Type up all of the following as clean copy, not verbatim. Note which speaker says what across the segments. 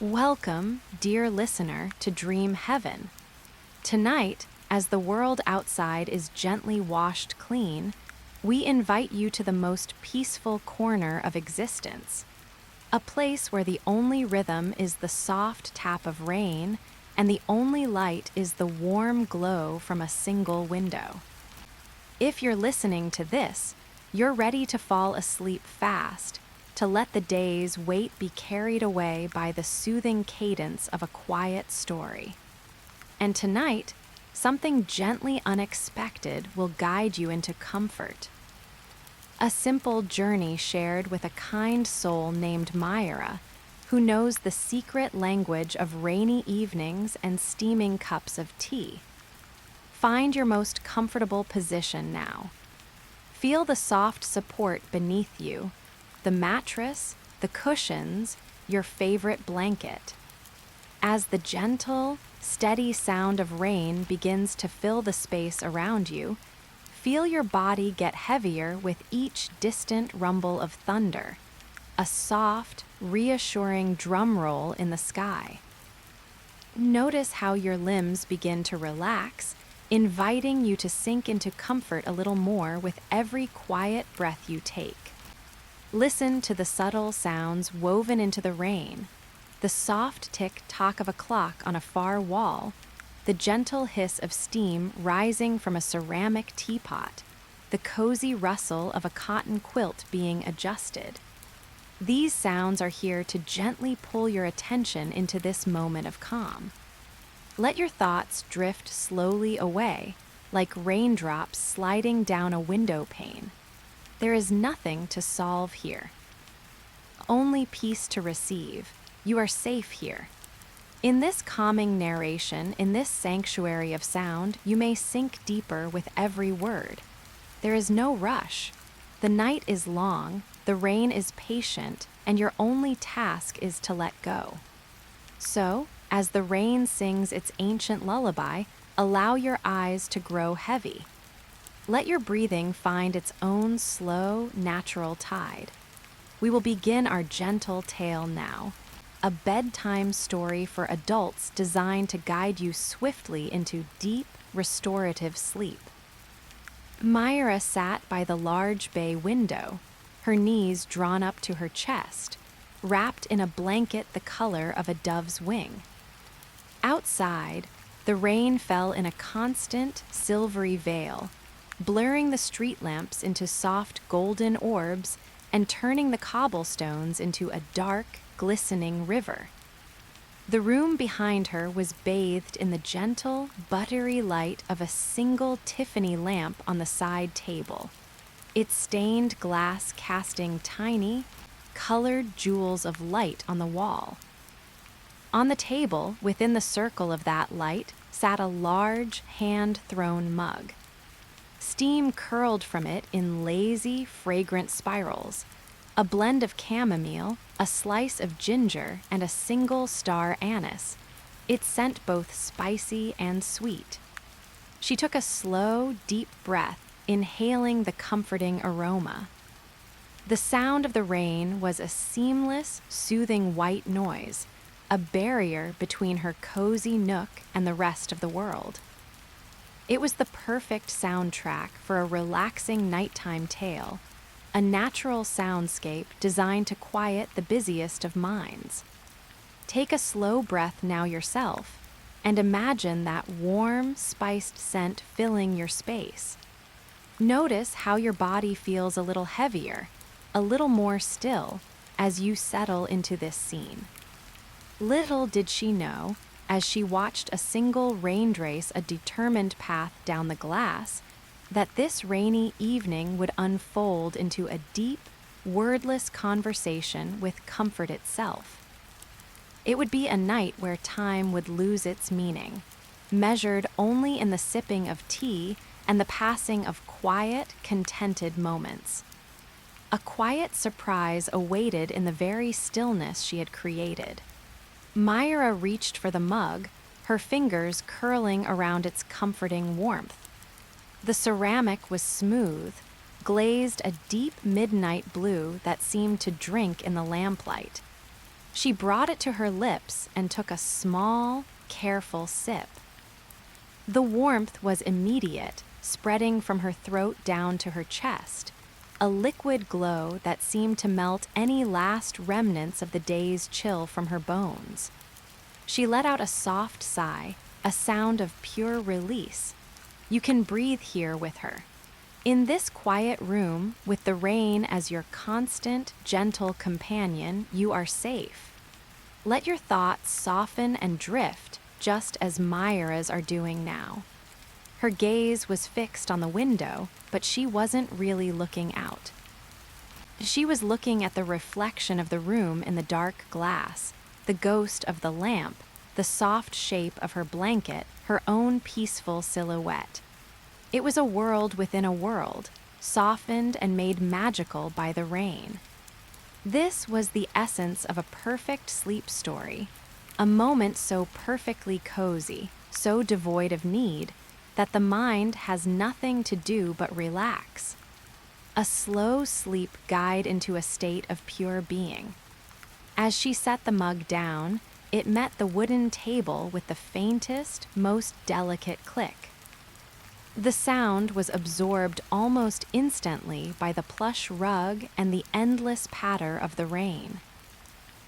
Speaker 1: Welcome, dear listener, to Dream Heaven. Tonight, as the world outside is gently washed clean, we invite you to the most peaceful corner of existence, a place where the only rhythm is the soft tap of rain and the only light is the warm glow from a single window. If you're listening to this, you're ready to fall asleep fast, to let the day's weight be carried away by the soothing cadence of a quiet story. And tonight, something gently unexpected will guide you into comfort. A simple journey shared with a kind soul named Myra, who knows the secret language of rainy evenings and steaming cups of tea. Find your most comfortable position now. Feel the soft support beneath you, the mattress, the cushions, your favorite blanket. As the gentle, steady sound of rain begins to fill the space around you, feel your body get heavier with each distant rumble of thunder, a soft, reassuring drum roll in the sky. Notice how your limbs begin to relax, inviting you to sink into comfort a little more with every quiet breath you take. Listen to the subtle sounds woven into the rain, the soft tick-tock of a clock on a far wall, the gentle hiss of steam rising from a ceramic teapot, the cozy rustle of a cotton quilt being adjusted. These sounds are here to gently pull your attention into this moment of calm. Let your thoughts drift slowly away, like raindrops sliding down a window pane. There is nothing to solve here. Only peace to receive. You are safe here. In this calming narration, in this sanctuary of sound, you may sink deeper with every word. There is no rush. The night is long, the rain is patient, and your only task is to let go. So, as the rain sings its ancient lullaby, allow your eyes to grow heavy. Let your breathing find its own slow, natural tide. We will begin our gentle tale now, a bedtime story for adults designed to guide you swiftly into deep, restorative sleep. Myra sat by the large bay window, her knees drawn up to her chest, wrapped in a blanket the color of a dove's wing. Outside, the rain fell in a constant, silvery veil, blurring the street lamps into soft golden orbs and turning the cobblestones into a dark, glistening river. The room behind her was bathed in the gentle, buttery light of a single Tiffany lamp on the side table, its stained glass casting tiny, colored jewels of light on the wall. On the table, within the circle of that light, sat a large, hand-thrown mug. Steam curled from it in lazy, fragrant spirals, a blend of chamomile, a slice of ginger, and a single star anise. It scent both spicy and sweet. She took a slow, deep breath, inhaling the comforting aroma. The sound of the rain was a seamless, soothing white noise, a barrier between her cozy nook and the rest of the world. It was the perfect soundtrack for a relaxing nighttime tale, a natural soundscape designed to quiet the busiest of minds. Take a slow breath now yourself, and imagine that warm, spiced scent filling your space. Notice how your body feels a little heavier, a little more still, as you settle into this scene. Little did she know, as she watched a single rain trace a determined path down the glass, that this rainy evening would unfold into a deep, wordless conversation with comfort itself. It would be a night where time would lose its meaning, measured only in the sipping of tea and the passing of quiet, contented moments. A quiet surprise awaited in the very stillness she had created. Myra reached for the mug, her fingers curling around its comforting warmth. The ceramic was smooth, glazed a deep midnight blue that seemed to drink in the lamplight. She brought it to her lips and took a small, careful sip. The warmth was immediate, spreading from her throat down to her chest, a liquid glow that seemed to melt any last remnants of the day's chill from her bones. She let out a soft sigh, a sound of pure release. You can breathe here with her. In this quiet room, with the rain as your constant, gentle companion, you are safe. Let your thoughts soften and drift, just as Myra's are doing now. Her gaze was fixed on the window, but she wasn't really looking out. She was looking at the reflection of the room in the dark glass, the ghost of the lamp, the soft shape of her blanket, her own peaceful silhouette. It was a world within a world, softened and made magical by the rain. This was the essence of a perfect sleep story, a moment so perfectly cozy, so devoid of need, that the mind has nothing to do but relax. A slow sleep guide into a state of pure being. As she set the mug down, it met the wooden table with the faintest, most delicate click. The sound was absorbed almost instantly by the plush rug and the endless patter of the rain.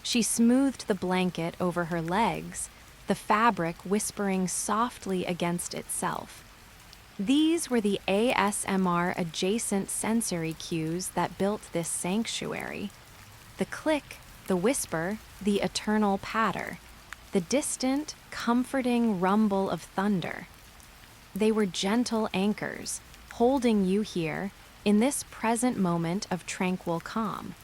Speaker 1: She smoothed the blanket over her legs, the fabric whispering softly against itself. These were the ASMR-adjacent sensory cues that built this sanctuary. The click, the whisper, the eternal patter, the distant, comforting rumble of thunder. They were gentle anchors, holding you here, in this present moment of tranquil calm.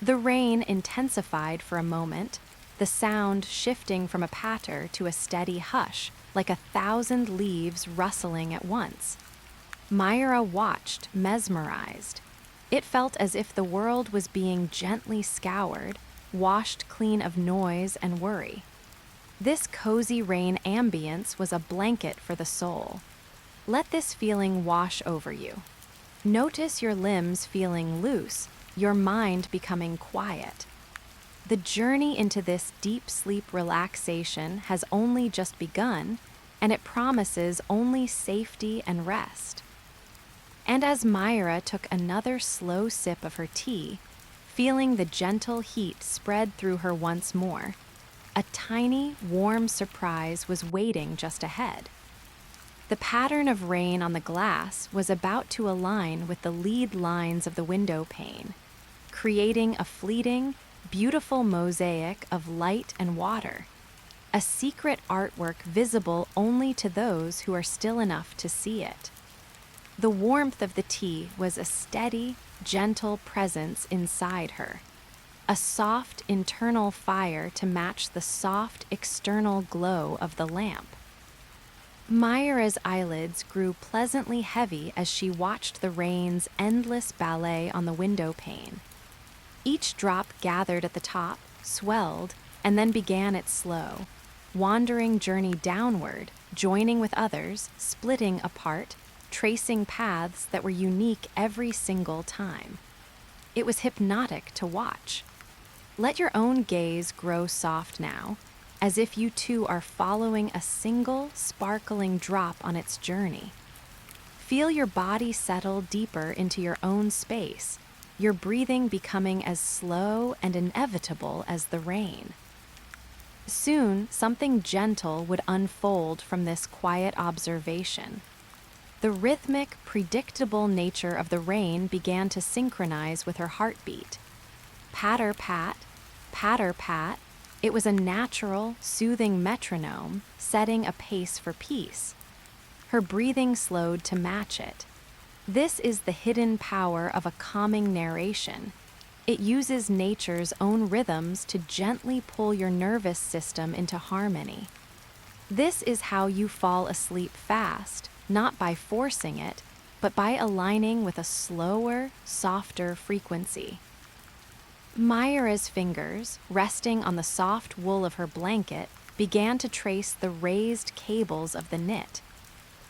Speaker 1: The rain intensified for a moment, the sound shifting from a patter to a steady hush, like 1,000 leaves rustling at once. Myra watched, mesmerized. It felt as if the world was being gently scoured, washed clean of noise and worry. This cozy rain ambience was a blanket for the soul. Let this feeling wash over you. Notice your limbs feeling loose, your mind becoming quiet. The journey into this deep sleep relaxation has only just begun, and it promises only safety and rest. And as Myra took another slow sip of her tea, feeling the gentle heat spread through her once more, a tiny, warm surprise was waiting just ahead. The pattern of rain on the glass was about to align with the lead lines of the window pane, creating a fleeting, beautiful mosaic of light and water, a secret artwork visible only to those who are still enough to see it. The warmth of the tea was a steady, gentle presence inside her, a soft internal fire to match the soft external glow of the lamp. Myra's eyelids grew pleasantly heavy as she watched the rain's endless ballet on the window pane. Each drop gathered at the top, swelled, and then began its slow, wandering journey downward, joining with others, splitting apart, tracing paths that were unique every single time. It was hypnotic to watch. Let your own gaze grow soft now, as if you too are following a single, sparkling drop on its journey. Feel your body settle deeper into your own space, your breathing becoming as slow and inevitable as the rain. Soon, something gentle would unfold from this quiet observation. The rhythmic, predictable nature of the rain began to synchronize with her heartbeat. Patter-pat, patter-pat, it was a natural, soothing metronome, setting a pace for peace. Her breathing slowed to match it. This is the hidden power of a calming narration. It uses nature's own rhythms to gently pull your nervous system into harmony. This is how you fall asleep fast, not by forcing it, but by aligning with a slower, softer frequency. Myra's fingers, resting on the soft wool of her blanket, began to trace the raised cables of the knit.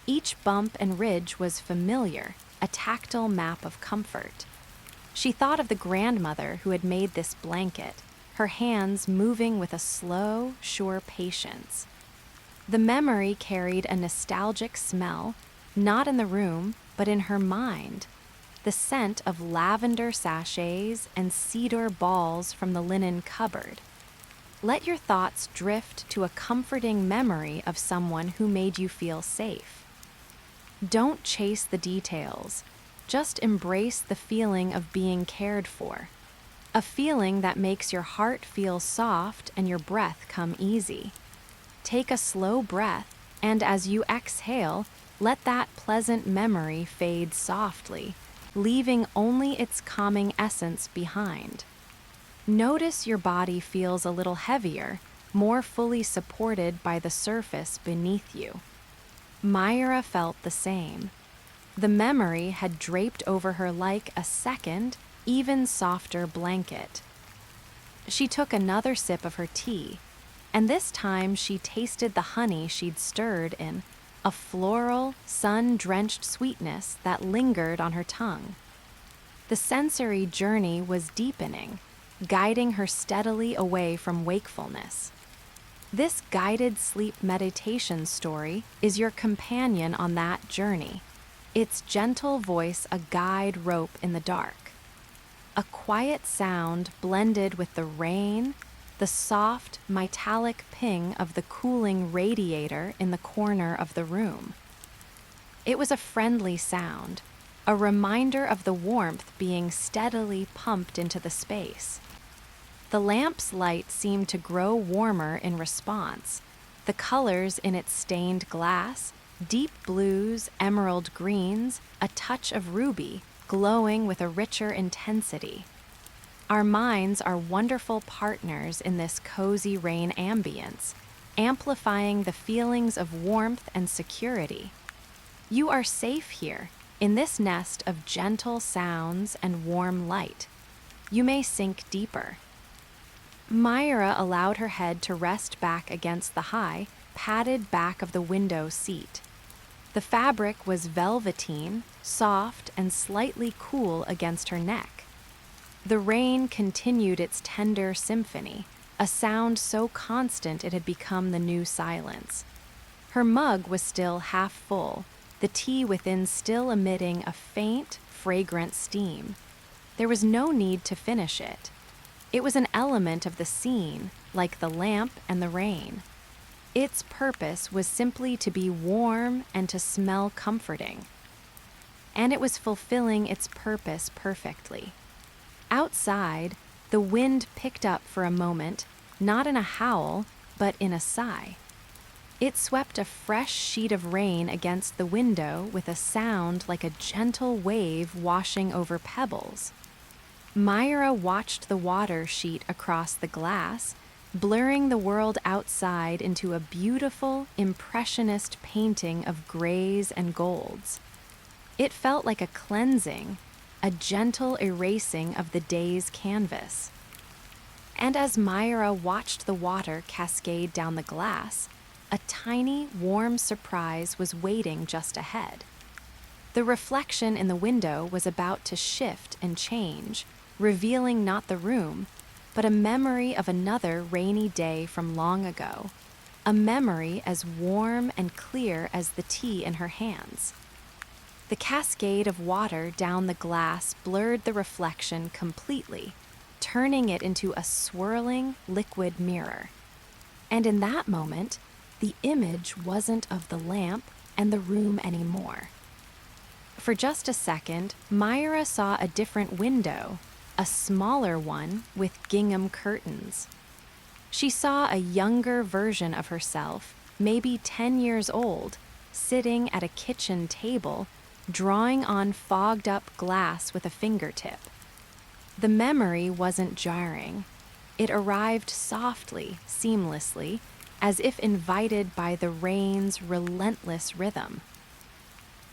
Speaker 1: Each bump and ridge was familiar, a tactile map of comfort. She thought of the grandmother who had made this blanket, her hands moving with a slow, sure patience. The memory carried a nostalgic smell, not in the room, but in her mind. The scent of lavender sachets and cedar balls from the linen cupboard. Let your thoughts drift to a comforting memory of someone who made you feel safe. Don't chase the details. Just embrace the feeling of being cared for. A feeling that makes your heart feel soft and your breath come easy. Take a slow breath, and as you exhale, let that pleasant memory fade softly, leaving only its calming essence behind. Notice your body feels a little heavier, more fully supported by the surface beneath you. Myra felt the same. The memory had draped over her like a second, even softer blanket. She took another sip of her tea, and this time she tasted the honey she'd stirred in, a floral, sun-drenched sweetness that lingered on her tongue. The sensory journey was deepening, guiding her steadily away from wakefulness. This guided sleep meditation story is your companion on that journey, its gentle voice a guide rope in the dark. A quiet sound blended with the rain, the soft, metallic ping of the cooling radiator in the corner of the room. It was a friendly sound, a reminder of the warmth being steadily pumped into the space. The lamp's light seemed to grow warmer in response, the colors in its stained glass, deep blues, emerald greens, a touch of ruby, glowing with a richer intensity. Our minds are wonderful partners in this cozy rain ambience, amplifying the feelings of warmth and security. You are safe here, in this nest of gentle sounds and warm light. You may sink deeper. Myra allowed her head to rest back against the high, padded back of the window seat. The fabric was velveteen, soft, and slightly cool against her neck. The rain continued its tender symphony, a sound so constant it had become the new silence. Her mug was still half full, the tea within still emitting a faint, fragrant steam. There was no need to finish it. It was an element of the scene, like the lamp and the rain. Its purpose was simply to be warm and to smell comforting. And it was fulfilling its purpose perfectly. Outside, the wind picked up for a moment, not in a howl, but in a sigh. It swept a fresh sheet of rain against the window with a sound like a gentle wave washing over pebbles. Myra watched the water sheet across the glass, blurring the world outside into a beautiful, impressionist painting of grays and golds. It felt like a cleansing, a gentle erasing of the day's canvas. And as Myra watched the water cascade down the glass, a tiny, warm surprise was waiting just ahead. The reflection in the window was about to shift and change, revealing not the room, but a memory of another rainy day from long ago, a memory as warm and clear as the tea in her hands. The cascade of water down the glass blurred the reflection completely, turning it into a swirling, liquid mirror. And in that moment, the image wasn't of the lamp and the room anymore. For just a second, Myra saw a different window, a smaller one with gingham curtains. She saw a younger version of herself, maybe 10 years old, sitting at a kitchen table, drawing on fogged-up glass with a fingertip. The memory wasn't jarring. It arrived softly, seamlessly, as if invited by the rain's relentless rhythm.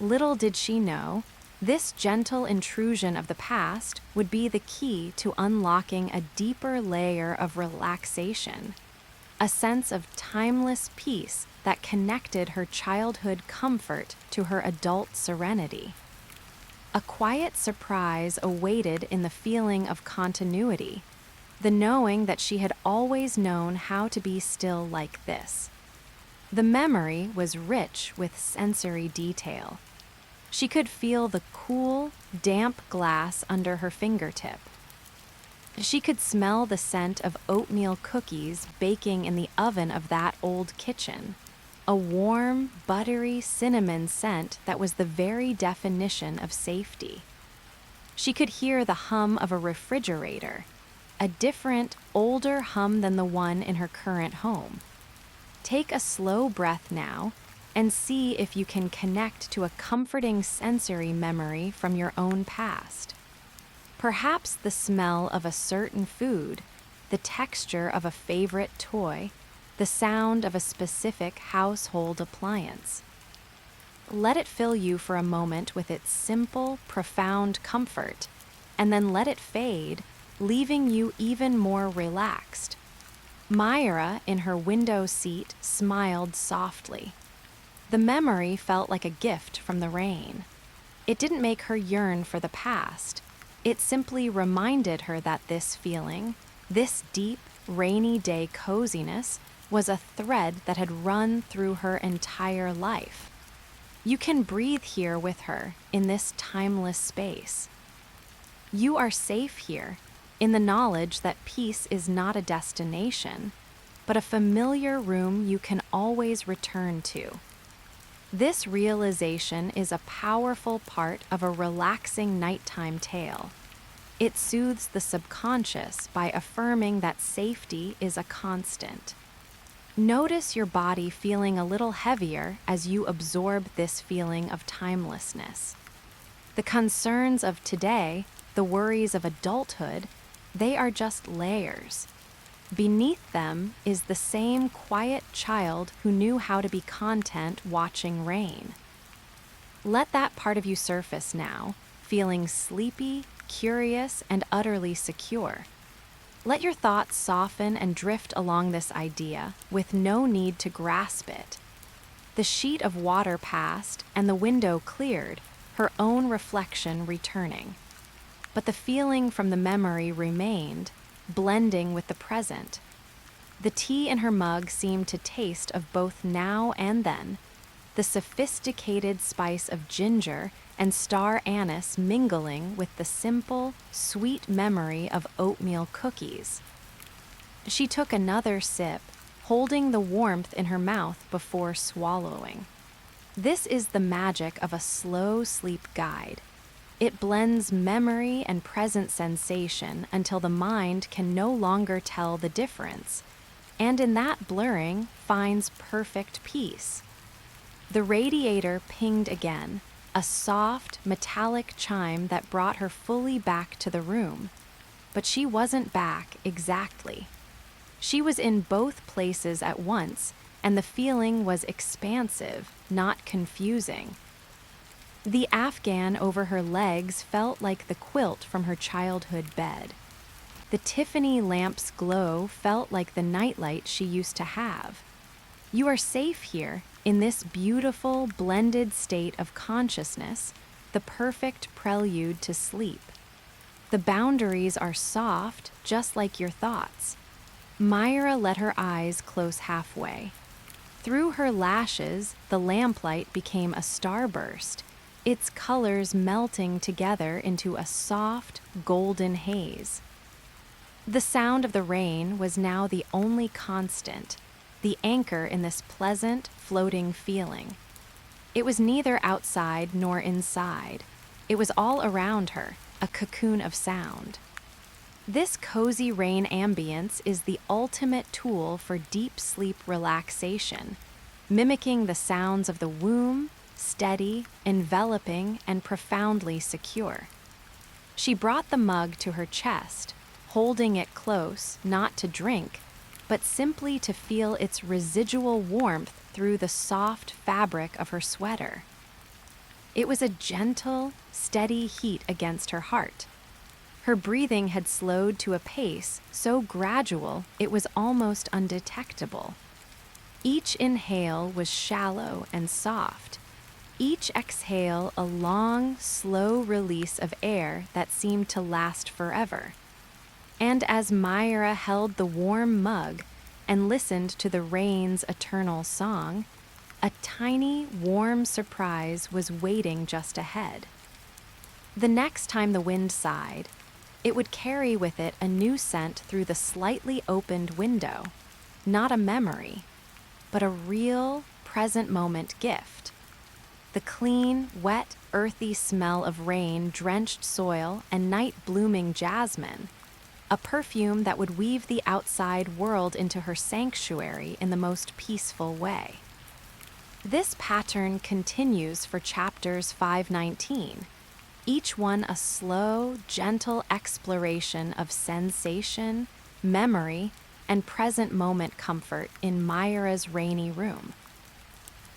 Speaker 1: Little did she know, this gentle intrusion of the past would be the key to unlocking a deeper layer of relaxation, a sense of timeless peace that connected her childhood comfort to her adult serenity. A quiet surprise awaited in the feeling of continuity. the knowing that she had always known how to be still like this. The memory was rich with sensory detail. She could feel the cool, damp glass under her fingertip. She could smell the scent of oatmeal cookies baking in the oven of that old kitchen, a warm, buttery cinnamon scent that was the very definition of safety. She could hear the hum of a refrigerator, a different, older hum than the one in her current home. Take a slow breath now and see if you can connect to a comforting sensory memory from your own past. Perhaps the smell of a certain food, the texture of a favorite toy, the sound of a specific household appliance. Let it fill you for a moment with its simple, profound comfort, and then let it fade, leaving you even more relaxed. Myra, in her window seat, smiled softly. The memory felt like a gift from the rain. It didn't make her yearn for the past. It simply reminded her that this feeling, this deep, rainy day coziness, was a thread that had run through her entire life. You can breathe here with her in this timeless space. You are safe here in the knowledge that peace is not a destination, but a familiar room you can always return to. This realization is a powerful part of a relaxing nighttime tale. It soothes the subconscious by affirming that safety is a constant. Notice your body feeling a little heavier as you absorb this feeling of timelessness. The concerns of today, the worries of adulthood, they are just layers. Beneath them is the same quiet child who knew how to be content watching rain. Let that part of you surface now, feeling sleepy, curious, and utterly secure. Let your thoughts soften and drift along this idea with no need to grasp it. The sheet of water passed and the window cleared, her own reflection returning. But the feeling from the memory remained, blending with the present. The tea in her mug seemed to taste of both now and then, the sophisticated spice of ginger and star anise mingling with the simple, sweet memory of oatmeal cookies. She took another sip, holding the warmth in her mouth before swallowing. This is the magic of a slow sleep guide. It blends memory and present sensation until the mind can no longer tell the difference, and in that blurring finds perfect peace. The radiator pinged again, a soft, metallic chime that brought her fully back to the room. But she wasn't back exactly. She was in both places at once, and the feeling was expansive, not confusing. The afghan over her legs felt like the quilt from her childhood bed. The Tiffany lamp's glow felt like the nightlight she used to have. You are safe here, in this beautiful, blended state of consciousness, the perfect prelude to sleep. The boundaries are soft, just like your thoughts. Myra let her eyes close halfway. Through her lashes, the lamplight became a starburst, its colors melting together into a soft, golden haze. The sound of the rain was now the only constant, the anchor in this pleasant, floating feeling. It was neither outside nor inside. It was all around her, a cocoon of sound. This cozy rain ambience is the ultimate tool for deep sleep relaxation, mimicking the sounds of the womb, steady, enveloping, and profoundly secure. She brought the mug to her chest, holding it close, not to drink, but simply to feel its residual warmth through the soft fabric of her sweater. It was a gentle, steady heat against her heart. Her breathing had slowed to a pace so gradual it was almost undetectable. Each inhale was shallow and soft. Each exhale a long, slow release of air that seemed to last forever. And as Myra held the warm mug and listened to the rain's eternal song, a tiny, warm surprise was waiting just ahead. The next time the wind sighed, it would carry with it a new scent through the slightly opened window, not a memory, but a real, present moment gift. The clean, wet, earthy smell of rain-drenched soil and night-blooming jasmine, a perfume that would weave the outside world into her sanctuary in the most peaceful way. This pattern continues for chapters 519, each one a slow, gentle exploration of sensation, memory, and present moment comfort in Myra's rainy room.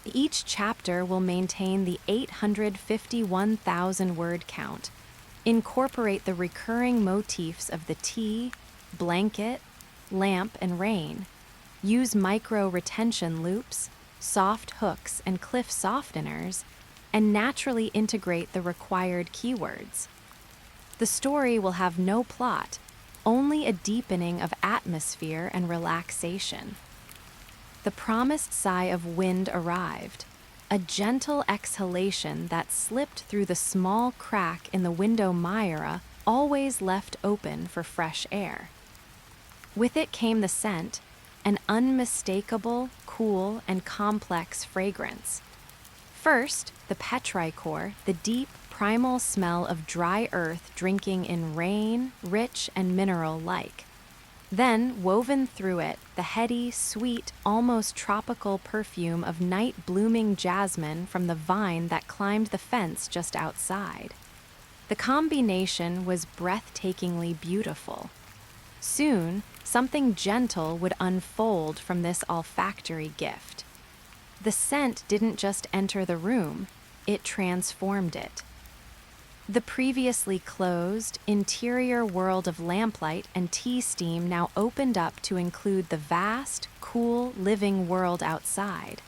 Speaker 1: Each chapter will maintain the 851,000 word count, incorporate the recurring motifs of the tea, blanket, lamp, and rain, use micro retention loops, soft hooks, and cliff softeners, and naturally integrate the required keywords. The story will have no plot, only a deepening of atmosphere and relaxation. The promised sigh of wind arrived, a gentle exhalation that slipped through the small crack in the window Myra always left open for fresh air. With it came the scent, an unmistakable, cool, and complex fragrance. First, the petrichor, the deep, primal smell of dry earth drinking in rain, rich and mineral-like. Then, woven through it, the heady, sweet, almost tropical perfume of night-blooming jasmine from the vine that climbed the fence just outside. The combination was breathtakingly beautiful. Soon, something gentle would unfold from this olfactory gift. The scent didn't just enter the room, it transformed it. The previously closed, interior world of lamplight and tea steam now opened up to include the vast, cool, living world outside.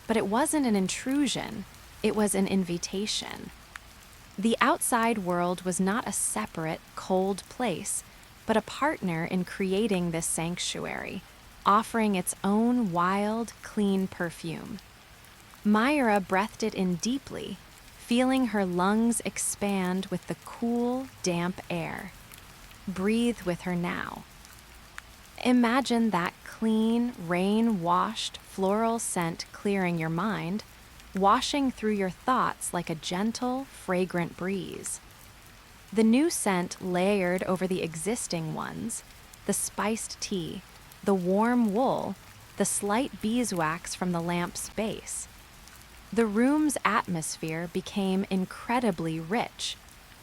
Speaker 1: But it wasn't an intrusion, it was an invitation. The outside world was not a separate, cold place, but a partner in creating this sanctuary, offering its own wild, clean perfume. Myra breathed it in deeply, feeling her lungs expand with the cool, damp air. Breathe with her now. Imagine that clean, rain-washed, floral scent clearing your mind, washing through your thoughts like a gentle, fragrant breeze. The new scent layered over the existing ones, the spiced tea, the warm wool, the slight beeswax from the lamp's base. The room's atmosphere became incredibly rich,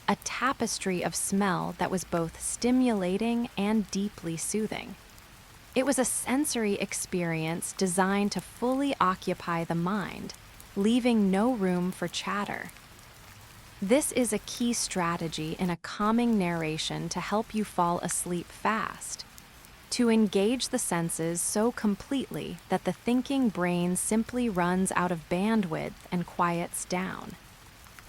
Speaker 1: a tapestry of smell that was both stimulating and deeply soothing. It was a sensory experience designed to fully occupy the mind, leaving no room for chatter. This is a key strategy in a calming narration to help you fall asleep fast. To engage the senses so completely that the thinking brain simply runs out of bandwidth and quiets down.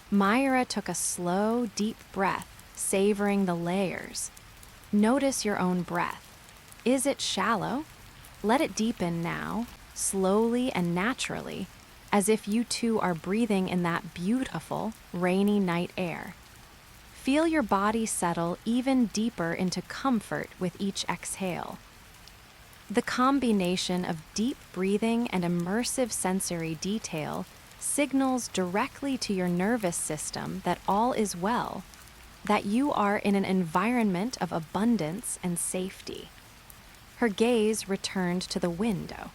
Speaker 1: Myra took a slow, deep breath, savoring the layers. Notice your own breath. Is it shallow? Let it deepen now, slowly and naturally, as if you too are breathing in that beautiful, rainy night air. Feel your body settle even deeper into comfort with each exhale. The combination of deep breathing and immersive sensory detail signals directly to your nervous system that all is well, that you are in an environment of abundance and safety. Her gaze returned to the window.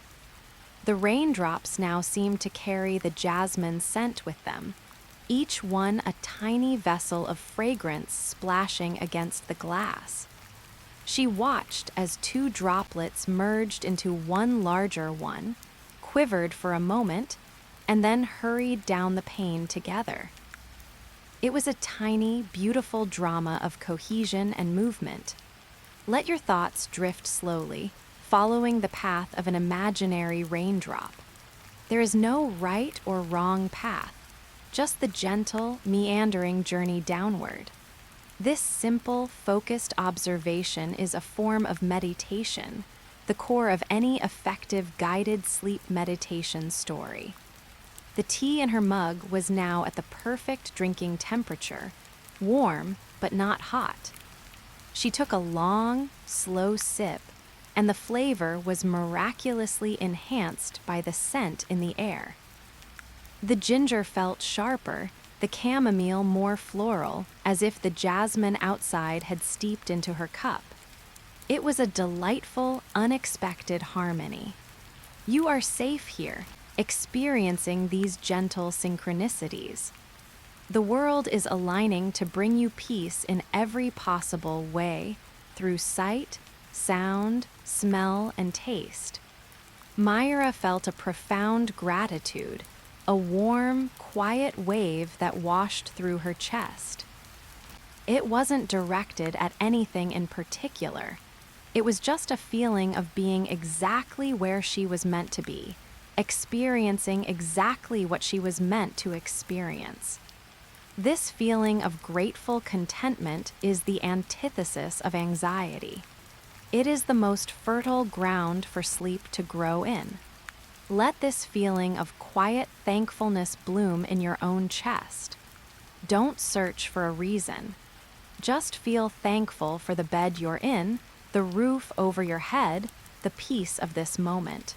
Speaker 1: The raindrops now seemed to carry the jasmine scent with them, each one a tiny vessel of fragrance splashing against the glass. She watched as two droplets merged into one larger one, quivered for a moment, and then hurried down the pane together. It was a tiny, beautiful drama of cohesion and movement. Let your thoughts drift slowly, following the path of an imaginary raindrop. There is no right or wrong path, just the gentle, meandering journey downward. This simple, focused observation is a form of meditation, the core of any effective guided sleep meditation story. The tea in her mug was now at the perfect drinking temperature, warm but not hot. She took a long, slow sip, and the flavor was miraculously enhanced by the scent in the air. The ginger felt sharper, the chamomile more floral, as if the jasmine outside had steeped into her cup. It was a delightful, unexpected harmony. You are safe here, experiencing these gentle synchronicities. The world is aligning to bring you peace in every possible way, through sight, sound, smell, and taste. Myra felt a profound gratitude, a warm, quiet wave that washed through her chest. It wasn't directed at anything in particular. It was just a feeling of being exactly where she was meant to be, experiencing exactly what she was meant to experience. This feeling of grateful contentment is the antithesis of anxiety. It is the most fertile ground for sleep to grow in. Let this feeling of quiet thankfulness bloom in your own chest. Don't search for a reason. Just feel thankful for the bed you're in, the roof over your head, the peace of this moment.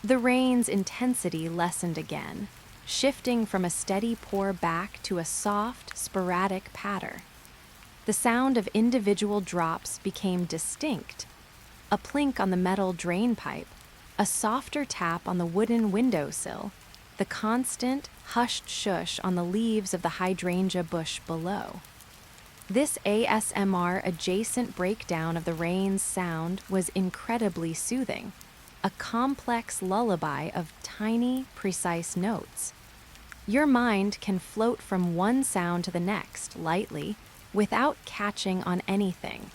Speaker 1: The rain's intensity lessened again, shifting from a steady pour back to a soft, sporadic patter. The sound of individual drops became distinct. A plink on the metal drain pipe, a softer tap on the wooden windowsill, the constant, hushed shush on the leaves of the hydrangea bush below. This ASMR-adjacent breakdown of the rain's sound was incredibly soothing, a complex lullaby of tiny, precise notes. Your mind can float from one sound to the next, lightly, without catching on anything.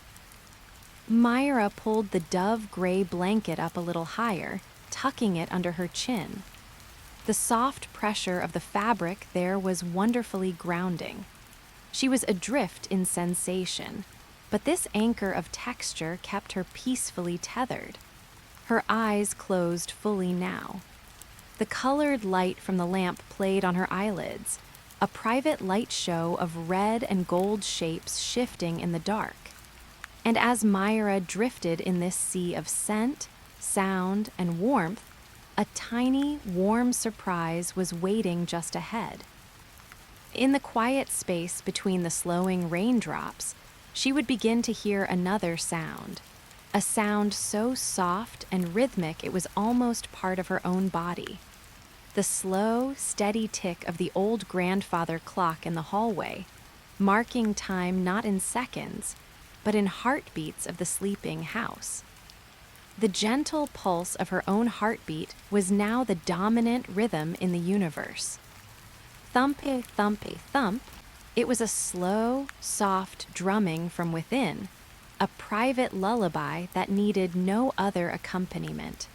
Speaker 1: Myra pulled the dove-gray blanket up a little higher, tucking it under her chin. The soft pressure of the fabric there was wonderfully grounding. She was adrift in sensation, but this anchor of texture kept her peacefully tethered. Her eyes closed fully now. The colored light from the lamp played on her eyelids, a private light show of red and gold shapes shifting in the dark. And as Myra drifted in this sea of scent, sound, and warmth, a tiny, warm surprise was waiting just ahead. In the quiet space between the slowing raindrops, she would begin to hear another sound, a sound so soft and rhythmic it was almost part of her own body. The slow, steady tick of the old grandfather clock in the hallway, marking time not in seconds, but in heartbeats of the sleeping house. The gentle pulse of her own heartbeat was now the dominant rhythm in the universe. Thump-a, thump-a, thump, it was a slow, soft drumming from within, a private lullaby that needed no other accompaniment.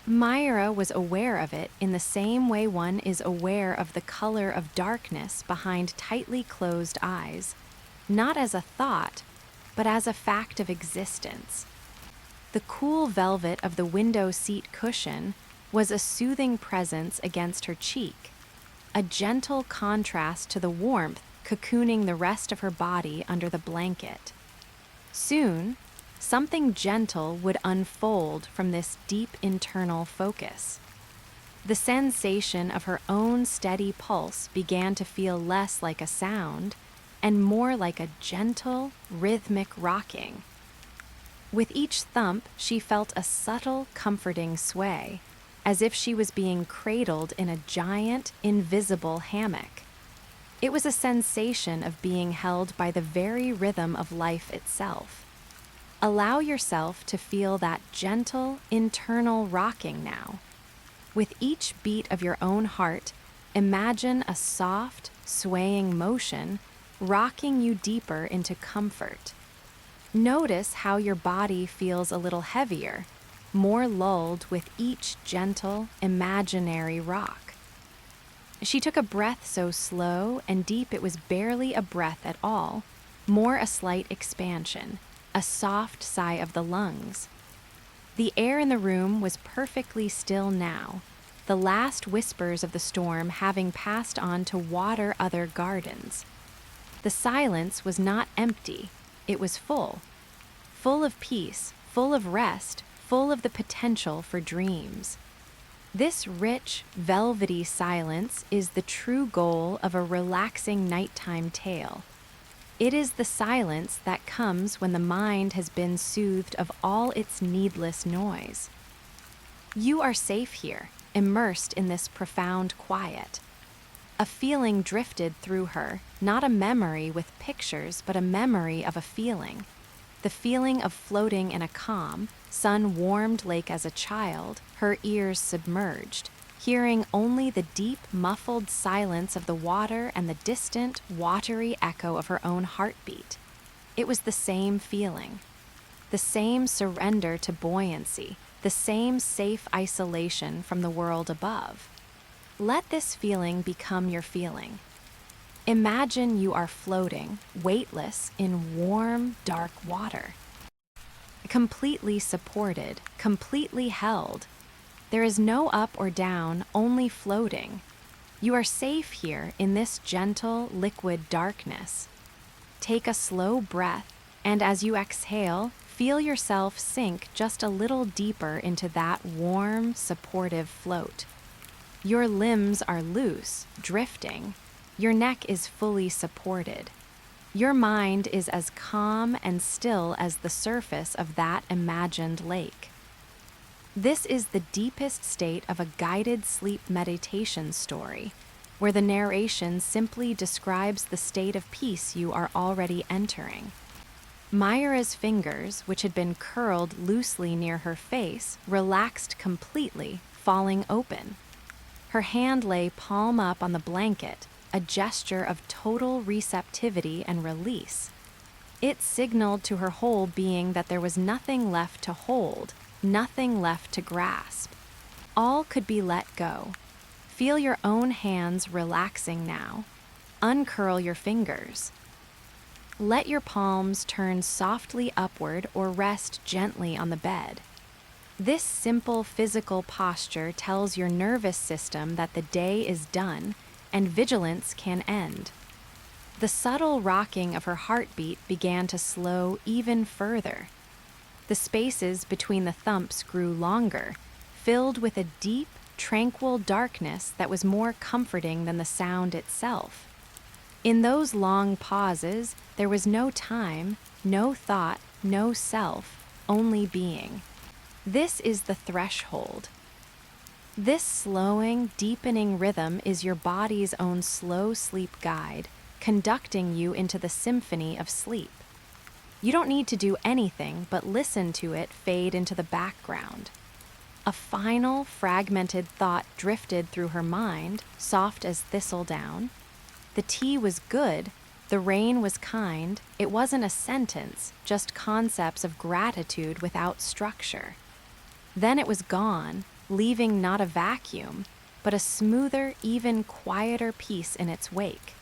Speaker 1: Myra was aware of it in the same way one is aware of the color of darkness behind tightly closed eyes, not as a thought, but as a fact of existence. The cool velvet of the window seat cushion was a soothing presence against her cheek, a gentle contrast to the warmth cocooning the rest of her body under the blanket. Soon, something gentle would unfold from this deep internal focus. The sensation of her own steady pulse began to feel less like a sound and more like a gentle, rhythmic rocking. With each thump, she felt a subtle, comforting sway, as if she was being cradled in a giant, invisible hammock. It was a sensation of being held by the very rhythm of life itself. Allow yourself to feel that gentle, internal rocking now. With each beat of your own heart, imagine a soft, swaying motion rocking you deeper into comfort. Notice how your body feels a little heavier, more lulled with each gentle, imaginary rock. She took a breath so slow and deep it was barely a breath at all, more a slight expansion, a soft sigh of the lungs. The air in the room was perfectly still now, the last whispers of the storm having passed on to water other gardens. The silence was not empty, it was full. Full of peace, full of rest, full of the potential for dreams. This rich, velvety silence is the true goal of a relaxing nighttime tale. It is the silence that comes when the mind has been soothed of all its needless noise. You are safe here, immersed in this profound quiet. A feeling drifted through her, not a memory with pictures, but a memory of a feeling. The feeling of floating in a calm, sun-warmed lake as a child, her ears submerged, hearing only the deep, muffled silence of the water and the distant, watery echo of her own heartbeat. It was the same feeling. The same surrender to buoyancy, the same safe isolation from the world above. Let this feeling become your feeling. Imagine you are floating, weightless, in warm, dark water. Completely supported, completely held. There is no up or down, only floating. You are safe here in this gentle, liquid darkness. Take a slow breath, and as you exhale, feel yourself sink just a little deeper into that warm, supportive float. Your limbs are loose, drifting. Your neck is fully supported. Your mind is as calm and still as the surface of that imagined lake. This is the deepest state of a guided sleep meditation story, where the narration simply describes the state of peace you are already entering. Myra's fingers, which had been curled loosely near her face, relaxed completely, falling open. Her hand lay palm up on the blanket, a gesture of total receptivity and release. It signaled to her whole being that there was nothing left to hold, nothing left to grasp. All could be let go. Feel your own hands relaxing now. Uncurl your fingers. Let your palms turn softly upward or rest gently on the bed. This simple physical posture tells your nervous system that the day is done and vigilance can end. The subtle rocking of her heartbeat began to slow even further. The spaces between the thumps grew longer, filled with a deep, tranquil darkness that was more comforting than the sound itself. In those long pauses, there was no time, no thought, no self, only being. This is the threshold. This slowing, deepening rhythm is your body's own slow sleep guide, conducting you into the symphony of sleep. You don't need to do anything but listen to it fade into the background. A final, fragmented thought drifted through her mind, soft as thistledown. The tea was good, the rain was kind, it wasn't a sentence, just concepts of gratitude without structure. Then it was gone, leaving not a vacuum, but a smoother, even quieter peace in its wake.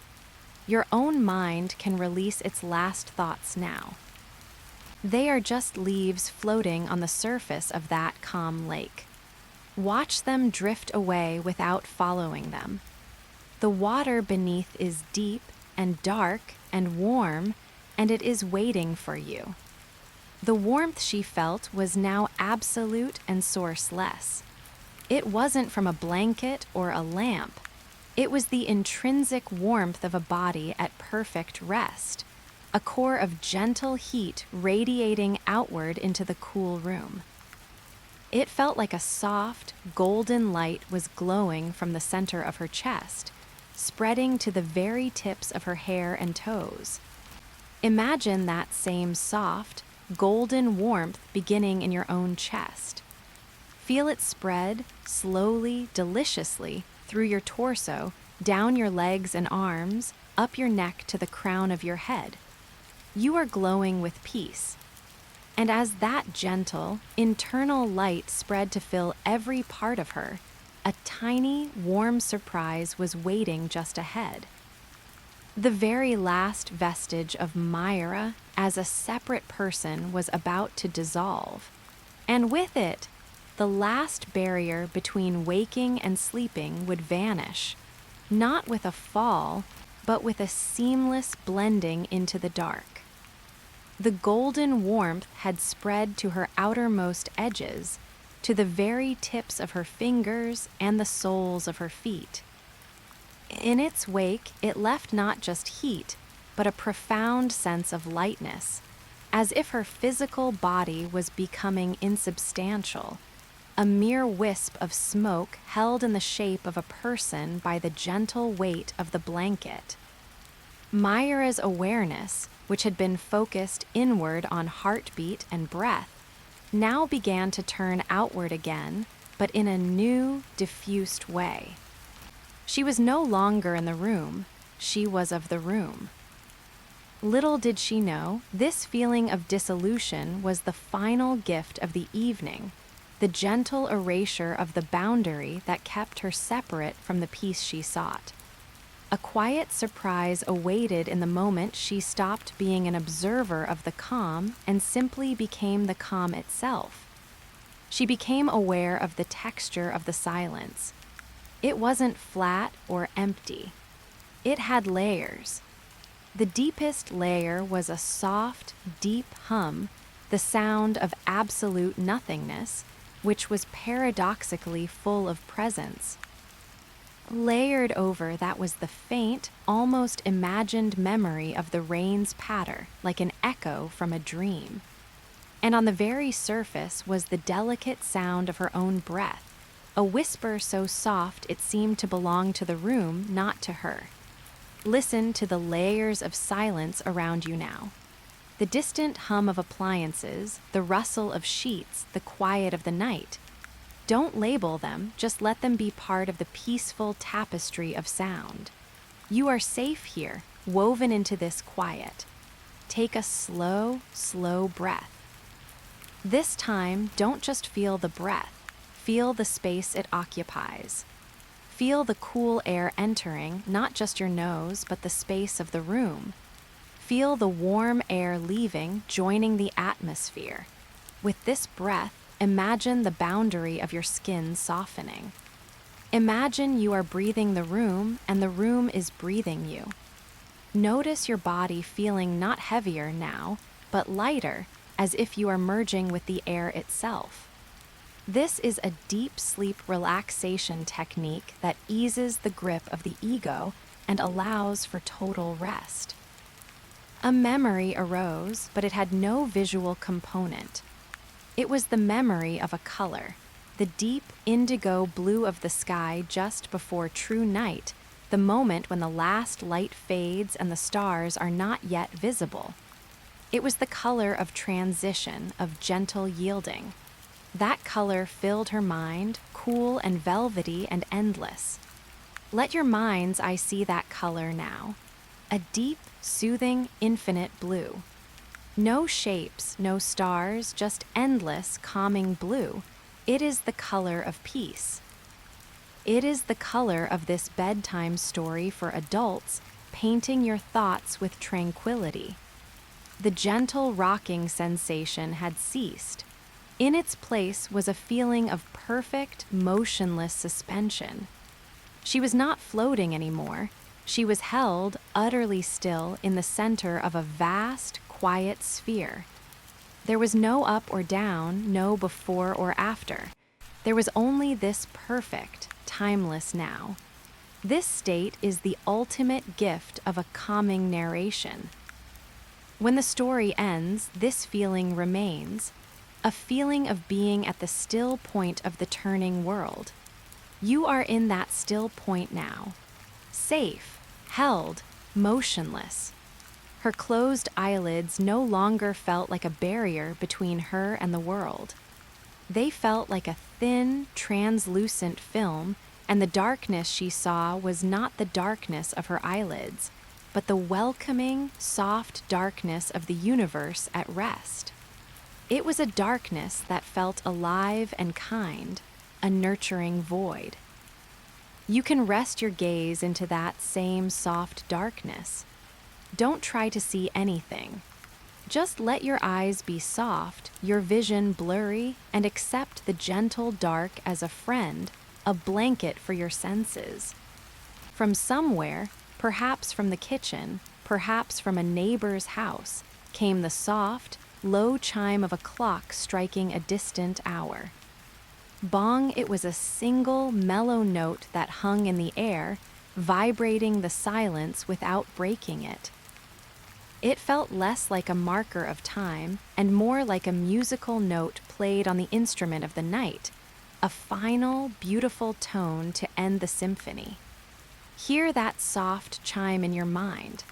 Speaker 1: Your own mind can release its last thoughts now. They are just leaves floating on the surface of that calm lake. Watch them drift away without following them. The water beneath is deep and dark and warm, and it is waiting for you. The warmth she felt was now absolute and sourceless. It wasn't from a blanket or a lamp. It was the intrinsic warmth of a body at perfect rest, a core of gentle heat radiating outward into the cool room. It felt like a soft, golden light was glowing from the center of her chest, spreading to the very tips of her hair and toes. Imagine that same soft, golden warmth beginning in your own chest. Feel it spread, slowly, deliciously, through your torso, down your legs and arms, up your neck to the crown of your head. You are glowing with peace. And as that gentle, internal light spread to fill every part of her, a tiny, warm surprise was waiting just ahead. The very last vestige of Myra as a separate person was about to dissolve, and with it, the last barrier between waking and sleeping would vanish, not with a fall, but with a seamless blending into the dark. The golden warmth had spread to her outermost edges, to the very tips of her fingers and the soles of her feet. In its wake, it left not just heat, but a profound sense of lightness, as if her physical body was becoming insubstantial, a mere wisp of smoke held in the shape of a person by the gentle weight of the blanket. Myra's awareness, which had been focused inward on heartbeat and breath, now began to turn outward again, but in a new, diffused way. She was no longer in the room, she was of the room. Little did she know, this feeling of dissolution was the final gift of the evening, the gentle erasure of the boundary that kept her separate from the peace she sought. A quiet surprise awaited in the moment she stopped being an observer of the calm and simply became the calm itself. She became aware of the texture of the silence. It wasn't flat or empty. It had layers. The deepest layer was a soft, deep hum, the sound of absolute nothingness, which was paradoxically full of presence. Layered over that was the faint, almost imagined memory of the rain's patter, like an echo from a dream. And on the very surface was the delicate sound of her own breath, a whisper so soft it seemed to belong to the room, not to her. Listen to the layers of silence around you now. The distant hum of appliances, the rustle of sheets, the quiet of the night. Don't label them, just let them be part of the peaceful tapestry of sound. You are safe here, woven into this quiet. Take a slow, slow breath. This time, don't just feel the breath. Feel the space it occupies. Feel the cool air entering, not just your nose, but the space of the room. Feel the warm air leaving, joining the atmosphere. With this breath, imagine the boundary of your skin softening. Imagine you are breathing the room and the room is breathing you. Notice your body feeling not heavier now, but lighter, as if you are merging with the air itself. This is a deep sleep relaxation technique that eases the grip of the ego and allows for total rest. A memory arose, but it had no visual component. It was the memory of a color, the deep indigo blue of the sky just before true night, the moment when the last light fades and the stars are not yet visible. It was the color of transition, of gentle yielding. That color filled her mind, cool and velvety and endless. Let your mind's eye see that color now. A deep, soothing, infinite blue. No shapes, no stars, just endless, calming blue. It is the color of peace. It is the color of this bedtime story for adults, painting your thoughts with tranquility. The gentle rocking sensation had ceased. In its place was a feeling of perfect, motionless suspension. She was not floating anymore. She was held, utterly still, in the center of a vast, quiet sphere. There was no up or down, no before or after. There was only this perfect, timeless now. This state is the ultimate gift of a calming narration. When the story ends, this feeling remains, a feeling of being at the still point of the turning world. You are in that still point now, safe, held, motionless. Her closed eyelids no longer felt like a barrier between her and the world. They felt like a thin, translucent film, and the darkness she saw was not the darkness of her eyelids, but the welcoming, soft darkness of the universe at rest. It was a darkness that felt alive and kind, a nurturing void. You can rest your gaze into that same soft darkness. Don't try to see anything. Just let your eyes be soft, your vision blurry, and accept the gentle dark as a friend, a blanket for your senses. From somewhere, perhaps from the kitchen, perhaps from a neighbor's house, came the soft, low chime of a clock striking a distant hour. Bong, it was a single, mellow note that hung in the air, vibrating the silence without breaking it. It felt less like a marker of time and more like a musical note played on the instrument of the night, a final, beautiful tone to end the symphony. Hear that soft chime in your mind.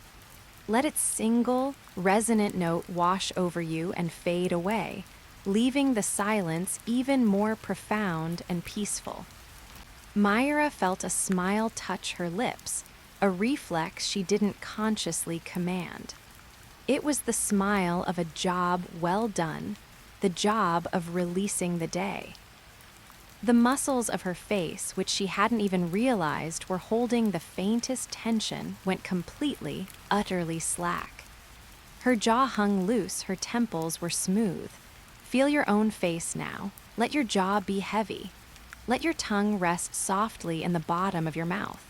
Speaker 1: Let its single, resonant note wash over you and fade away, leaving the silence even more profound and peaceful. Myra felt a smile touch her lips, a reflex she didn't consciously command. It was the smile of a job well done, the job of releasing the day. The muscles of her face, which she hadn't even realized were holding the faintest tension, went completely, utterly slack. Her jaw hung loose, her temples were smooth. Feel your own face now. Let your jaw be heavy. Let your tongue rest softly in the bottom of your mouth.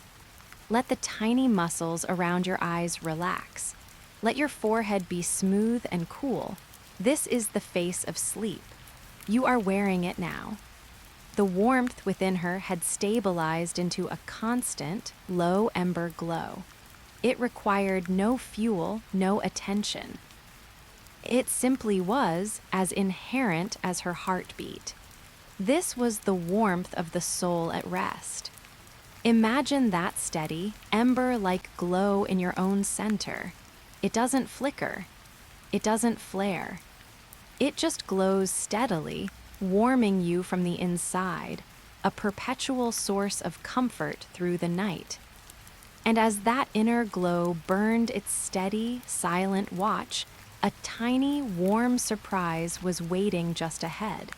Speaker 1: Let the tiny muscles around your eyes relax. Let your forehead be smooth and cool. This is the face of sleep. You are wearing it now. The warmth within her had stabilized into a constant, low ember glow. It required no fuel, no attention. It simply was as inherent as her heartbeat. This was the warmth of the soul at rest. Imagine that steady, ember-like glow in your own center. It doesn't flicker. It doesn't flare. It just glows steadily, warming you from the inside, a perpetual source of comfort through the night. And as that inner glow burned its steady, silent watch, a tiny, warm surprise was waiting just ahead.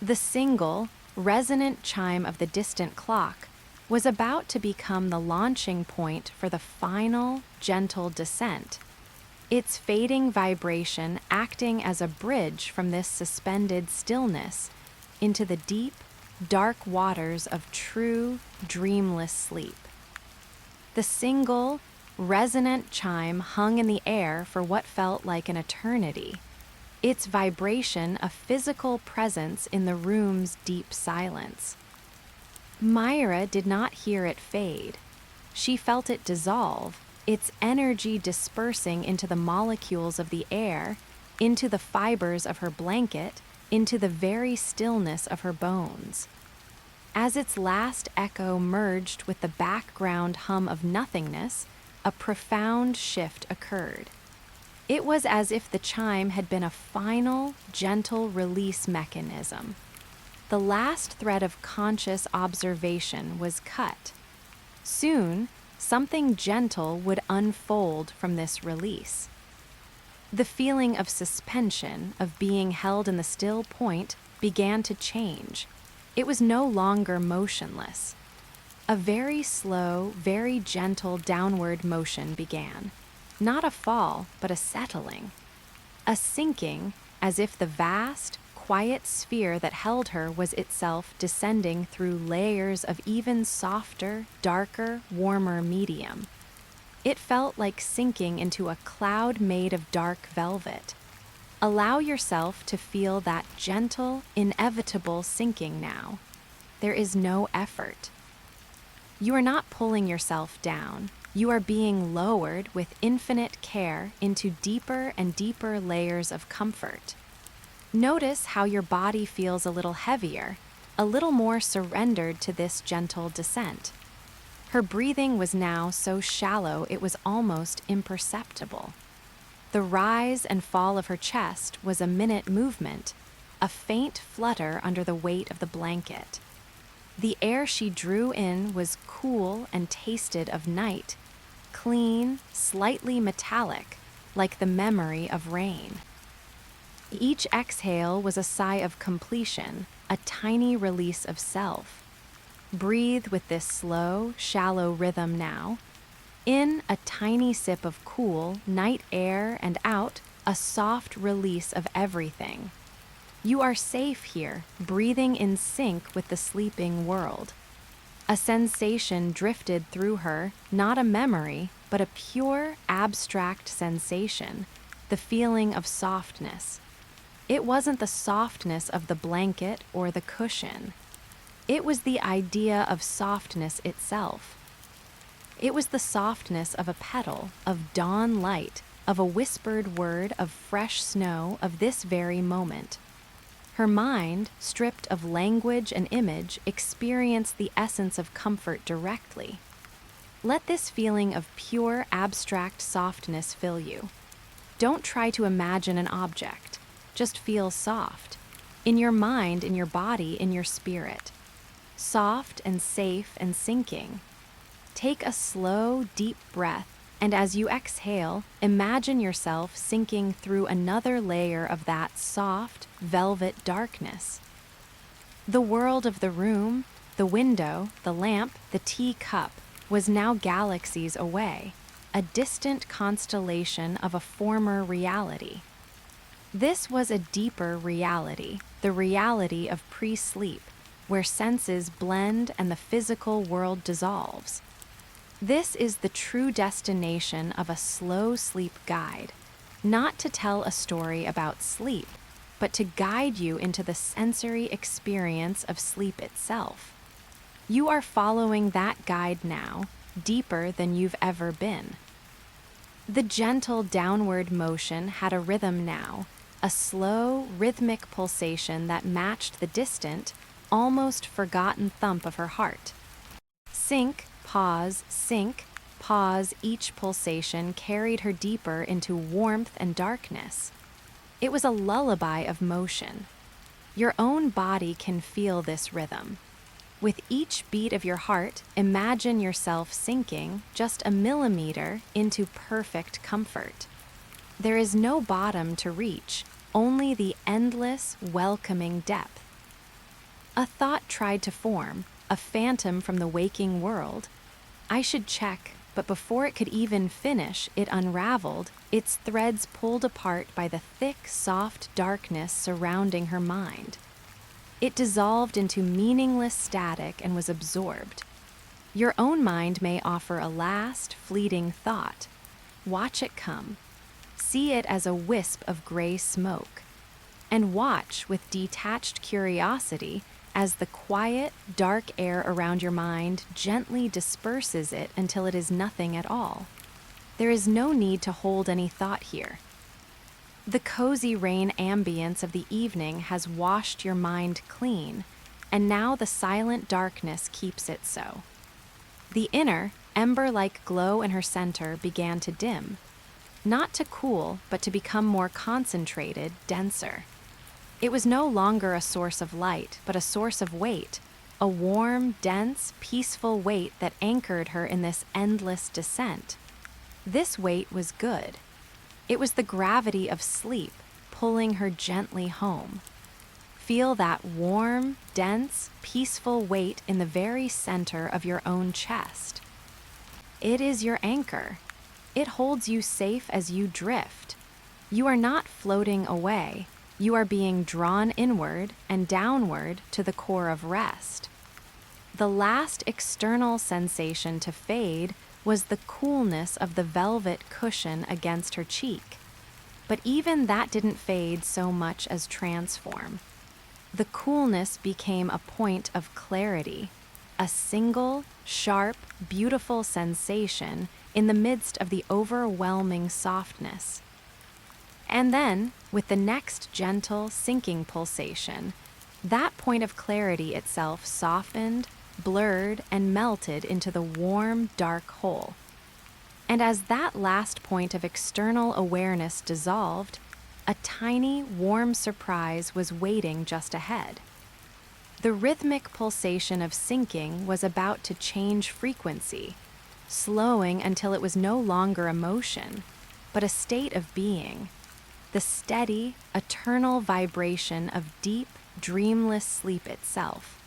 Speaker 1: The single, resonant chime of the distant clock was about to become the launching point for the final, gentle descent, its fading vibration acting as a bridge from this suspended stillness into the deep, dark waters of true, dreamless sleep. The single, resonant chime hung in the air for what felt like an eternity, its vibration a physical presence in the room's deep silence. Myra did not hear it fade. She felt it dissolve, its energy dispersing into the molecules of the air, into the fibers of her blanket, into the very stillness of her bones. As its last echo merged with the background hum of nothingness, a profound shift occurred. It was as if the chime had been a final, gentle release mechanism. The last thread of conscious observation was cut. Soon, something gentle would unfold from this release. The feeling of suspension, of being held in the still point, began to change. It was no longer motionless. A very slow, very gentle downward motion began. Not a fall, but a settling. A sinking, as if the vast, quiet sphere that held her was itself descending through layers of even softer, darker, warmer medium. It felt like sinking into a cloud made of dark velvet. Allow yourself to feel that gentle, inevitable sinking now. There is no effort. You are not pulling yourself down. You are being lowered with infinite care into deeper and deeper layers of comfort. Notice how your body feels a little heavier, a little more surrendered to this gentle descent. Her breathing was now so shallow it was almost imperceptible. The rise and fall of her chest was a minute movement, a faint flutter under the weight of the blanket. The air she drew in was cool and tasted of night, clean, slightly metallic, like the memory of rain. Each exhale was a sigh of completion, a tiny release of self. Breathe with this slow, shallow rhythm now. In, a tiny sip of cool, night air, and out, a soft release of everything. You are safe here, breathing in sync with the sleeping world. A sensation drifted through her, not a memory, but a pure, abstract sensation, the feeling of softness. It wasn't the softness of the blanket or the cushion. It was the idea of softness itself. It was the softness of a petal, of dawn light, of a whispered word, of fresh snow, of this very moment. Her mind, stripped of language and image, experienced the essence of comfort directly. Let this feeling of pure, abstract softness fill you. Don't try to imagine an object. Just feel soft. In your mind, in your body, in your spirit. Soft and safe and sinking. Take a slow, deep breath, and as you exhale, imagine yourself sinking through another layer of that soft, velvet darkness. The world of the room, the window, the lamp, the teacup, was now galaxies away, a distant constellation of a former reality. This was a deeper reality, the reality of pre-sleep, where senses blend and the physical world dissolves. This is the true destination of a slow sleep guide, not to tell a story about sleep, but to guide you into the sensory experience of sleep itself. You are following that guide now, deeper than you've ever been. The gentle downward motion had a rhythm now, a slow, rhythmic pulsation that matched the distant, almost forgotten thump of her heart. Sink, pause, each pulsation carried her deeper into warmth and darkness. It was a lullaby of motion. Your own body can feel this rhythm. With each beat of your heart, imagine yourself sinking just a millimeter into perfect comfort. There is no bottom to reach, only the endless, welcoming depth. A thought tried to form, a phantom from the waking world. I should check, but before it could even finish, it unraveled, its threads pulled apart by the thick, soft darkness surrounding her mind. It dissolved into meaningless static and was absorbed. Your own mind may offer a last, fleeting thought. Watch it come. See it as a wisp of gray smoke. And watch with detached curiosity as the quiet, dark air around your mind gently disperses it until it is nothing at all. There is no need to hold any thought here. The cozy rain ambience of the evening has washed your mind clean, and now the silent darkness keeps it so. The inner, ember-like glow in her center began to dim, not to cool, but to become more concentrated, denser. It was no longer a source of light, but a source of weight, a warm, dense, peaceful weight that anchored her in this endless descent. This weight was good. It was the gravity of sleep, pulling her gently home. Feel that warm, dense, peaceful weight in the very center of your own chest. It is your anchor. It holds you safe as you drift. You are not floating away. You are being drawn inward and downward to the core of rest. The last external sensation to fade was the coolness of the velvet cushion against her cheek. But even that didn't fade so much as transform. The coolness became a point of clarity, a single, sharp, beautiful sensation in the midst of the overwhelming softness. And then, with the next gentle, sinking pulsation, that point of clarity itself softened, blurred, and melted into the warm, dark hole. And as that last point of external awareness dissolved, a tiny, warm surprise was waiting just ahead. The rhythmic pulsation of sinking was about to change frequency, slowing until it was no longer a motion, but a state of being. The steady, eternal vibration of deep, dreamless sleep itself.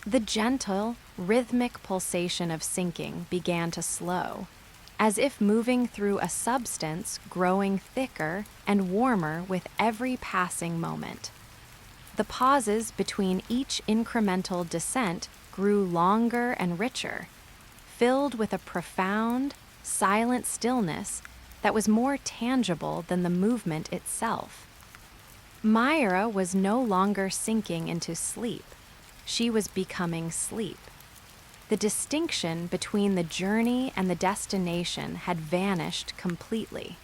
Speaker 1: The gentle, rhythmic pulsation of sinking began to slow, as if moving through a substance growing thicker and warmer with every passing moment. The pauses between each incremental descent grew longer and richer, filled with a profound, silent stillness that was more tangible than the movement itself. Myra was no longer sinking into sleep. She was becoming sleep. The distinction between the journey and the destination had vanished completely.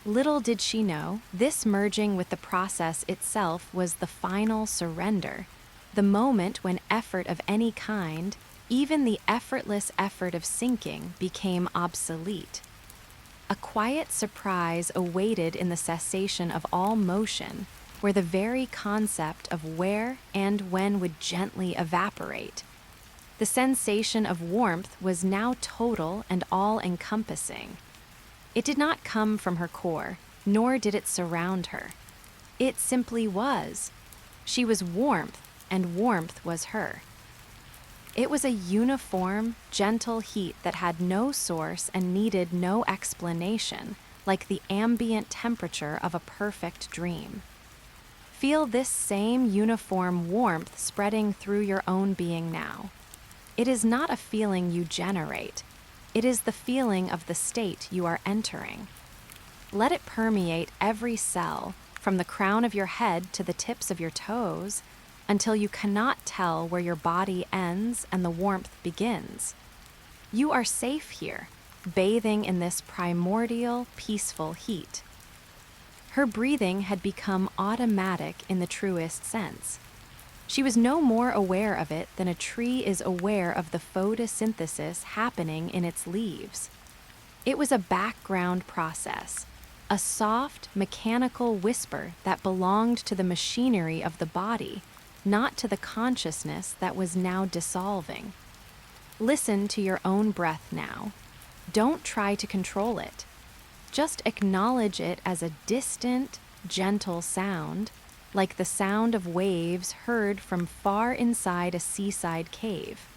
Speaker 1: Little did she know, this merging with the process itself was the final surrender, the moment when effort of any kind, even the effortless effort of sinking, became obsolete. A quiet surprise awaited in the cessation of all motion, where the very concept of where and when would gently evaporate. The sensation of warmth was now total and all-encompassing. It did not come from her core, nor did it surround her. It simply was. She was warmth, and warmth was her. It was a uniform, gentle heat that had no source and needed no explanation, like the ambient temperature of a perfect dream. Feel this same uniform warmth spreading through your own being now. It is not a feeling you generate. It is the feeling of the state you are entering. Let it permeate every cell, from the crown of your head to the tips of your toes, until you cannot tell where your body ends and the warmth begins. You are safe here, bathing in this primordial, peaceful heat. Her breathing had become automatic in the truest sense. She was no more aware of it than a tree is aware of the photosynthesis happening in its leaves. It was a background process, a soft, mechanical whisper that belonged to the machinery of the body, not to the consciousness that was now dissolving. Listen to your own breath now. Don't try to control it. Just acknowledge it as a distant, gentle sound, like the sound of waves heard from far inside a seaside cave.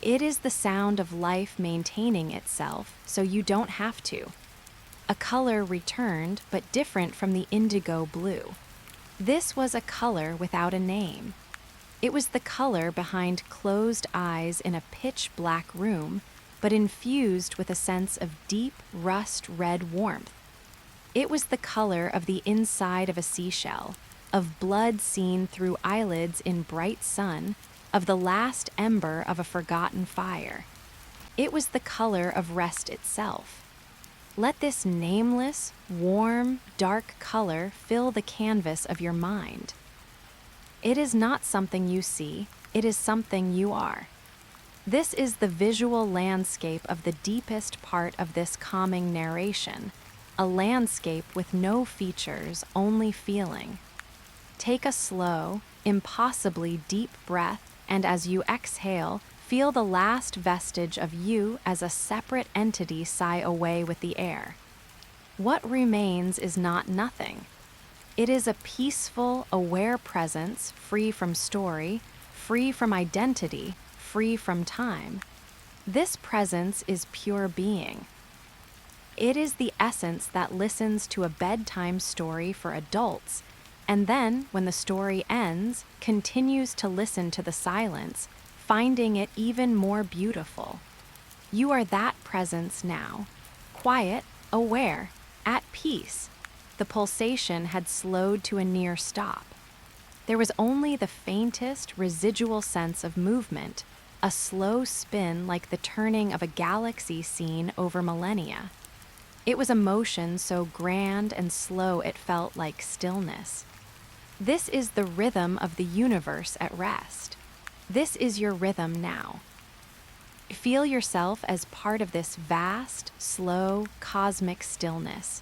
Speaker 1: It is the sound of life maintaining itself, so you don't have to. A color returned, but different from the indigo blue. This was a color without a name. It was the color behind closed eyes in a pitch-black room, but infused with a sense of deep, rust-red warmth. It was the color of the inside of a seashell, of blood seen through eyelids in bright sun, of the last ember of a forgotten fire. It was the color of rest itself. Let this nameless, warm, dark color fill the canvas of your mind. It is not something you see, it is something you are. This is the visual landscape of the deepest part of this calming narration, a landscape with no features, only feeling. Take a slow, impossibly deep breath, and as you exhale, feel the last vestige of you as a separate entity sigh away with the air. What remains is not nothing. It is a peaceful, aware presence, free from story, free from identity, free from time. This presence is pure being. It is the essence that listens to a bedtime story for adults, and then, when the story ends, continues to listen to the silence, finding it even more beautiful. You are that presence now, quiet, aware, at peace. The pulsation had slowed to a near stop. There was only the faintest, residual sense of movement, a slow spin like the turning of a galaxy seen over millennia. It was a motion so grand and slow it felt like stillness. This is the rhythm of the universe at rest. This is your rhythm now. Feel yourself as part of this vast, slow, cosmic stillness.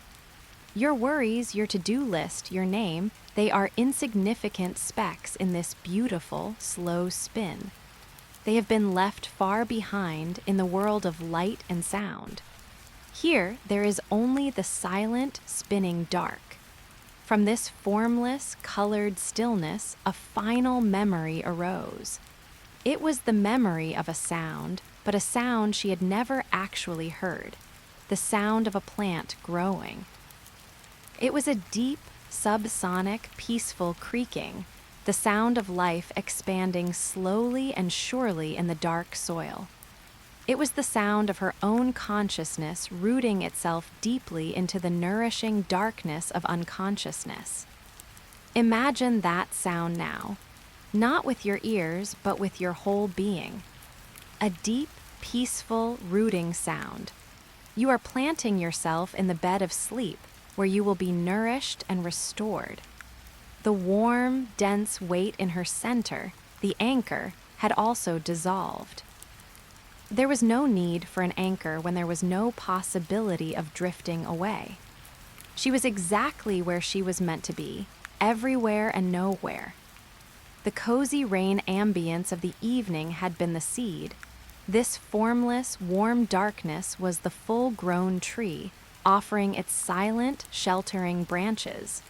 Speaker 1: Your worries, your to-do list, your name, they are insignificant specks in this beautiful, slow spin. They have been left far behind in the world of light and sound. Here, there is only the silent, spinning dark. From this formless, colored stillness, a final memory arose. It was the memory of a sound, but a sound she had never actually heard, the sound of a plant growing. It was a deep, subsonic, peaceful creaking, the sound of life expanding slowly and surely in the dark soil. It was the sound of her own consciousness rooting itself deeply into the nourishing darkness of unconsciousness. Imagine that sound now, not with your ears, but with your whole being. A deep, peaceful, rooting sound. You are planting yourself in the bed of sleep, where you will be nourished and restored. The warm, dense weight in her center, the anchor, had also dissolved. There was no need for an anchor when there was no possibility of drifting away. She was exactly where she was meant to be, everywhere and nowhere. The cozy rain ambience of the evening had been the seed. This formless, warm darkness was the full-grown tree, offering its silent, sheltering branches.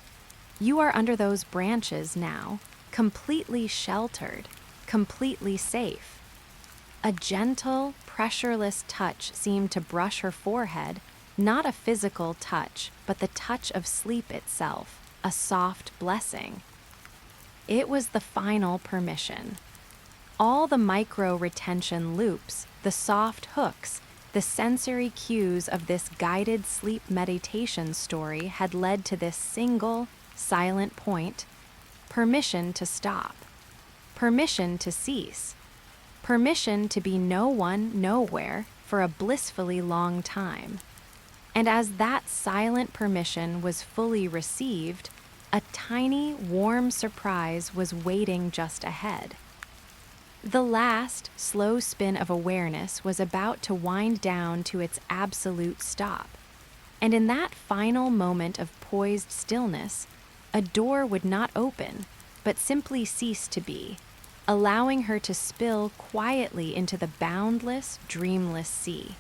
Speaker 1: You are under those branches now, completely sheltered, completely safe. A gentle, pressureless touch seemed to brush her forehead, not a physical touch, but the touch of sleep itself, a soft blessing. It was the final permission. All the micro-retention loops, the soft hooks, the sensory cues of this guided sleep meditation story had led to this single, silent point: permission to stop, permission to cease, permission to be no one, nowhere, for a blissfully long time. And as that silent permission was fully received, a tiny, warm surprise was waiting just ahead. The last, slow spin of awareness was about to wind down to its absolute stop. And in that final moment of poised stillness, a door would not open, but simply cease to be, allowing her to spill quietly into the boundless, dreamless sea.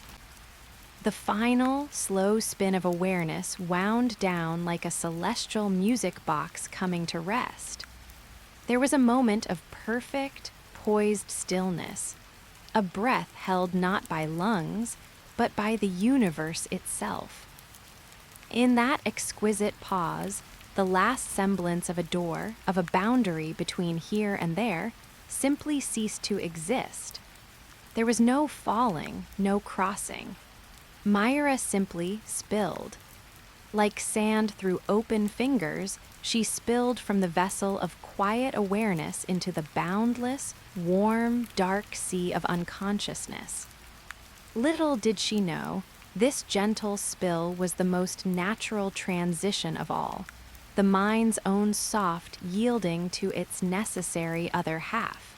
Speaker 1: The final, slow spin of awareness wound down like a celestial music box coming to rest. There was a moment of perfect, poised stillness, a breath held not by lungs, but by the universe itself. In that exquisite pause, the last semblance of a door, of a boundary between here and there, simply ceased to exist. There was no falling, no crossing. Myra simply spilled. Like sand through open fingers, she spilled from the vessel of quiet awareness into the boundless, warm, dark sea of unconsciousness. Little did she know, this gentle spill was the most natural transition of all, the mind's own soft yielding to its necessary other half.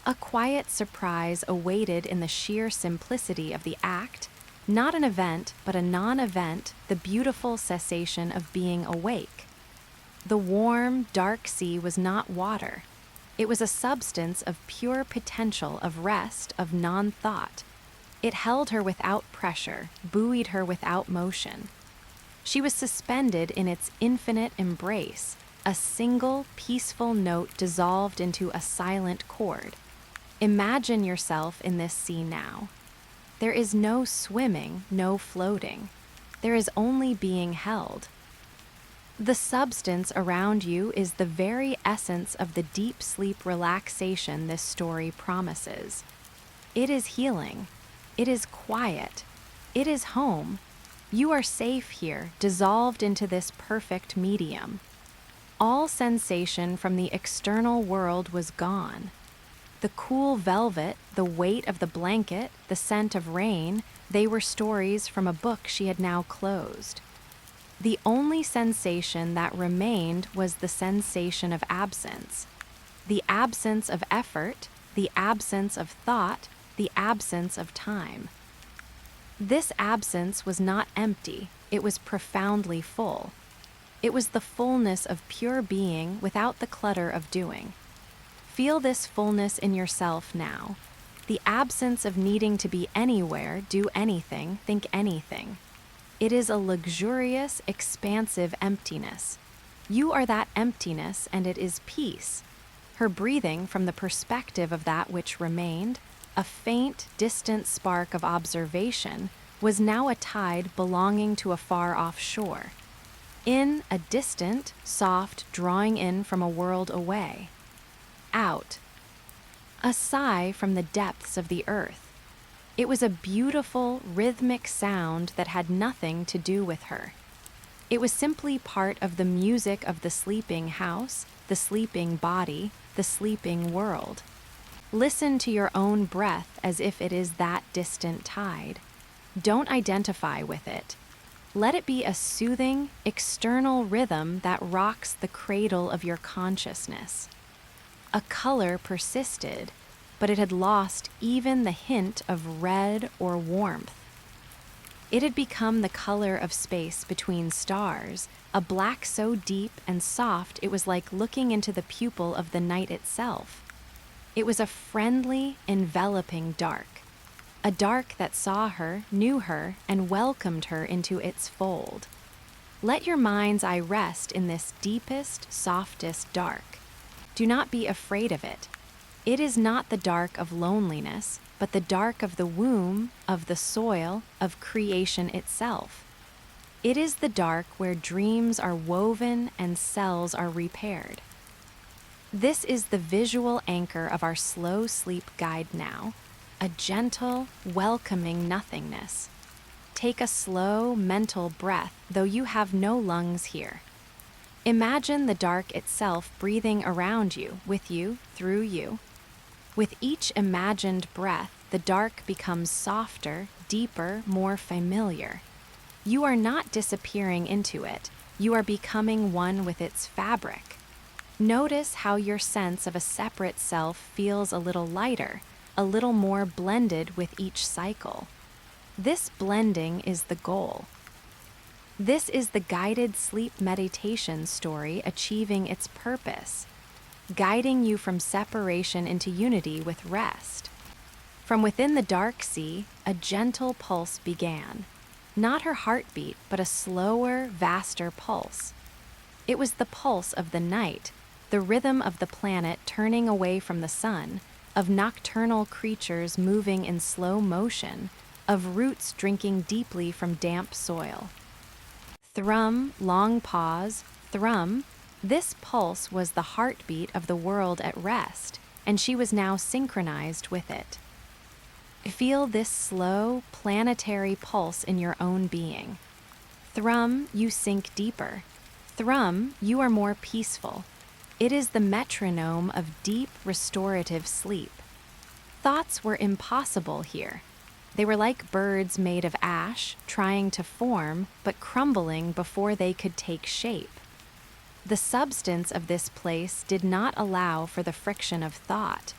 Speaker 1: A quiet surprise awaited in the sheer simplicity of the act, not an event, but a non-event, the beautiful cessation of being awake. The warm, dark sea was not water. It was a substance of pure potential, of rest, of non-thought. It held her without pressure, buoyed her without motion. She was suspended in its infinite embrace, a single, peaceful note dissolved into a silent chord. Imagine yourself in this sea now. There is no swimming, no floating. There is only being held. The substance around you is the very essence of the deep sleep relaxation this story promises. It is healing. It is quiet. It is home. You are safe here, dissolved into this perfect medium. All sensation from the external world was gone. The cool velvet, the weight of the blanket, the scent of rain, they were stories from a book she had now closed. The only sensation that remained was the sensation of absence. The absence of effort, the absence of thought, the absence of time. This absence was not empty, it was profoundly full. It was the fullness of pure being without the clutter of doing. Feel this fullness in yourself now. The absence of needing to be anywhere, do anything, think anything. It is a luxurious, expansive emptiness. You are that emptiness, and it is peace. her breathing from the perspective of that which remained, a faint, distant spark of observation, was now a tide belonging to a far-off shore. In, a distant, soft drawing in from a world away. Out. A sigh from the depths of the earth. It was a beautiful, rhythmic sound that had nothing to do with her. It was simply part of the music of the sleeping house, the sleeping body, the sleeping world. Listen to your own breath as if it is that distant tide. Don't identify with it. Let it be a soothing, external rhythm that rocks the cradle of your consciousness. A color persisted, but it had lost even the hint of red or warmth. It had become the color of space between stars, a black so deep and soft it was like looking into the pupil of the night itself. It was a friendly, enveloping dark. A dark that saw her, knew her, and welcomed her into its fold. Let your mind's eye rest in this deepest, softest dark. Do not be afraid of it. It is not the dark of loneliness, but the dark of the womb, of the soil, of creation itself. It is the dark where dreams are woven and cells are repaired. This is the visual anchor of our slow sleep guide now, a gentle, welcoming nothingness. Take a slow, mental breath, though you have no lungs here. Imagine the dark itself breathing around you, with you, through you. With each imagined breath, the dark becomes softer, deeper, more familiar. You are not disappearing into it. You are becoming one with its fabric. Notice how your sense of a separate self feels a little lighter, a little more blended with each cycle. This blending is the goal. This is the guided sleep meditation story achieving its purpose, guiding you from separation into unity with rest. From within the dark sea, a gentle pulse began. Not her heartbeat, but a slower, vaster pulse. It was the pulse of the night, the rhythm of the planet turning away from the sun, of nocturnal creatures moving in slow motion, of roots drinking deeply from damp soil. Thrum, long pause, thrum. This pulse was the heartbeat of the world at rest, and she was now synchronized with it. Feel this slow, planetary pulse in your own being. Thrum, you sink deeper. Thrum, you are more peaceful. It is the metronome of deep, restorative sleep. Thoughts were impossible here. They were like birds made of ash, trying to form, but crumbling before they could take shape. The substance of this place did not allow for the friction of thought.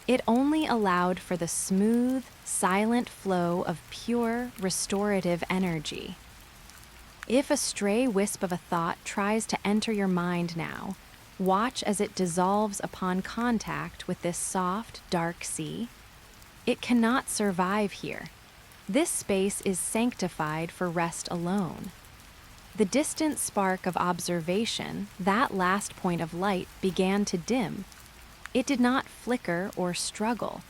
Speaker 1: It only allowed for the smooth, silent flow of pure, restorative energy. If a stray wisp of a thought tries to enter your mind now, watch as it dissolves upon contact with this soft, dark sea. It cannot survive here. This space is sanctified for rest alone. The distant spark of observation, that last point of light, began to dim. It did not flicker or struggle.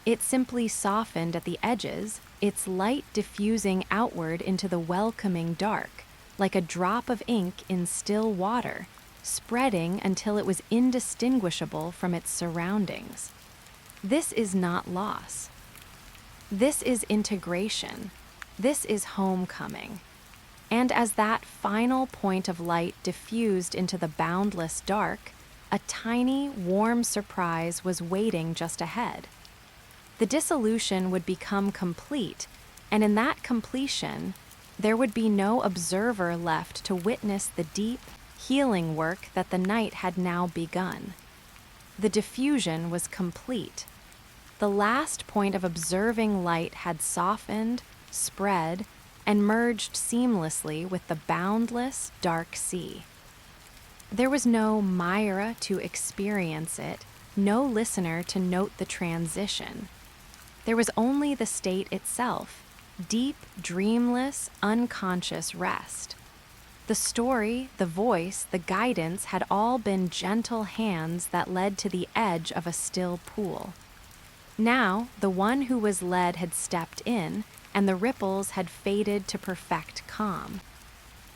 Speaker 1: It simply softened at the edges, its light diffusing outward into the welcoming dark, like a drop of ink in still water, spreading until it was indistinguishable from its surroundings. This is not loss. This is integration. This is homecoming. And as that final point of light diffused into the boundless dark, a tiny, warm surprise was waiting just ahead. The dissolution would become complete, and in that completion, there would be no observer left to witness the deep, healing work that the night had now begun. The diffusion was complete. The last point of observing light had softened, spread, and merged seamlessly with the boundless, dark sea. There was no Myra to experience it, no listener to note the transition. There was only the state itself, deep, dreamless, unconscious rest. The story, the voice, the guidance had all been gentle hands that led to the edge of a still pool. Now, the one who was led had stepped in, and the ripples had faded to perfect calm.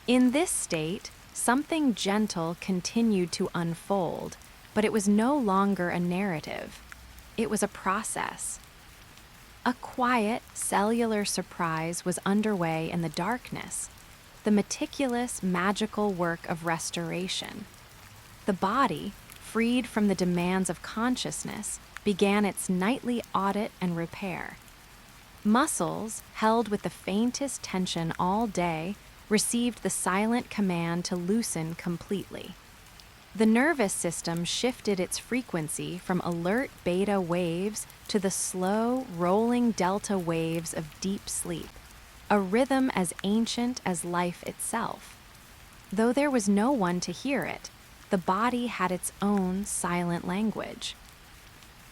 Speaker 1: In this state, something gentle continued to unfold, but it was no longer a narrative. It was a process. A quiet, cellular surprise was underway in the darkness, the meticulous, magical work of restoration. The body, freed from the demands of consciousness, began its nightly audit and repair. Muscles, held with the faintest tension all day, received the silent command to loosen completely. The nervous system shifted its frequency from alert beta waves to the slow, rolling delta waves of deep sleep, a rhythm as ancient as life itself. Though there was no one to hear it, the body had its own silent language.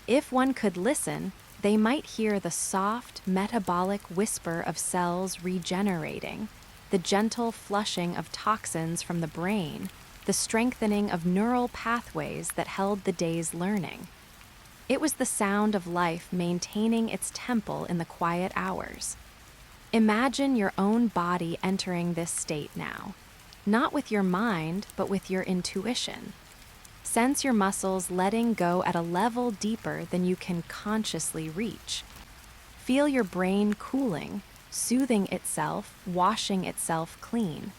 Speaker 1: If one could listen, they might hear the soft, metabolic whisper of cells regenerating, the gentle flushing of toxins from the brain, the strengthening of neural pathways that held the day's learning. It was the sound of life maintaining its temple in the quiet hours. Imagine your own body entering this state now, not with your mind, but with your intuition. Sense your muscles letting go at a level deeper than you can consciously reach. Feel your brain cooling, soothing itself, washing itself clean.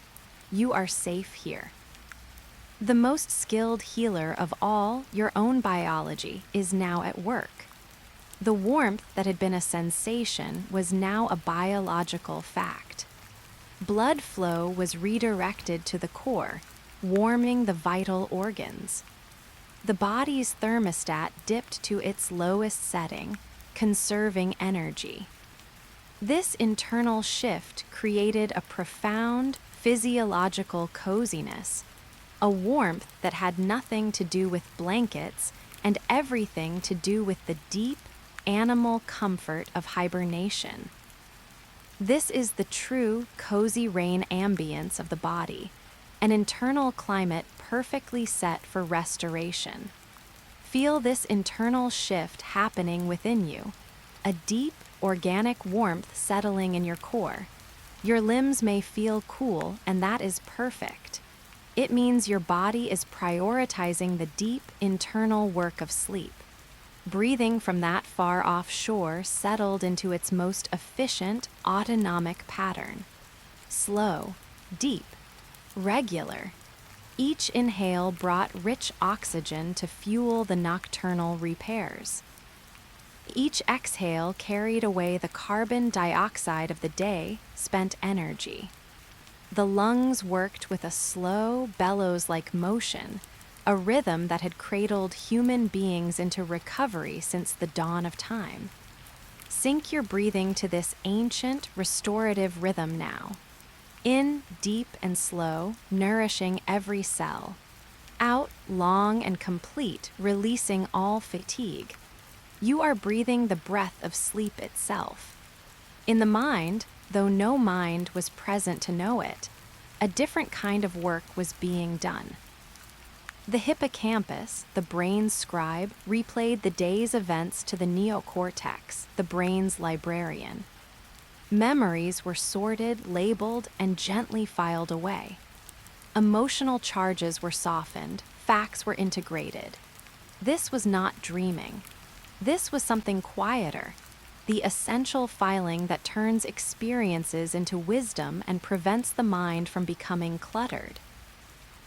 Speaker 1: You are safe here. The most skilled healer of all, your own biology, is now at work. The warmth that had been a sensation was now a biological fact. Blood flow was redirected to the core, warming the vital organs. The body's thermostat dipped to its lowest setting, conserving energy. This internal shift created a profound physiological coziness, a warmth that had nothing to do with blankets and everything to do with the deep, animal comfort of hibernation. This is the true cozy rain ambience of the body, an internal climate perfectly set for restoration. Feel this internal shift happening within you, a deep, organic warmth settling in your core. Your limbs may feel cool, and that is perfect. It means your body is prioritizing the deep, internal work of sleep. Breathing from that far off shore settled into its most efficient, autonomic pattern. Slow, deep, regular. Each inhale brought rich oxygen to fuel the nocturnal repairs. Each exhale carried away the carbon dioxide of the day, spent energy. The lungs worked with a slow, bellows-like motion, a rhythm that had cradled human beings into recovery since the dawn of time. Sync your breathing to this ancient, restorative rhythm now. In, deep and slow, nourishing every cell. Out, long and complete, releasing all fatigue. You are breathing the breath of sleep itself. In the mind, though no mind was present to know it, a different kind of work was being done. The hippocampus, the brain's scribe, replayed the day's events to the neocortex, the brain's librarian. Memories were sorted, labeled, and gently filed away. Emotional charges were softened, facts were integrated. This was not dreaming. This was something quieter, the essential filing that turns experiences into wisdom and prevents the mind from becoming cluttered.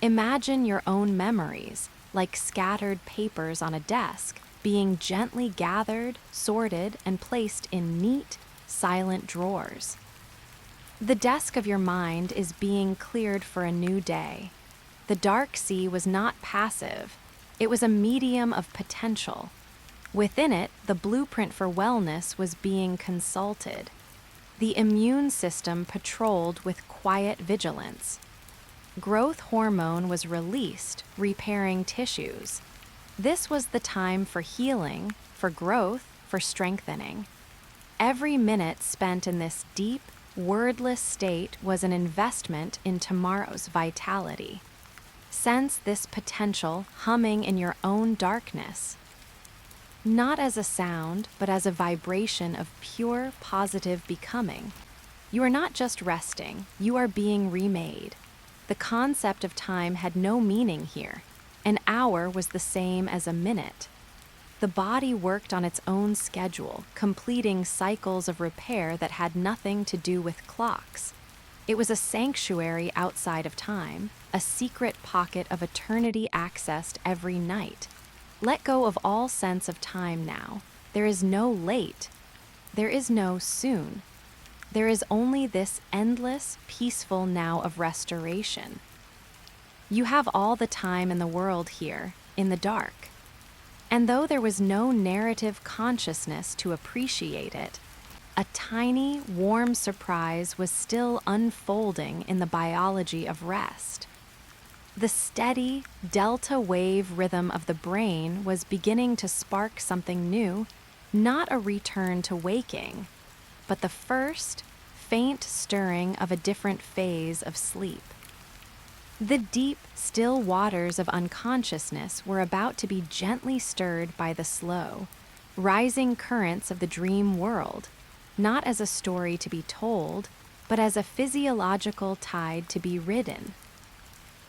Speaker 1: Imagine your own memories, like scattered papers on a desk, being gently gathered, sorted, and placed in neat, silent drawers. The desk of your mind is being cleared for a new day. The dark sea was not passive. It was a medium of potential. Within it, the blueprint for wellness was being consulted. The immune system patrolled with quiet vigilance. Growth hormone was released, repairing tissues. This was the time for healing, for growth, for strengthening. Every minute spent in this deep, wordless state was an investment in tomorrow's vitality. Sense this potential humming in your own darkness, not as a sound, but as a vibration of pure, positive becoming. You are not just resting, you are being remade. The concept of time had no meaning here. An hour was the same as a minute. The body worked on its own schedule, completing cycles of repair that had nothing to do with clocks. It was a sanctuary outside of time, a secret pocket of eternity accessed every night. Let go of all sense of time now. There is no late. There is no soon. There is only this endless, peaceful now of restoration. You have all the time in the world here, in the dark. And though there was no narrative consciousness to appreciate it, a tiny, warm surprise was still unfolding in the biology of rest. The steady, delta wave rhythm of the brain was beginning to spark something new, not a return to waking, but the first, faint stirring of a different phase of sleep. The deep, still waters of unconsciousness were about to be gently stirred by the slow, rising currents of the dream world, not as a story to be told, but as a physiological tide to be ridden.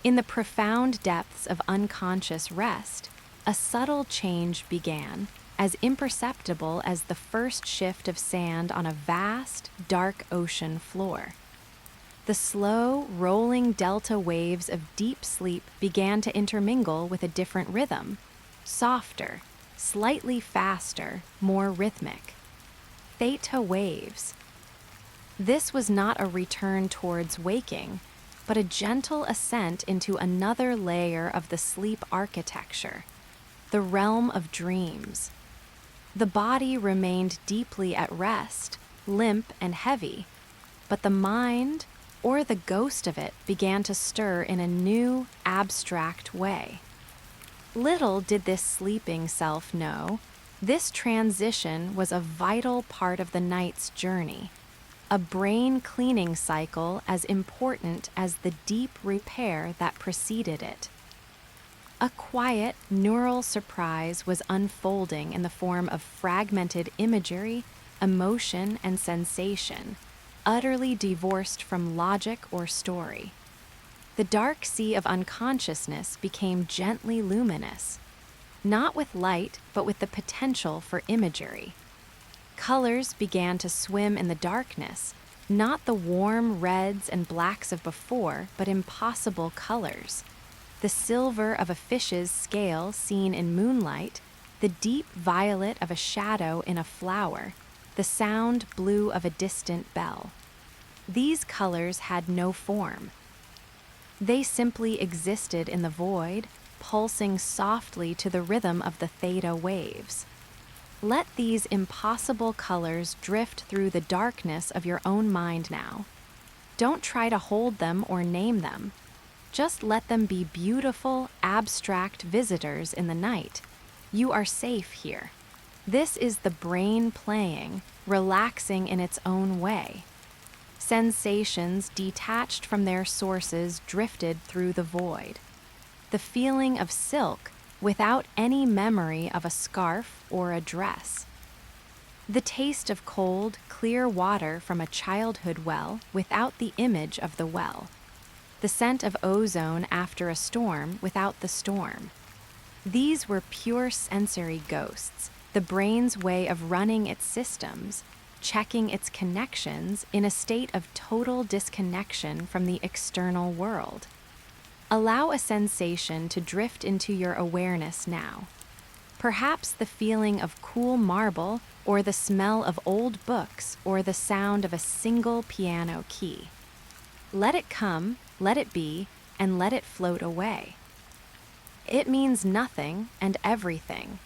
Speaker 1: In the profound depths of unconscious rest, a subtle change began, as imperceptible as the first shift of sand on a vast, dark ocean floor. The slow, rolling delta waves of deep sleep began to intermingle with a different rhythm, softer, slightly faster, more rhythmic. Theta waves. This was not a return towards waking, but a gentle ascent into another layer of the sleep architecture, the realm of dreams. The body remained deeply at rest, limp and heavy, but the mind, or the ghost of it, began to stir in a new, abstract way. Little did this sleeping self know, this transition was a vital part of the night's journey, a brain cleaning cycle as important as the deep repair that preceded it. A quiet, neural surprise was unfolding in the form of fragmented imagery, emotion, and sensation, utterly divorced from logic or story. The dark sea of unconsciousness became gently luminous, not with light, but with the potential for imagery. Colors began to swim in the darkness, not the warm reds and blacks of before, but impossible colors. The silver of a fish's scale seen in moonlight, the deep violet of a shadow in a flower, the sound blue of a distant bell. These colors had no form. They simply existed in the void, pulsing softly to the rhythm of the theta waves. Let these impossible colors drift through the darkness of your own mind now. Don't try to hold them or name them. Just let them be beautiful, abstract visitors in the night. You are safe here. This is the brain playing, relaxing in its own way. Sensations detached from their sources drifted through the void. The feeling of silk without any memory of a scarf or a dress. The taste of cold, clear water from a childhood well without the image of the well. The scent of ozone after a storm without the storm. These were pure sensory ghosts, the brain's way of running its systems, checking its connections in a state of total disconnection from the external world. Allow a sensation to drift into your awareness now. Perhaps the feeling of cool marble, or the smell of old books, or the sound of a single piano key. Let it come, let it be, and let it float away. It means nothing and everything.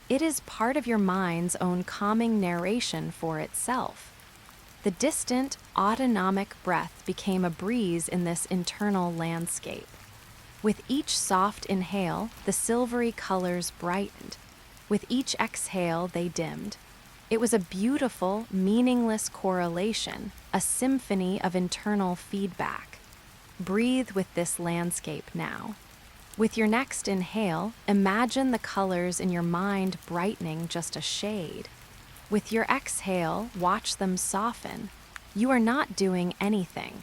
Speaker 1: It is part of your mind's own calming narration for itself. The distant, autonomic breath became a breeze in this internal landscape. With each soft inhale, the silvery colors brightened. With each exhale, they dimmed. It was a beautiful, meaningless correlation, a symphony of internal feedback. Breathe with this landscape now. With your next inhale, imagine the colors in your mind brightening just a shade. With your exhale, watch them soften. You are not doing anything.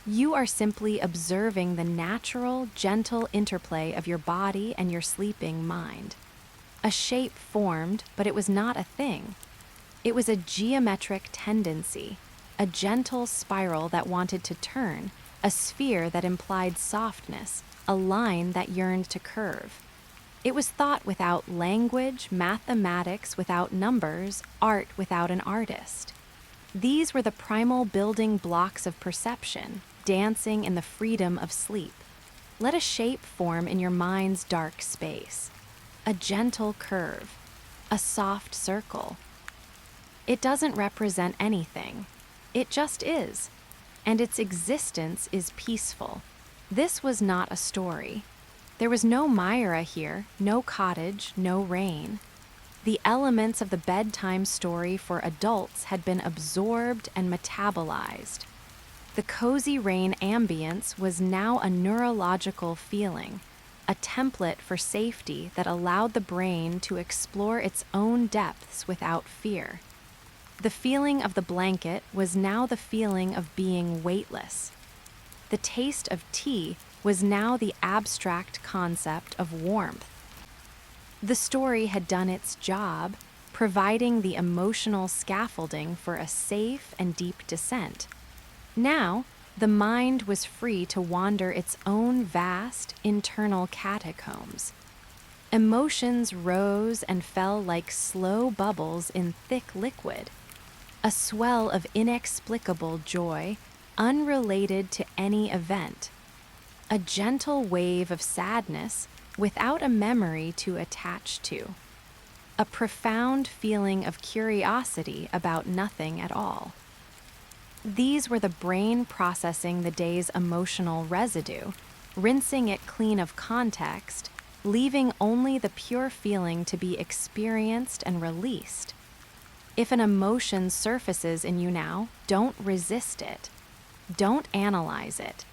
Speaker 1: You are simply observing the natural, gentle interplay of your body and your sleeping mind. A shape formed, but it was not a thing. It was a geometric tendency, a gentle spiral that wanted to turn, a sphere that implied softness, a line that yearned to curve. It was thought without language, mathematics without numbers, art without an artist. These were the primal building blocks of perception, dancing in the freedom of sleep. Let a shape form in your mind's dark space. A gentle curve, a soft circle. It doesn't represent anything. It just is. And its existence is peaceful. This was not a story. There was no Myra here, no cottage, no rain. The elements of the bedtime story for adults had been absorbed and metabolized. The cozy rain ambience was now a neurological feeling, a template for safety that allowed the brain to explore its own depths without fear. The feeling of the blanket was now the feeling of being weightless. The taste of tea was now the abstract concept of warmth. The story had done its job, providing the emotional scaffolding for a safe and deep descent. Now, the mind was free to wander its own vast internal catacombs. Emotions rose and fell like slow bubbles in thick liquid, a swell of inexplicable joy, unrelated to any event, a gentle wave of sadness without a memory to attach to, a profound feeling of curiosity about nothing at all. These were the brain processing the day's emotional residue, rinsing it clean of context, leaving only the pure feeling to be experienced and released. If an emotion surfaces in you now, don't resist it. Don't analyze it.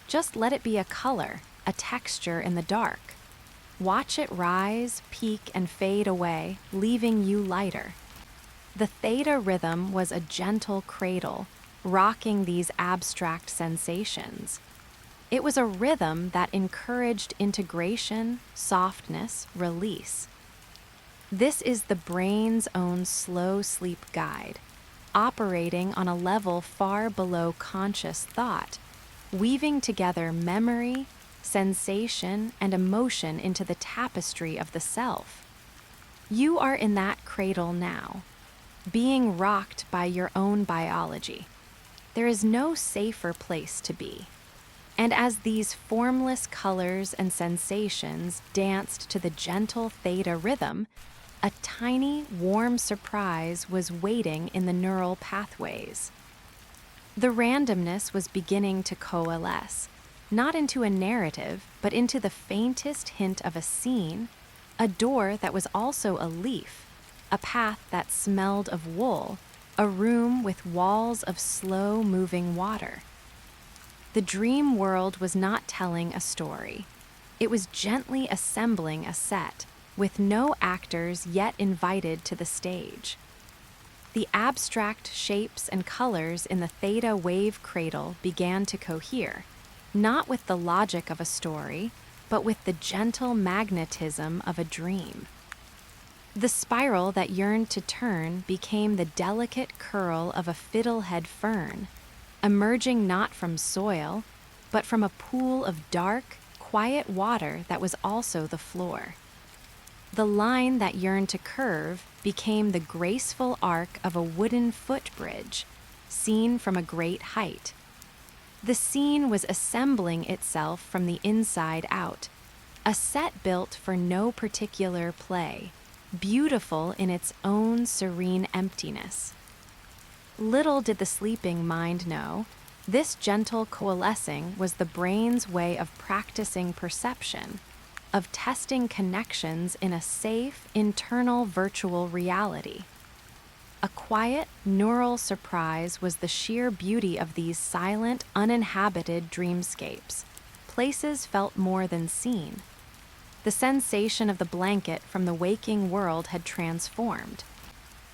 Speaker 1: Just let it be a color, a texture in the dark. Watch it rise, peak, and fade away, leaving you lighter. The theta rhythm was a gentle cradle, rocking these abstract sensations. It was a rhythm that encouraged integration, softness, release. This is the brain's own slow sleep guide, operating on a level far below conscious thought, weaving together memory, sensation, and emotion into the tapestry of the self. You are in that cradle now, being rocked by your own biology. There is no safer place to be. And as these formless colors and sensations danced to the gentle theta rhythm, a tiny, warm surprise was waiting in the neural pathways. The randomness was beginning to coalesce, not into a narrative, but into the faintest hint of a scene, a door that was also a leaf, a path that smelled of wool, a room with walls of slow-moving water. The dream world was not telling a story. It was gently assembling a set, with no actors yet invited to the stage. The abstract shapes and colors in the theta wave cradle began to cohere, not with the logic of a story, but with the gentle magnetism of a dream. The spiral that yearned to turn became the delicate curl of a fiddlehead fern, emerging not from soil, but from a pool of dark, quiet water that was also the floor. The line that yearned to curve became the graceful arc of a wooden footbridge, seen from a great height. The scene was assembling itself from the inside out, a set built for no particular play, beautiful in its own serene emptiness. Little did the sleeping mind know, this gentle coalescing was the brain's way of practicing perception, of testing connections in a safe, internal virtual reality. A quiet, neural surprise was the sheer beauty of these silent, uninhabited dreamscapes. Places felt more than seen. The sensation of the blanket from the waking world had transformed.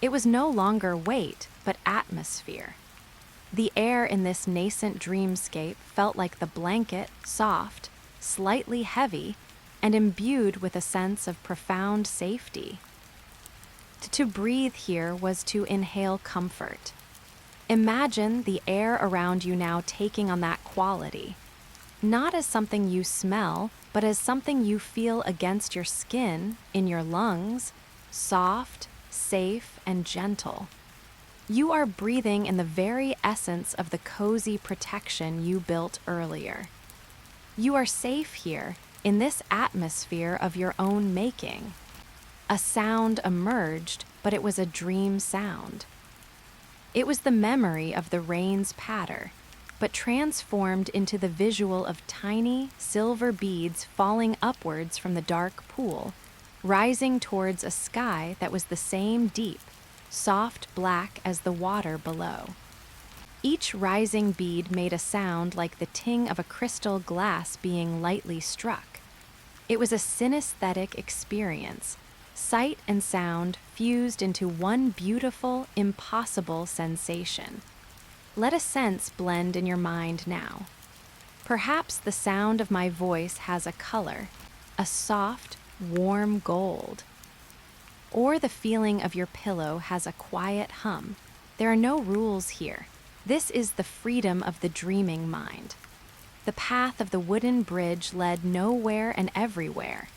Speaker 1: It was no longer weight, but atmosphere. The air in this nascent dreamscape felt like the blanket, soft, slightly heavy, and imbued with a sense of profound safety. To breathe here was to inhale comfort. Imagine the air around you now taking on that quality, not as something you smell, but as something you feel against your skin, in your lungs, soft, safe, and gentle. You are breathing in the very essence of the cozy protection you built earlier. You are safe here, in this atmosphere of your own making. A sound emerged, but it was a dream sound. It was the memory of the rain's patter, but transformed into the visual of tiny, silver beads falling upwards from the dark pool, rising towards a sky that was the same deep, soft black as the water below. Each rising bead made a sound like the ting of a crystal glass being lightly struck. It was a synesthetic experience, sight and sound fused into one beautiful, impossible sensation. Let a sense blend in your mind now. Perhaps the sound of my voice has a color, a soft, warm gold. Or the feeling of your pillow has a quiet hum. There are no rules here. This is the freedom of the dreaming mind. The path of the wooden bridge led nowhere and everywhere.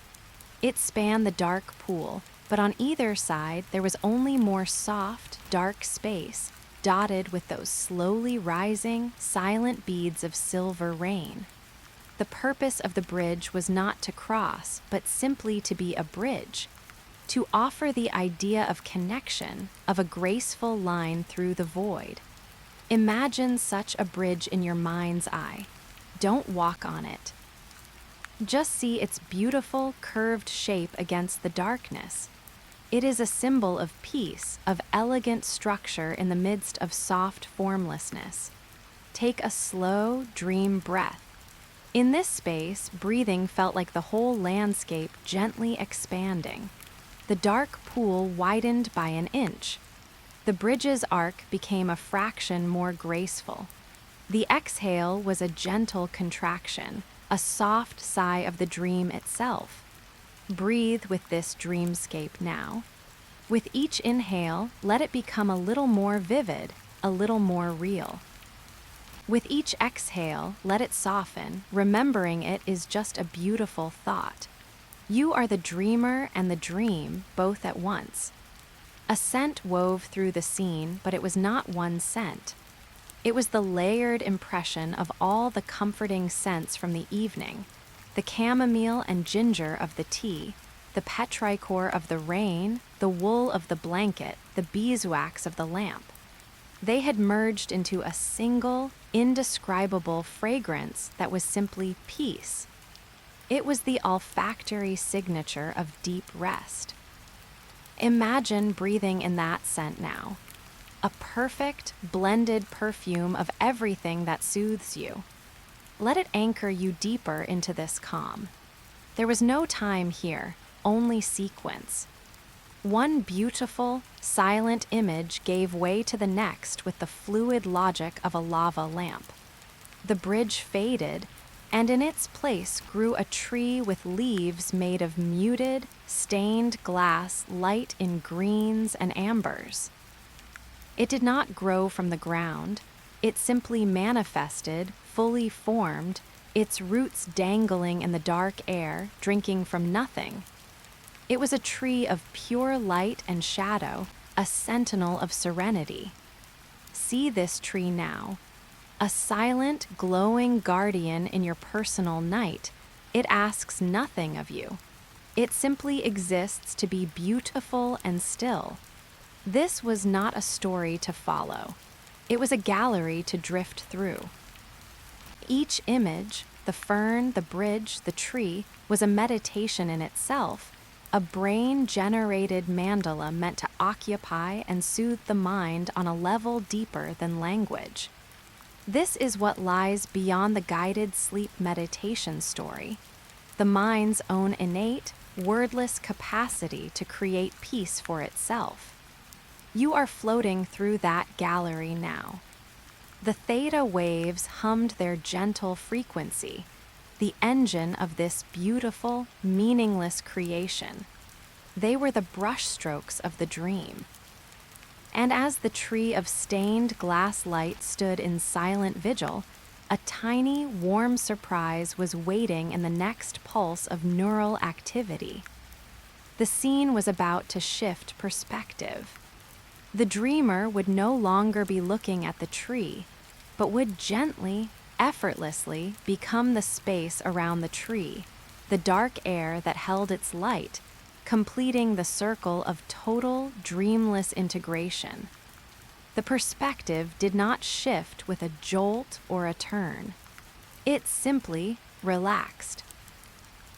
Speaker 1: It spanned the dark pool, but on either side there was only more soft, dark space, dotted with those slowly rising, silent beads of silver rain. The purpose of the bridge was not to cross, but simply to be a bridge, to offer the idea of connection, of a graceful line through the void. Imagine such a bridge in your mind's eye. Don't walk on it. Just see its beautiful, curved shape against the darkness. It is a symbol of peace, of elegant structure in the midst of soft formlessness. Take a slow, dream breath. In this space, breathing felt like the whole landscape gently expanding. The dark pool widened by an inch. The bridge's arc became a fraction more graceful. The exhale was a gentle contraction, a soft sigh of the dream itself. Breathe with this dreamscape now. With each inhale, let it become a little more vivid, a little more real. With each exhale, let it soften, remembering it is just a beautiful thought. You are the dreamer and the dream, both at once. A scent wove through the scene, but it was not one scent. It was the layered impression of all the comforting scents from the evening, the chamomile and ginger of the tea, the petrichor of the rain, the wool of the blanket, the beeswax of the lamp. They had merged into a single, indescribable fragrance that was simply peace. It was the olfactory signature of deep rest. Imagine breathing in that scent now. A perfect, blended perfume of everything that soothes you. Let it anchor you deeper into this calm. There was no time here, only sequence. One beautiful, silent image gave way to the next with the fluid logic of a lava lamp. The bridge faded, and in its place grew a tree with leaves made of muted, stained glass light in greens and ambers. It did not grow from the ground. It simply manifested, fully formed, its roots dangling in the dark air, drinking from nothing. It was a tree of pure light and shadow, a sentinel of serenity. See this tree now. A silent, glowing guardian in your personal night. It asks nothing of you. It simply exists to be beautiful and still. This was not a story to follow. It was a gallery to drift through. Each image, the fern, the bridge, the tree, was a meditation in itself, a brain-generated mandala meant to occupy and soothe the mind on a level deeper than language. This is what lies beyond the guided sleep meditation story, the mind's own innate, wordless capacity to create peace for itself. You are floating through that gallery now. The theta waves hummed their gentle frequency, the engine of this beautiful, meaningless creation. They were the brushstrokes of the dream. And as the tree of stained glass light stood in silent vigil, a tiny, warm surprise was waiting in the next pulse of neural activity. The scene was about to shift perspective. The dreamer would no longer be looking at the tree, but would gently, effortlessly become the space around the tree, the dark air that held its light, completing the circle of total, dreamless integration. The perspective did not shift with a jolt or a turn. It simply relaxed.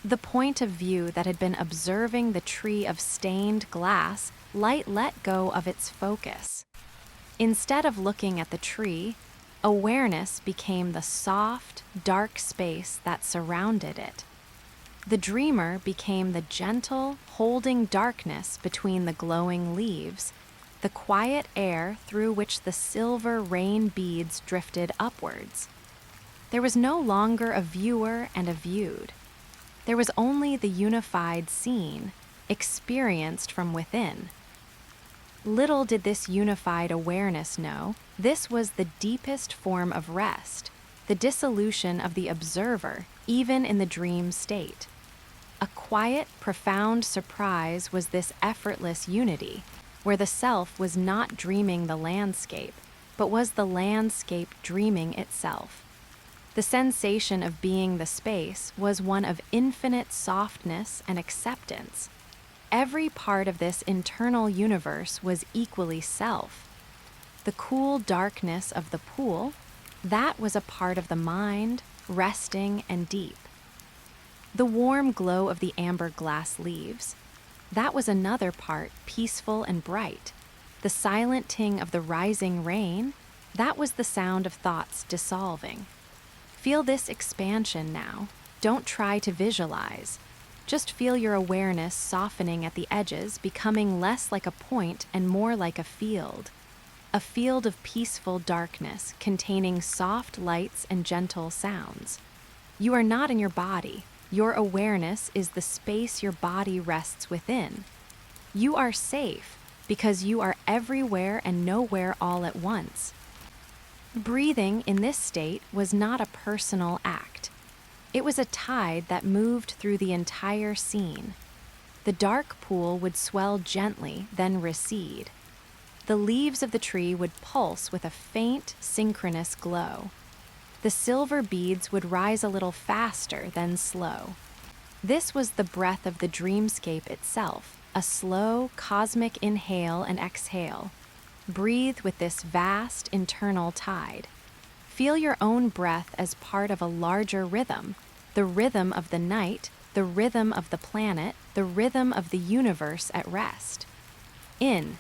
Speaker 1: The point of view that had been observing the tree of stained glass let go of its focus. Instead of looking at the tree, awareness became the soft, dark space that surrounded it. The dreamer became the gentle, holding darkness between the glowing leaves, the quiet air through which the silver rain beads drifted upwards. There was no longer a viewer and a viewed. There was only the unified scene, experienced from within. Little did this unified awareness know, this was the deepest form of rest, the dissolution of the observer, even in the dream state. A quiet, profound surprise was this effortless unity, where the self was not dreaming the landscape, but was the landscape dreaming itself. The sensation of being the space was one of infinite softness and acceptance. Every part of this internal universe was equally self. The cool darkness of the pool, that was a part of the mind, resting and deep. The warm glow of the amber glass leaves, that was another part, peaceful and bright. The silent ting of the rising rain, that was the sound of thoughts dissolving. Feel this expansion now. Don't try to visualize. Just feel your awareness softening at the edges, becoming less like a point and more like a field of peaceful darkness containing soft lights and gentle sounds. You are not in your body. Your awareness is the space your body rests within. You are safe because you are everywhere and nowhere all at once. Breathing in this state was not a personal act. It was a tide that moved through the entire scene. The dark pool would swell gently, then recede. The leaves of the tree would pulse with a faint, synchronous glow. The silver beads would rise a little faster, then slow. This was the breath of the dreamscape itself, a slow, cosmic inhale and exhale. Breathe with this vast internal tide. Feel your own breath as part of a larger rhythm, the rhythm of the night, the rhythm of the planet, the rhythm of the universe at rest. In.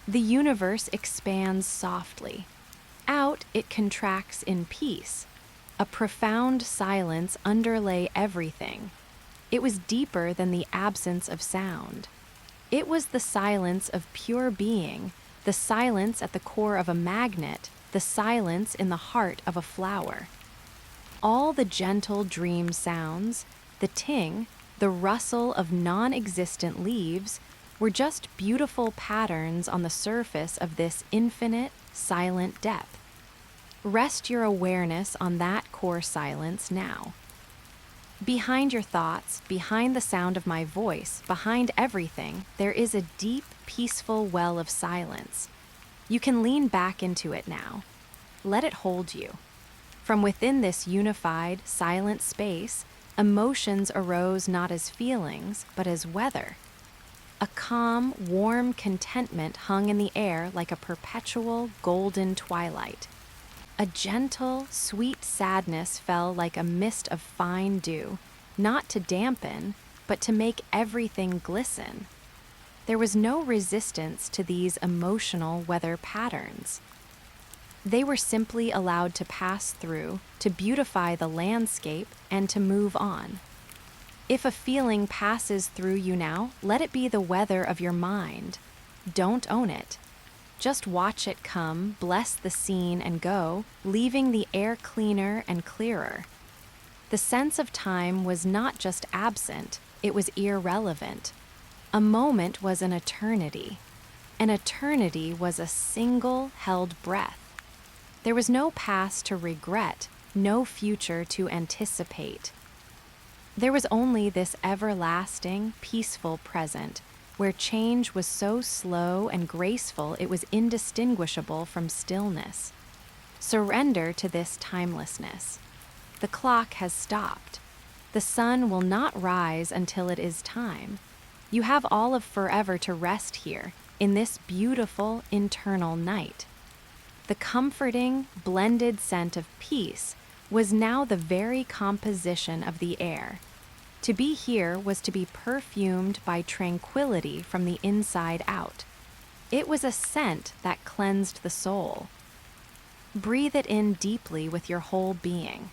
Speaker 1: The universe expands softly. Out, it contracts in peace. A profound silence underlay everything. It was deeper than the absence of sound. It was the silence of pure being, the silence at the core of a magnet, the silence in the heart of a flower. All the gentle dream sounds, the ting, the rustle of non-existent leaves, were just beautiful patterns on the surface of this infinite, silent depth. Rest your awareness on that core silence now. Behind your thoughts, behind the sound of my voice, behind everything, there is a deep, peaceful well of silence. You can lean back into it now. Let it hold you. From within this unified, silent space, emotions arose not as feelings, but as weather. A calm, warm contentment hung in the air like a perpetual, golden twilight. A gentle, sweet sadness fell like a mist of fine dew, not to dampen, but to make everything glisten. There was no resistance to these emotional weather patterns. They were simply allowed to pass through, to beautify the landscape, and to move on. If a feeling passes through you now, let it be the weather of your mind. Don't own it. Just watch it come, bless the scene, and go, leaving the air cleaner and clearer. The sense of time was not just absent, it was irrelevant. A moment was an eternity. An eternity was a single held breath. There was no past to regret, no future to anticipate. There was only this everlasting, peaceful present, where change was so slow and graceful it was indistinguishable from stillness. Surrender to this timelessness. The clock has stopped. The sun will not rise until it is time. You have all of forever to rest here, in this beautiful internal night. The comforting, blended scent of peace was now the very composition of the air. To be here was to be perfumed by tranquility from the inside out. It was a scent that cleansed the soul. Breathe it in deeply with your whole being.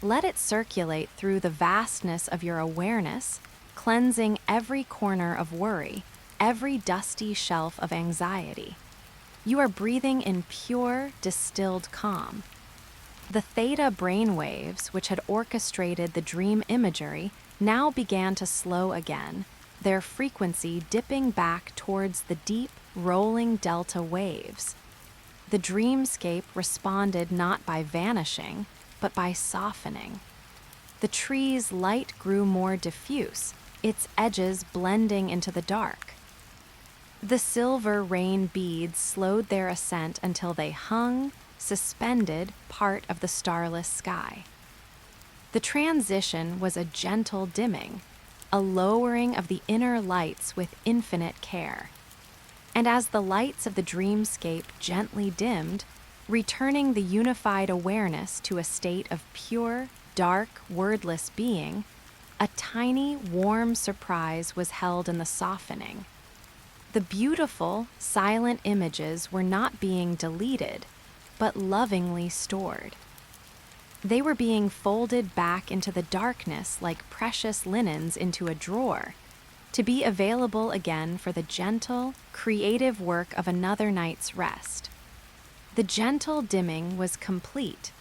Speaker 1: Let it circulate through the vastness of your awareness, cleansing every corner of worry, every dusty shelf of anxiety. You are breathing in pure, distilled calm. The theta brainwaves, which had orchestrated the dream imagery, now began to slow again, their frequency dipping back towards the deep, rolling delta waves. The dreamscape responded not by vanishing, but by softening. The tree's light grew more diffuse, its edges blending into the dark. The silver rain beads slowed their ascent until they hung, suspended, part of the starless sky. The transition was a gentle dimming, a lowering of the inner lights with infinite care. And as the lights of the dreamscape gently dimmed, returning the unified awareness to a state of pure, dark, wordless being, a tiny, warm surprise was held in the softening. The beautiful, silent images were not being deleted, but lovingly stored. They were being folded back into the darkness like precious linens into a drawer, to be available again for the gentle, creative work of another night's rest. The gentle dimming was complete.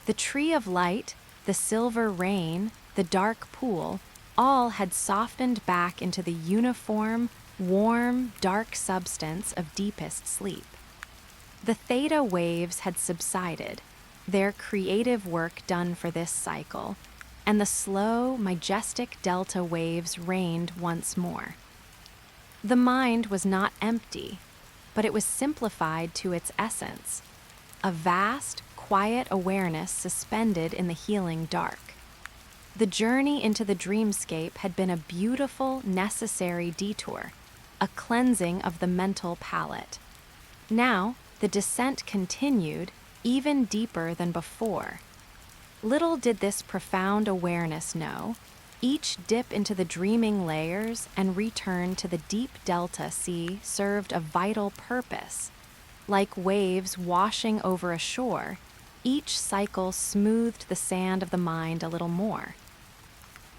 Speaker 1: The tree of light, the silver rain, the dark pool, all had softened back into the uniform, warm, dark substance of deepest sleep. The theta waves had subsided, their creative work done for this cycle, and the slow, majestic delta waves reigned once more. The mind was not empty, but it was simplified to its essence, a vast, quiet awareness suspended in the healing dark. The journey into the dreamscape had been a beautiful, necessary detour, a cleansing of the mental palate. Now, the descent continued, even deeper than before. Little did this profound awareness know, each dip into the dreaming layers and return to the deep delta sea served a vital purpose. Like waves washing over a shore, each cycle smoothed the sand of the mind a little more.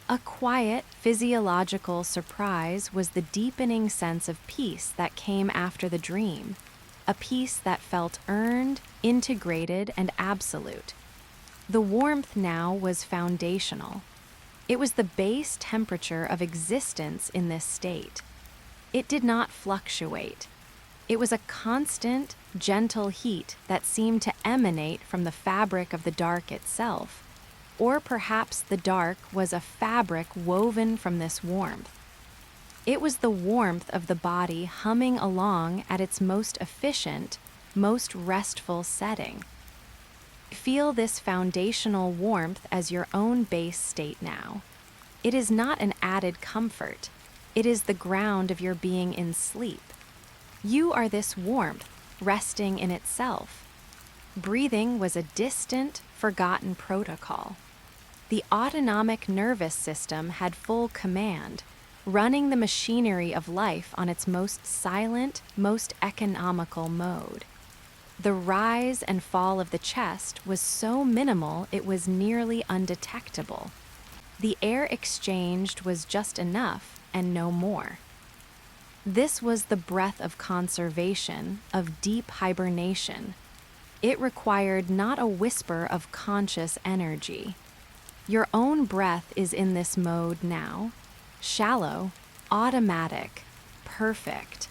Speaker 1: A quiet, physiological surprise was the deepening sense of peace that came after the dream, a peace that felt earned, integrated, and absolute. The warmth now was foundational. It was the base temperature of existence in this state. It did not fluctuate. It was a constant, gentle heat that seemed to emanate from the fabric of the dark itself, or perhaps the dark was a fabric woven from this warmth. It was the warmth of the body humming along at its most efficient, most restful setting. Feel this foundational warmth as your own base state now. It is not an added comfort. It is the ground of your being in sleep. You are this warmth, resting in itself. Breathing was a distant, forgotten protocol. The autonomic nervous system had full command, running the machinery of life on its most silent, most economical mode. The rise and fall of the chest was so minimal it was nearly undetectable. The air exchanged was just enough and no more. This was the breath of conservation, of deep hibernation. It required not a whisper of conscious energy. Your own breath is in this mode now. Shallow, automatic, perfect.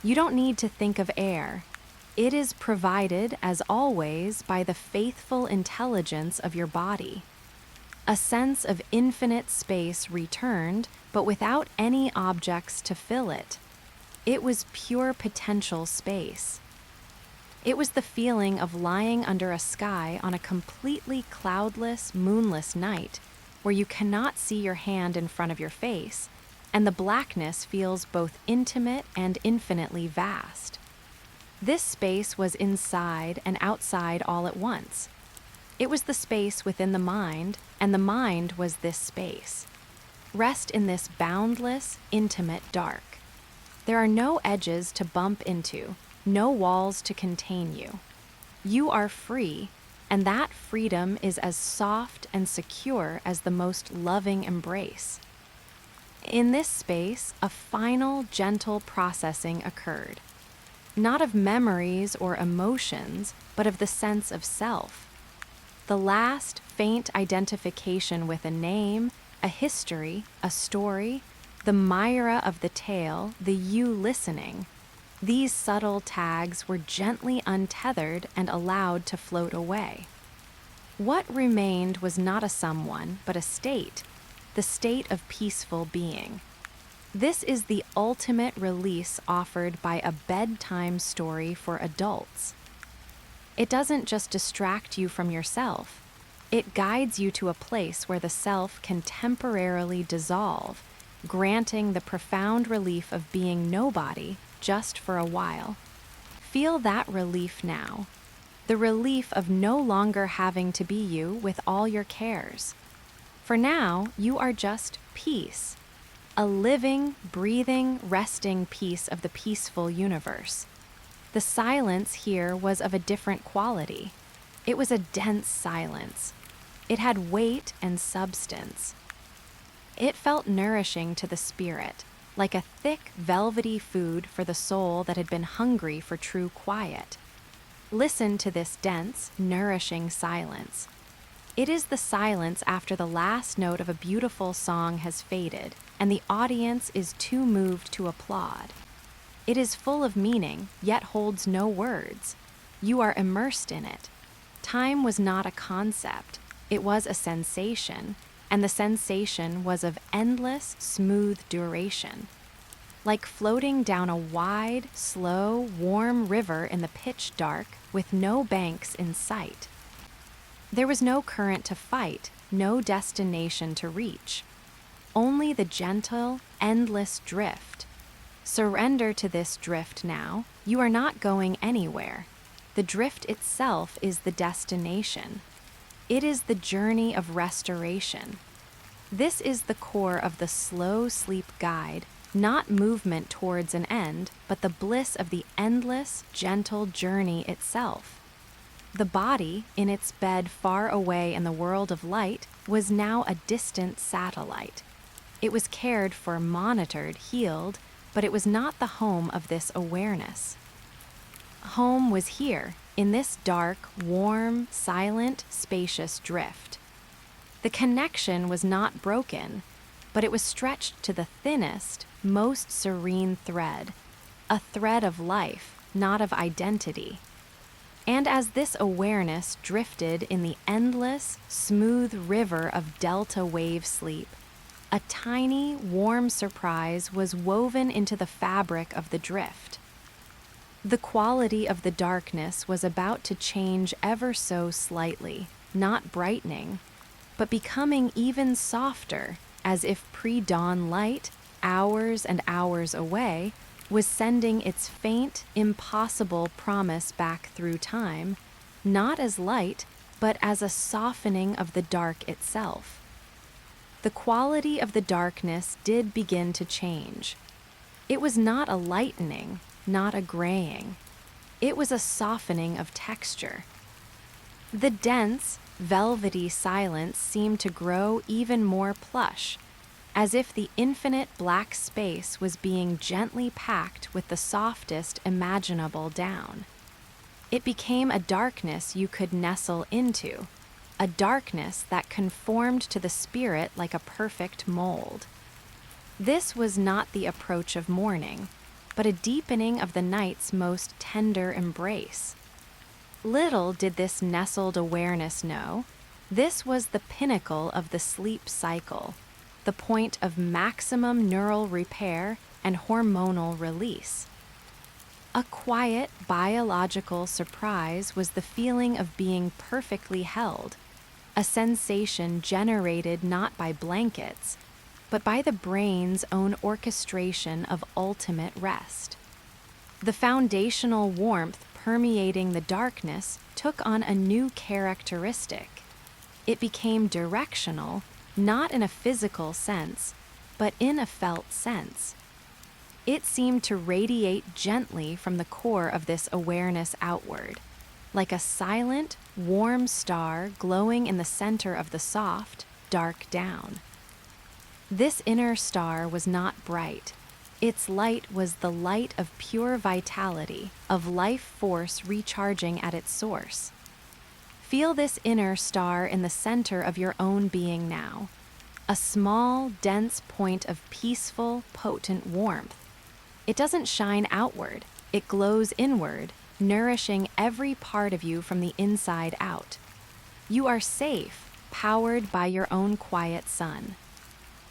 Speaker 1: You don't need to think of air. It is provided, as always, by the faithful intelligence of your body. A sense of infinite space returned, but without any objects to fill it. It was pure potential space. It was the feeling of lying under a sky on a completely cloudless, moonless night, where you cannot see your hand in front of your face, and the blackness feels both intimate and infinitely vast. This space was inside and outside all at once. It was the space within the mind, and the mind was this space. Rest in this boundless, intimate dark. There are no edges to bump into, no walls to contain you. You are free, and that freedom is as soft and secure as the most loving embrace. In this space, a final, gentle processing occurred. Not of memories or emotions, but of the sense of self. The last, faint identification with a name, a history, a story, the Myra of the tale, the you listening. These subtle tags were gently untethered and allowed to float away. What remained was not a someone, but a state, the state of peaceful being. This is the ultimate release offered by a bedtime story for adults. It doesn't just distract you from yourself. It guides you to a place where the self can temporarily dissolve, granting the profound relief of being nobody just for a while. Feel that relief now. The relief of no longer having to be you with all your cares. For now, you are just peace. A living, breathing, resting piece of the peaceful universe. The silence here was of a different quality. It was a dense silence. It had weight and substance. It felt nourishing to the spirit, like a thick, velvety food for the soul that had been hungry for true quiet. Listen to this dense, nourishing silence. It is the silence after the last note of a beautiful song has faded, and the audience is too moved to applaud. It is full of meaning, yet holds no words. You are immersed in it. Time was not a concept, it was a sensation, and the sensation was of endless, smooth duration. Like floating down a wide, slow, warm river in the pitch dark with no banks in sight. There was no current to fight, no destination to reach. Only the gentle, endless drift. Surrender to this drift now. You are not going anywhere. The drift itself is the destination. It is the journey of restoration. This is the core of the slow sleep guide, not movement towards an end, but the bliss of the endless, gentle journey itself. The body, in its bed far away in the world of light, was now a distant satellite. It was cared for, monitored, healed, but it was not the home of this awareness. Home was here, in this dark, warm, silent, spacious drift. The connection was not broken, but it was stretched to the thinnest, most serene thread, a thread of life, not of identity. And as this awareness drifted in the endless, smooth river of delta wave sleep, a tiny, warm surprise was woven into the fabric of the drift. The quality of the darkness was about to change ever so slightly, not brightening, but becoming even softer, as if pre-dawn light, hours and hours away, was sending its faint, impossible promise back through time, not as light, but as a softening of the dark itself. the quality of the darkness did begin to change. It was not a lightening, not a graying. It was a softening of texture. The dense, velvety silence seemed to grow even more plush, as if the infinite black space was being gently packed with the softest imaginable down. It became a darkness you could nestle into, a darkness that conformed to the spirit like a perfect mold. This was not the approach of morning, but a deepening of the night's most tender embrace. Little did this nestled awareness know, this was the pinnacle of the sleep cycle, the point of maximum neural repair and hormonal release. A quiet, biological surprise was the feeling of being perfectly held, a sensation generated not by blankets, but by the brain's own orchestration of ultimate rest. The foundational warmth permeating the darkness took on a new characteristic. It became directional, not in a physical sense, but in a felt sense. It seemed to radiate gently from the core of this awareness outward, like a silent, warm star glowing in the center of the soft, dark down. This inner star was not bright. Its light was the light of pure vitality, of life force recharging at its source. Feel this inner star in the center of your own being now, a small, dense point of peaceful, potent warmth. It doesn't shine outward, it glows inward, nourishing every part of you from the inside out. You are safe, powered by your own quiet sun.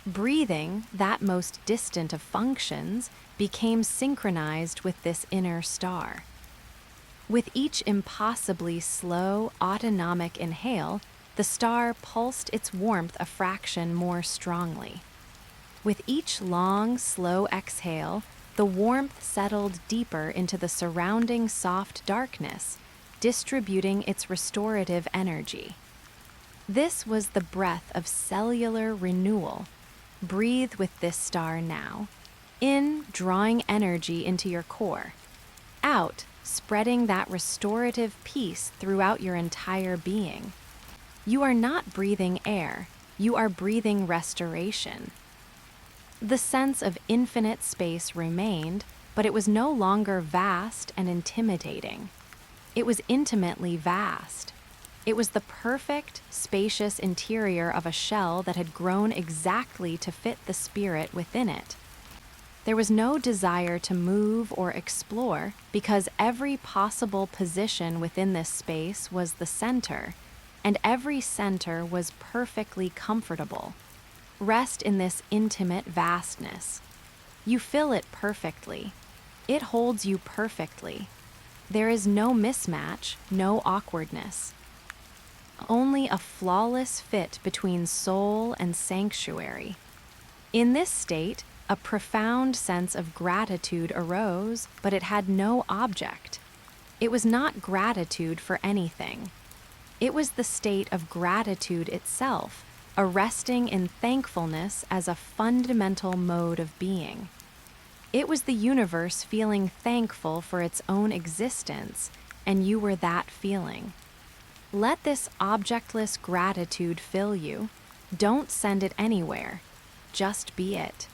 Speaker 1: Breathing, that most distant of functions, became synchronized with this inner star. With each impossibly slow, autonomic inhale, the star pulsed its warmth a fraction more strongly. With each long, slow exhale, the warmth settled deeper into the surrounding soft darkness, distributing its restorative energy. This was the breath of cellular renewal. Breathe with this star now. In, drawing energy into your core. Out, spreading that restorative peace throughout your entire being. You are not breathing air, you are breathing restoration. The sense of infinite space remained, but it was no longer vast and intimidating. It was intimately vast. It was the perfect, spacious interior of a shell that had grown exactly to fit the spirit within it. There was no desire to move or explore because every possible position within this space was the center, and every center was perfectly comfortable. Rest in this intimate vastness. You fill it perfectly. It holds you perfectly. There is no mismatch, no awkwardness. Only a flawless fit between soul and sanctuary. In this state, a profound sense of gratitude arose, but it had no object. It was not gratitude for anything. It was the state of gratitude itself, a resting in thankfulness as a fundamental mode of being. It was the universe feeling thankful for its own existence, and you were that feeling. Let this objectless gratitude fill you. Don't send it anywhere. Just be it.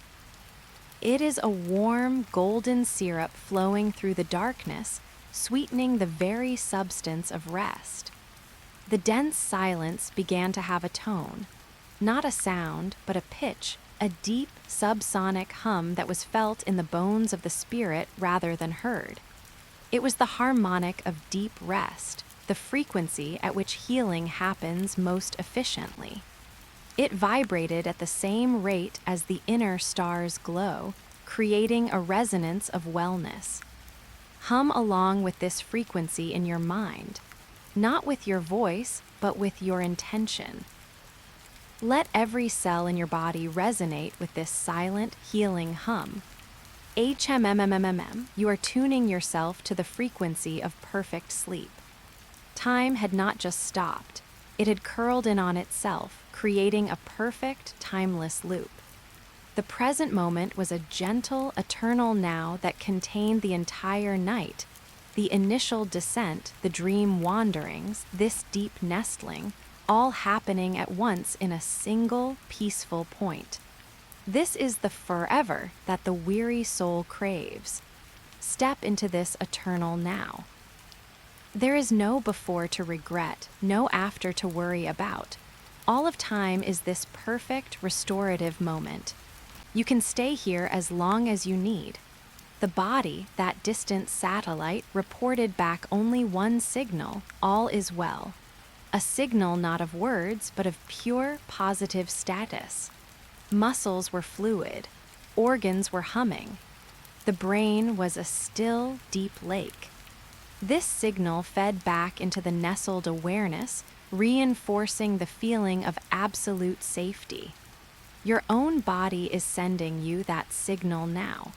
Speaker 1: It is a warm, golden syrup flowing through the darkness, sweetening the very substance of rest. The dense silence began to have a tone. Not a sound, but a pitch, a deep, subsonic hum that was felt in the bones of the spirit rather than heard. It was the harmonic of deep rest, the frequency at which healing happens most efficiently. It vibrated at the same rate as the inner star's glow, creating a resonance of wellness. Hum along with this frequency in your mind, not with your voice, but with your intention. Let every cell in your body resonate with this silent, healing hum. HMMMMM, you are tuning yourself to the frequency of perfect sleep. Time had not just stopped. It had curled in on itself, creating a perfect, timeless loop. The present moment was a gentle, eternal now that contained the entire night, the initial descent, the dream wanderings, this deep nestling, all happening at once in a single, peaceful point. This is the forever that the weary soul craves. Step into this eternal now. There is no before to regret, no after to worry about. All of time is this perfect, restorative moment. You can stay here as long as you need. The body, that distant satellite, reported back only one signal: all is well. A signal not of words, but of pure, positive status. Muscles were fluid. Organs were humming. The brain was a still, deep lake. This signal fed back into the nestled awareness, reinforcing the feeling of absolute safety. Your own body is sending you that signal now.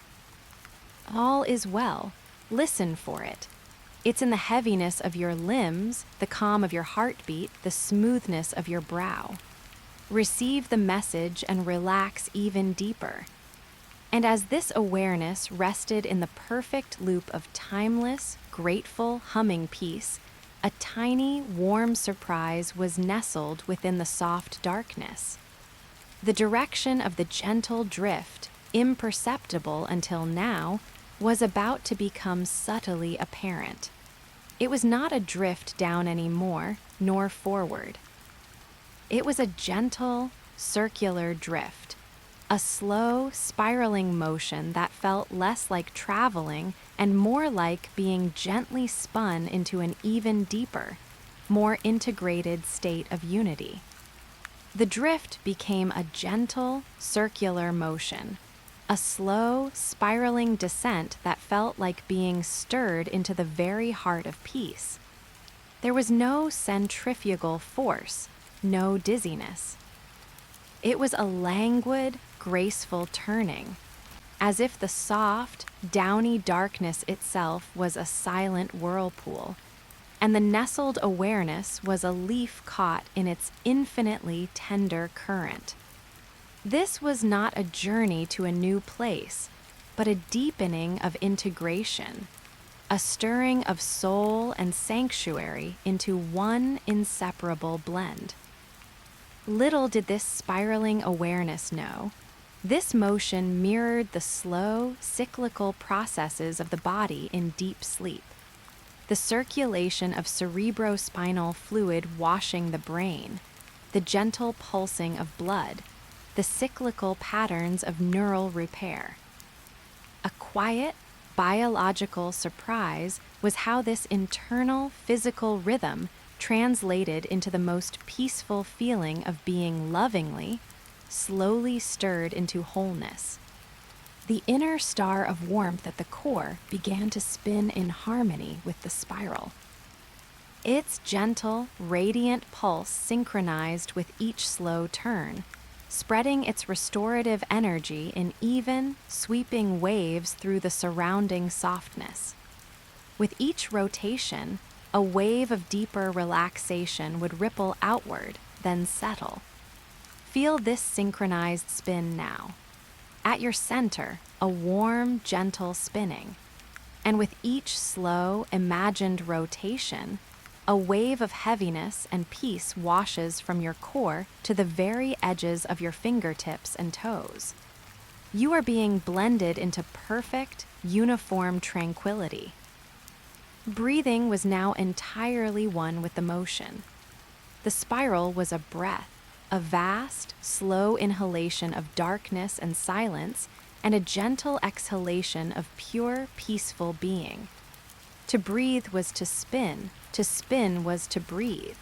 Speaker 1: All is well. Listen for it. It's in the heaviness of your limbs, the calm of your heartbeat, the smoothness of your brow. Receive the message and relax even deeper. And as this awareness rested in the perfect loop of timeless, grateful, humming peace, a tiny, warm surprise was nestled within the soft darkness. The direction of the gentle drift, imperceptible until now, was about to become subtly apparent. It was not a drift down anymore, nor forward. It was a gentle, circular drift, a slow, spiraling motion that felt less like traveling and more like being gently spun into an even deeper, more integrated state of unity. The drift became a gentle, circular motion, a slow, spiraling descent that felt like being stirred into the very heart of peace. There was no centrifugal force, no dizziness. It was a languid, graceful turning, as if the soft, downy darkness itself was a silent whirlpool, and the nestled awareness was a leaf caught in its infinitely tender current. This was not a journey to a new place, but a deepening of integration, a stirring of soul and sanctuary into one inseparable blend. Little did this spiraling awareness know, this motion mirrored the slow, cyclical processes of the body in deep sleep. The circulation of cerebrospinal fluid washing the brain, the gentle pulsing of blood, the cyclical patterns of neural repair. A quiet, biological surprise was how this internal physical rhythm translated into the most peaceful feeling of being lovingly, slowly stirred into wholeness. The inner star of warmth at the core began to spin in harmony with the spiral. Its gentle, radiant pulse synchronized with each slow turn, spreading its restorative energy in even, sweeping waves through the surrounding softness. With each rotation, a wave of deeper relaxation would ripple outward, then settle. Feel this synchronized spin now. At your center, a warm, gentle spinning. And with each slow, imagined rotation, a wave of heaviness and peace washes from your core to the very edges of your fingertips and toes. You are being blended into perfect, uniform tranquility. Breathing was now entirely one with the motion. The spiral was a breath, a vast, slow inhalation of darkness and silence, and a gentle exhalation of pure, peaceful being. To breathe was to spin was to breathe.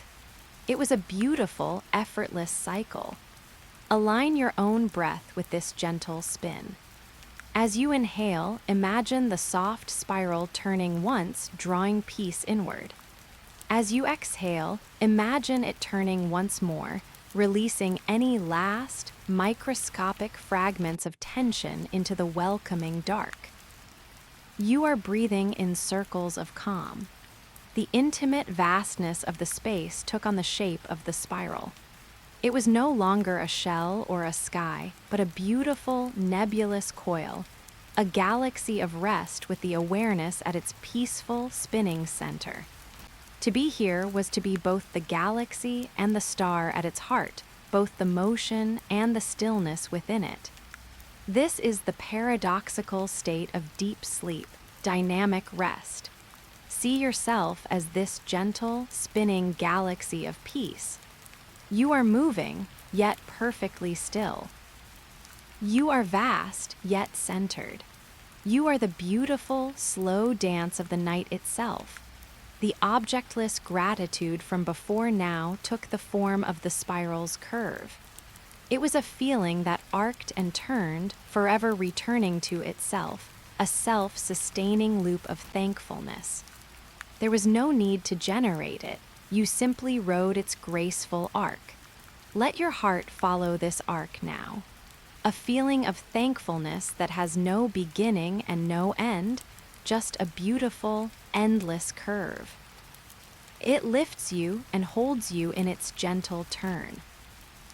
Speaker 1: It was a beautiful, effortless cycle. Align your own breath with this gentle spin. As you inhale, imagine the soft spiral turning once, drawing peace inward. As you exhale, imagine it turning once more, releasing any last, microscopic fragments of tension into the welcoming dark. You are breathing in circles of calm. The intimate vastness of the space took on the shape of the spiral. It was no longer a shell or a sky, but a beautiful, nebulous coil, a galaxy of rest with the awareness at its peaceful, spinning center. To be here was to be both the galaxy and the star at its heart, both the motion and the stillness within it. This is the paradoxical state of deep sleep, dynamic rest. See yourself as this gentle, spinning galaxy of peace. You are moving, yet perfectly still. You are vast, yet centered. You are the beautiful, slow dance of the night itself. The objectless gratitude from before now took the form of the spiral's curve. It was a feeling that arced and turned, forever returning to itself, a self-sustaining loop of thankfulness. There was no need to generate it. You simply rode its graceful arc. Let your heart follow this arc now. A feeling of thankfulness that has no beginning and no end, just a beautiful, endless curve. It lifts you and holds you in its gentle turn.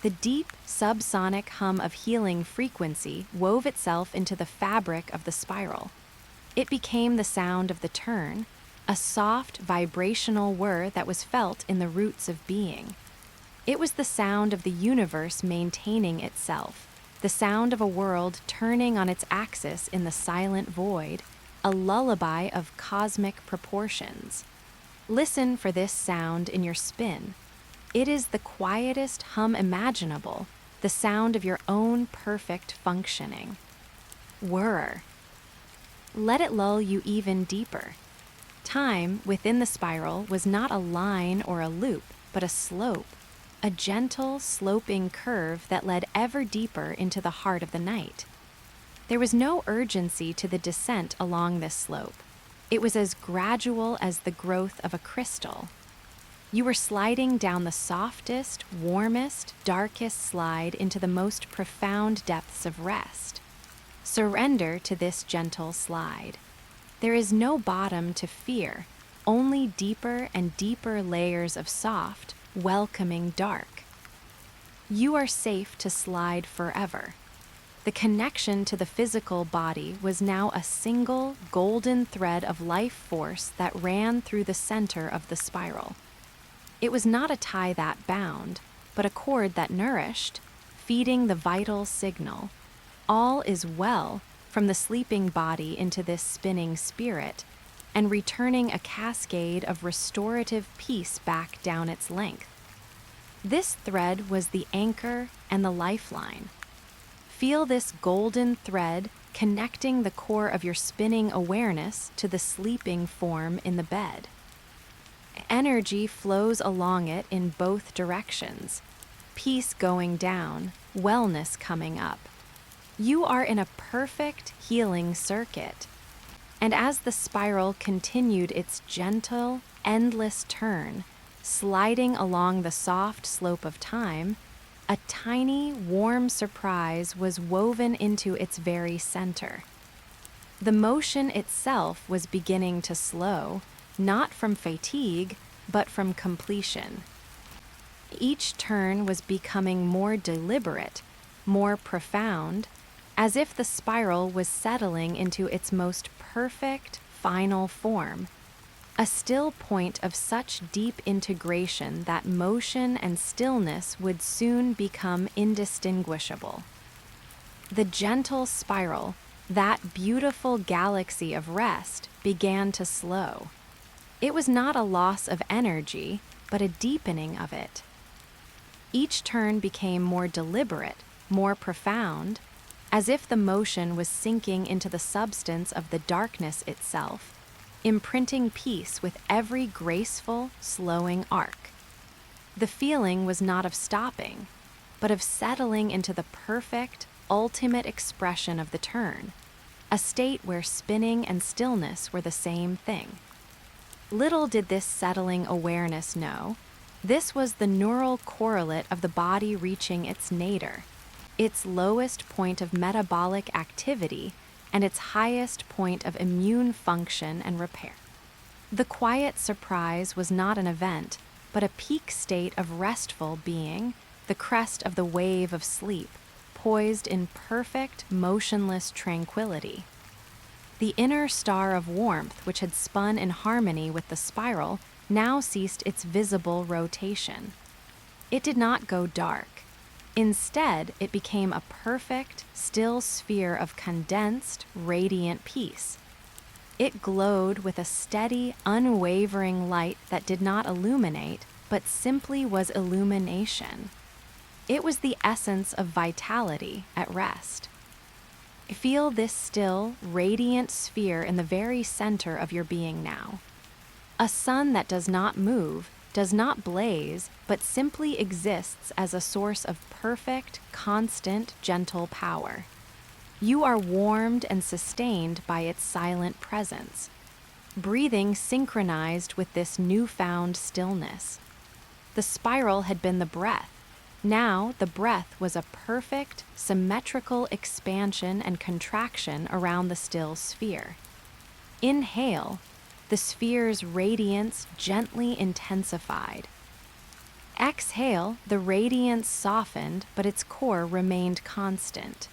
Speaker 1: The deep, subsonic hum of healing frequency wove itself into the fabric of the spiral. It became the sound of the turn, a soft, vibrational whir that was felt in the roots of being. It was the sound of the universe maintaining itself, the sound of a world turning on its axis in the silent void, a lullaby of cosmic proportions. Listen for this sound in your spin. It is the quietest hum imaginable, the sound of your own perfect functioning. Whir. Let it lull you even deeper. Time, within the spiral, was not a line or a loop, but a slope, a gentle, sloping curve that led ever deeper into the heart of the night. There was no urgency to the descent along this slope. It was as gradual as the growth of a crystal. You were sliding down the softest, warmest, darkest slide into the most profound depths of rest. Surrender to this gentle slide. There is no bottom to fear, only deeper and deeper layers of soft, welcoming dark. You are safe to slide forever. The connection to the physical body was now a single, golden thread of life force that ran through the center of the spiral. It was not a tie that bound, but a cord that nourished, feeding the vital signal. All is well, from the sleeping body into this spinning spirit, and returning a cascade of restorative peace back down its length. This thread was the anchor and the lifeline. Feel this golden thread connecting the core of your spinning awareness to the sleeping form in the bed. Energy flows along it in both directions. Peace going down, wellness coming up. You are in a perfect healing circuit. And as the spiral continued its gentle, endless turn, sliding along the soft slope of time, a tiny, warm surprise was woven into its very center. The motion itself was beginning to slow, not from fatigue, but from completion. Each turn was becoming more deliberate, more profound, as if the spiral was settling into its most perfect, final form, a still point of such deep integration that motion and stillness would soon become indistinguishable. The gentle spiral, that beautiful galaxy of rest, began to slow. It was not a loss of energy, but a deepening of it. Each turn became more deliberate, more profound, as if the motion was sinking into the substance of the darkness itself, imprinting peace with every graceful, slowing arc. The feeling was not of stopping, but of settling into the perfect, ultimate expression of the turn, a state where spinning and stillness were the same thing. Little did this settling awareness know, this was the neural correlate of the body reaching its nadir, its lowest point of metabolic activity, and its highest point of immune function and repair. The quiet surprise was not an event, but a peak state of restful being, the crest of the wave of sleep, poised in perfect, motionless tranquility. The inner star of warmth, which had spun in harmony with the spiral, now ceased its visible rotation. It did not go dark. Instead, it became a perfect, still sphere of condensed, radiant peace. It glowed with a steady, unwavering light that did not illuminate, but simply was illumination. It was the essence of vitality at rest. Feel this still, radiant sphere in the very center of your being now. A sun that does not move, does not blaze, but simply exists as a source of perfect, constant, gentle power. You are warmed and sustained by its silent presence, breathing synchronized with this newfound stillness. The spiral had been the breath. Now the breath was a perfect, symmetrical expansion and contraction around the still sphere. Inhale, the sphere's radiance gently intensified. Exhale, the radiance softened, but its core remained constant.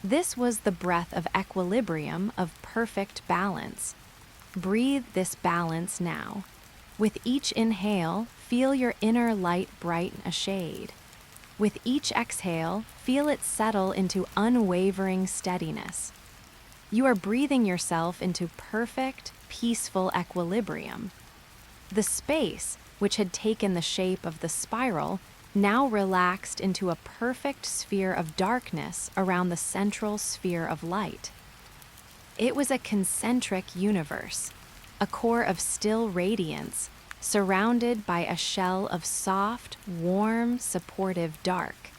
Speaker 1: This was the breath of equilibrium, of perfect balance. Breathe this balance now. With each inhale, feel your inner light brighten a shade. With each exhale, feel it settle into unwavering steadiness. You are breathing yourself into perfect, peaceful equilibrium. The space, which had taken the shape of the spiral, now relaxed into a perfect sphere of darkness around the central sphere of light. It was a concentric universe, a core of still radiance, surrounded by a shell of soft, warm, supportive dark.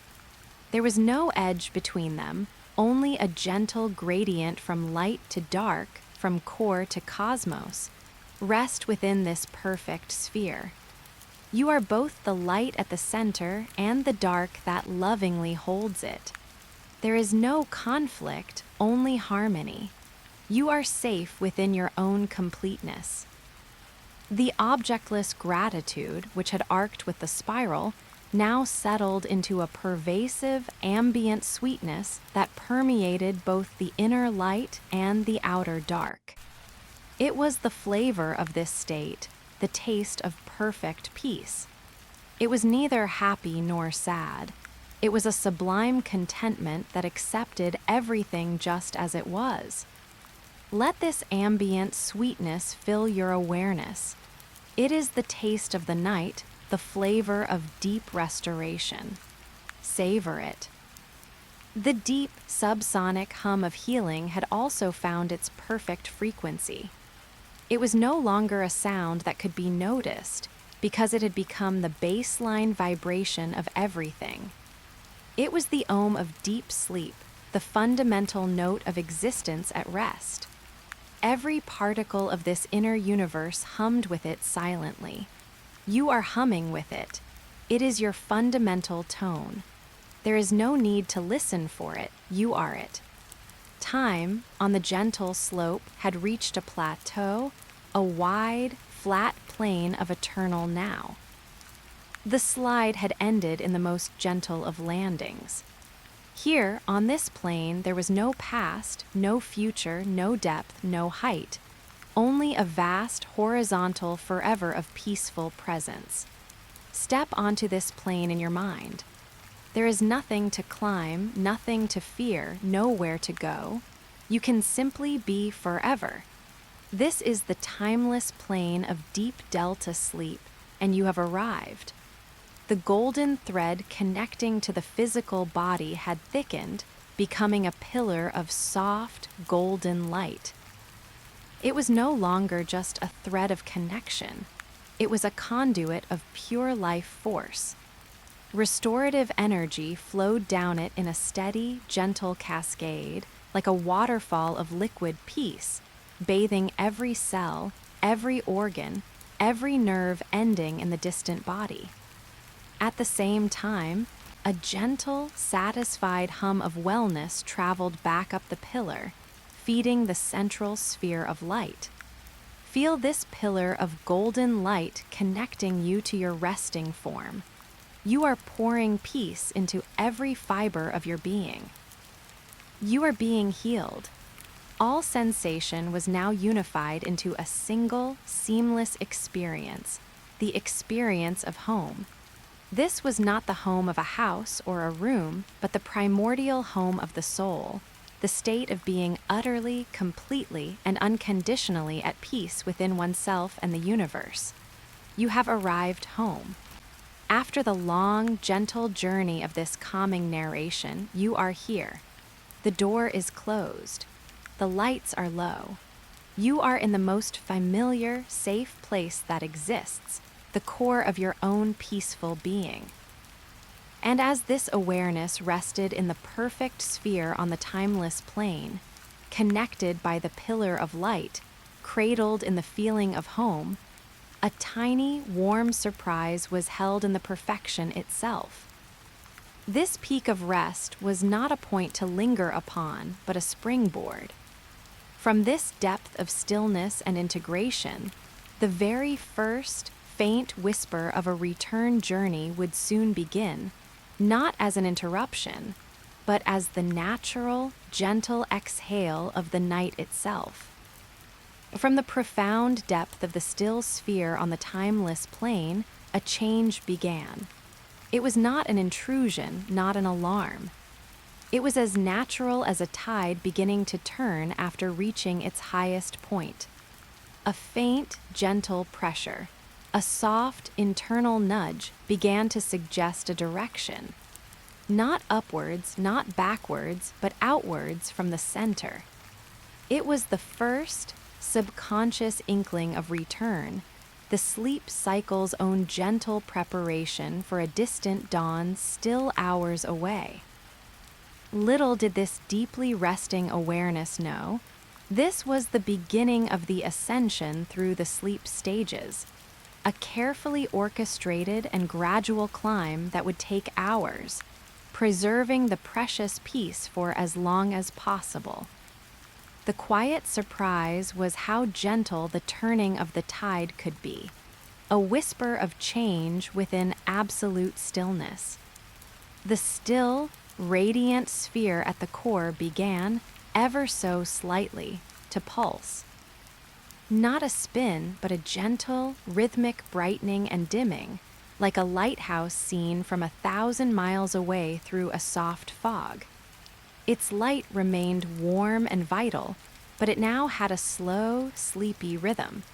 Speaker 1: There was no edge between them, only a gentle gradient from light to dark, from core to cosmos. Rest within this perfect sphere. You are both the light at the center and the dark that lovingly holds it. There is no conflict, only harmony. You are safe within your own completeness. The objectless gratitude, which had arced with the spiral, now settled into a pervasive, ambient sweetness that permeated both the inner light and the outer dark. It was the flavor of this state, the taste of perfect peace. It was neither happy nor sad. It was a sublime contentment that accepted everything just as it was. Let this ambient sweetness fill your awareness. It is the taste of the night, the flavor of deep restoration. Savor it. The deep, subsonic hum of healing had also found its perfect frequency. It was no longer a sound that could be noticed, because it had become the baseline vibration of everything. It was the Om of deep sleep, the fundamental note of existence at rest. Every particle of this inner universe hummed with it silently. You are humming with it. It is your fundamental tone. There is no need to listen for it, you are it. Time, on the gentle slope, had reached a plateau, a wide, flat plain of eternal now. The slide had ended in the most gentle of landings. Here, on this plane, there was no past, no future, no depth, no height, only a vast, horizontal forever of peaceful presence. Step onto this plane in your mind. There is nothing to climb, nothing to fear, nowhere to go. You can simply be forever. This is the timeless plane of deep delta sleep, and you have arrived. The golden thread connecting to the physical body had thickened, becoming a pillar of soft, golden light. It was no longer just a thread of connection. It was a conduit of pure life force. Restorative energy flowed down it in a steady, gentle cascade, like a waterfall of liquid peace, bathing every cell, every organ, every nerve ending in the distant body. At the same time, a gentle, satisfied hum of wellness traveled back up the pillar, feeding the central sphere of light. Feel this pillar of golden light connecting you to your resting form. You are pouring peace into every fiber of your being. You are being healed. All sensation was now unified into a single, seamless experience, the experience of home. This was not the home of a house or a room, but the primordial home of the soul, the state of being utterly, completely, and unconditionally at peace within oneself and the universe. You have arrived home. After the long, gentle journey of this calming narration, you are here. The door is closed. The lights are low. You are in the most familiar, safe place that exists, the core of your own peaceful being. And as this awareness rested in the perfect sphere on the timeless plane, connected by the pillar of light, cradled in the feeling of home, a tiny, warm surprise was held in the perfection itself. This peak of rest was not a point to linger upon, but a springboard. From this depth of stillness and integration, the very first faint whisper of a return journey would soon begin, not as an interruption, but as the natural, gentle exhale of the night itself. From the profound depth of the still sphere on the timeless plane, a change began. It was not an intrusion, not an alarm. It was as natural as a tide beginning to turn after reaching its highest point. A faint, gentle pressure, a soft, internal nudge began to suggest a direction. Not upwards, not backwards, but outwards from the center. It was the first, subconscious inkling of return, the sleep cycle's own gentle preparation for a distant dawn still hours away. Little did this deeply resting awareness know, this was the beginning of the ascension through the sleep stages, a carefully orchestrated and gradual climb that would take hours, preserving the precious peace for as long as possible. The quiet surprise was how gentle the turning of the tide could be, a whisper of change within absolute stillness. The still, radiant sphere at the core began, ever so slightly, to pulse. Not a spin, but a gentle, rhythmic brightening and dimming, like a lighthouse seen from 1,000 miles away through a soft fog. Its light remained warm and vital, but it now had a slow, sleepy rhythm.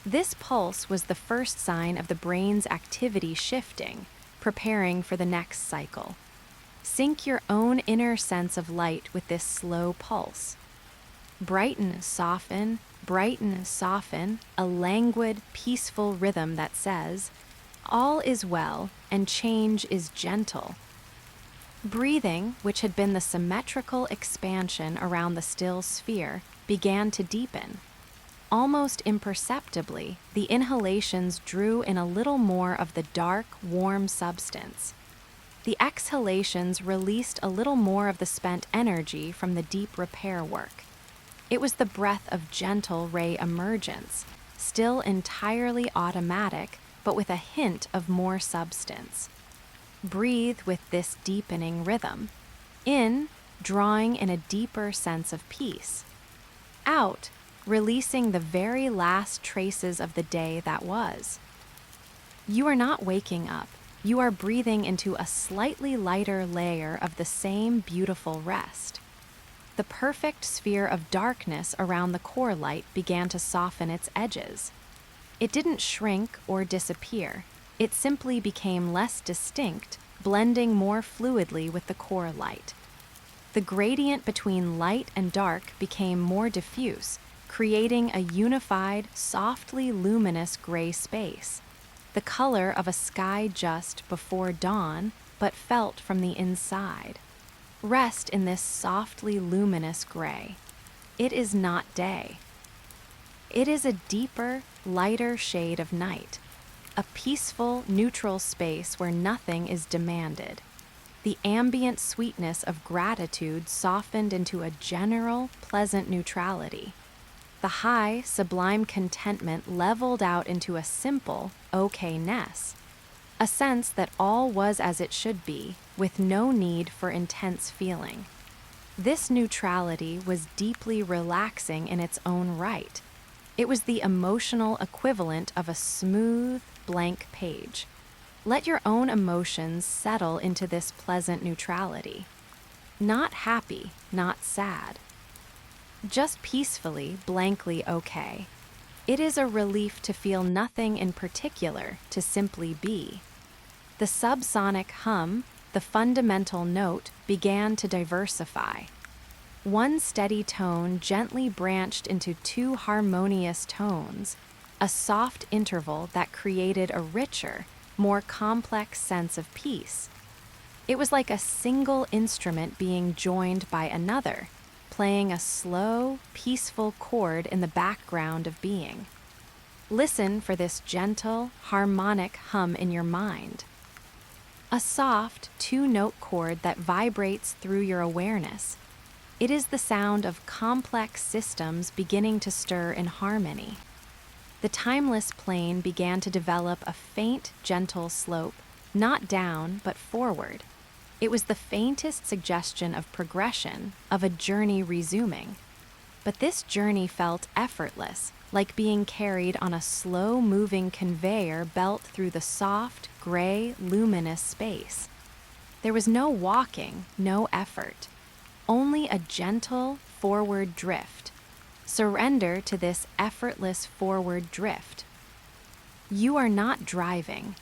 Speaker 1: This pulse was the first sign of the brain's activity shifting, preparing for the next cycle. Sync your own inner sense of light with this slow pulse. Brighten, soften, a languid, peaceful rhythm that says, all is well and change is gentle. Breathing, which had been the symmetrical expansion around the still sphere, began to deepen. Almost imperceptibly, the inhalations drew in a little more of the dark, warm substance. The exhalations released a little more of the spent energy from the deep repair work. It was the breath of gentle ray emergence, still entirely automatic, but with a hint of more substance. Breathe with this deepening rhythm. In, drawing in a deeper sense of peace. Out, releasing the very last traces of the day that was. You are not waking up. You are breathing into a slightly lighter layer of the same beautiful rest. The perfect sphere of darkness around the core light began to soften its edges. It didn't shrink or disappear. It simply became less distinct, blending more fluidly with the core light. The gradient between light and dark became more diffuse, creating a unified, softly luminous gray space, the color of a sky just before dawn, but felt from the inside. Rest in this softly luminous gray. It is not day. It is a deeper, lighter shade of night, a peaceful, neutral space where nothing is demanded. The ambient sweetness of gratitude softened into a general, pleasant neutrality. The high, sublime contentment leveled out into a simple, okayness, a sense that all was as it should be, with no need for intense feeling. This neutrality was deeply relaxing in its own right. It was the emotional equivalent of a smooth, blank page. Let your own emotions settle into this pleasant neutrality. Not happy, not sad. Just peacefully, blankly okay. It is a relief to feel nothing in particular, to simply be. The subsonic hum, the fundamental note, began to diversify. One steady tone gently branched into two harmonious tones, a soft interval that created a richer, more complex sense of peace. It was like a single instrument being joined by another, playing a slow, peaceful chord in the background of being. Listen for this gentle, harmonic hum in your mind. A soft, two-note chord that vibrates through your awareness. It is the sound of complex systems beginning to stir in harmony. The timeless plane began to develop a faint, gentle slope, not down, but forward. It was the faintest suggestion of progression, of a journey resuming. But this journey felt effortless, like being carried on a slow-moving conveyor belt through the soft, gray, luminous space. There was no walking, no effort, only a gentle, forward drift. Surrender to this effortless forward drift. You are not driving.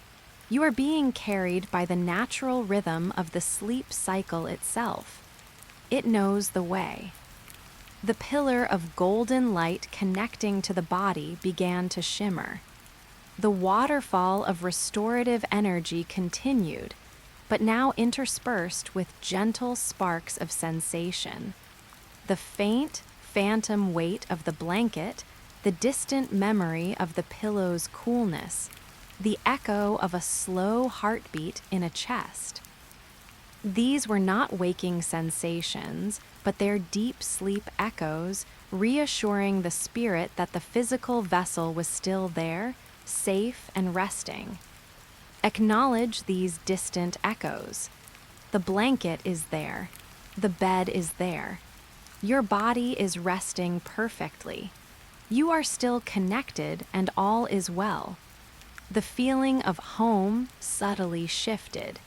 Speaker 1: You are being carried by the natural rhythm of the sleep cycle itself. It knows the way. The pillar of golden light connecting to the body began to shimmer. The waterfall of restorative energy continued, but now interspersed with gentle sparks of sensation. The faint, phantom weight of the blanket, the distant memory of the pillow's coolness, the echo of a slow heartbeat in a chest. These were not waking sensations, but their deep sleep echoes, reassuring the spirit that the physical vessel was still there, safe and resting. Acknowledge these distant echoes. The blanket is there. The bed is there. Your body is resting perfectly. You are still connected and all is well. The feeling of home subtly shifted.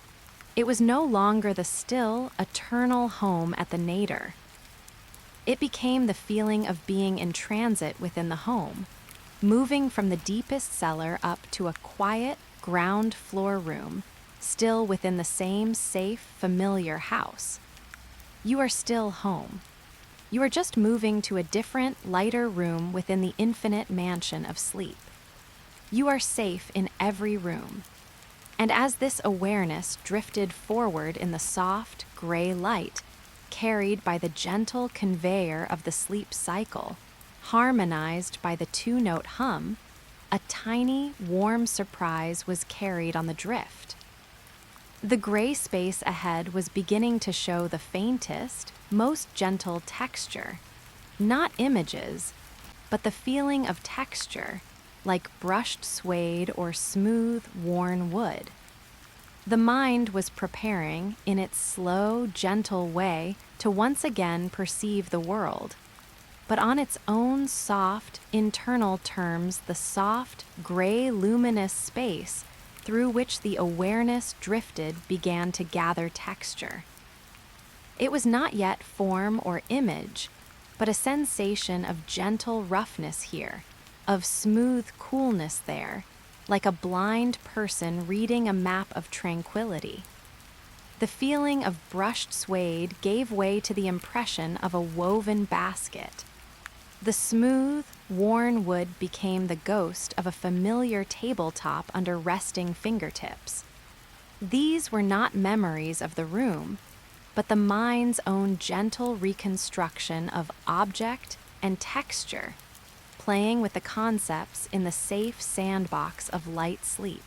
Speaker 1: It was no longer the still, eternal home at the nadir. It became the feeling of being in transit within the home, moving from the deepest cellar up to a quiet, ground floor room, still within the same safe, familiar house. You are still home. You are just moving to a different, lighter room within the infinite mansion of sleep. You are safe in every room. And as this awareness drifted forward in the soft, gray light, carried by the gentle conveyor of the sleep cycle, harmonized by the two-note hum, a tiny, warm surprise was carried on the drift. The gray space ahead was beginning to show the faintest, most gentle texture, not images, but the feeling of texture, like brushed suede or smooth, worn wood. The mind was preparing, in its slow, gentle way, to once again perceive the world. But on its own soft, internal terms, the soft, gray, luminous space through which the awareness drifted began to gather texture. It was not yet form or image, but a sensation of gentle roughness here, of smooth coolness there, like a blind person reading a map of tranquility. The feeling of brushed suede gave way to the impression of a woven basket. The smooth, worn wood became the ghost of a familiar tabletop under resting fingertips. These were not memories of the room, but the mind's own gentle reconstruction of object and texture, playing with the concepts in the safe sandbox of light sleep.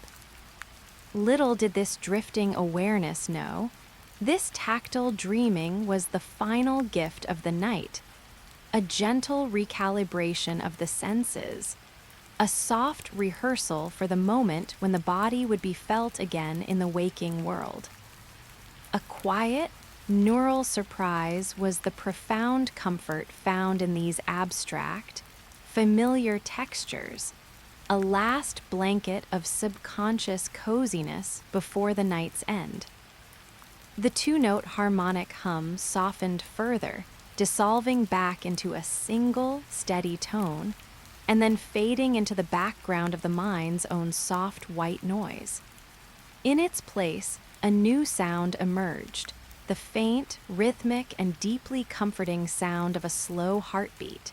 Speaker 1: Little did this drifting awareness know, this tactile dreaming was the final gift of the night, a gentle recalibration of the senses, a soft rehearsal for the moment when the body would be felt again in the waking world. A quiet, neural surprise was the profound comfort found in these abstract, familiar textures, a last blanket of subconscious coziness before the night's end. The two-note harmonic hum softened further, dissolving back into a single, steady tone, and then fading into the background of the mind's own soft white noise. In its place, a new sound emerged, the faint, rhythmic, and deeply comforting sound of a slow heartbeat.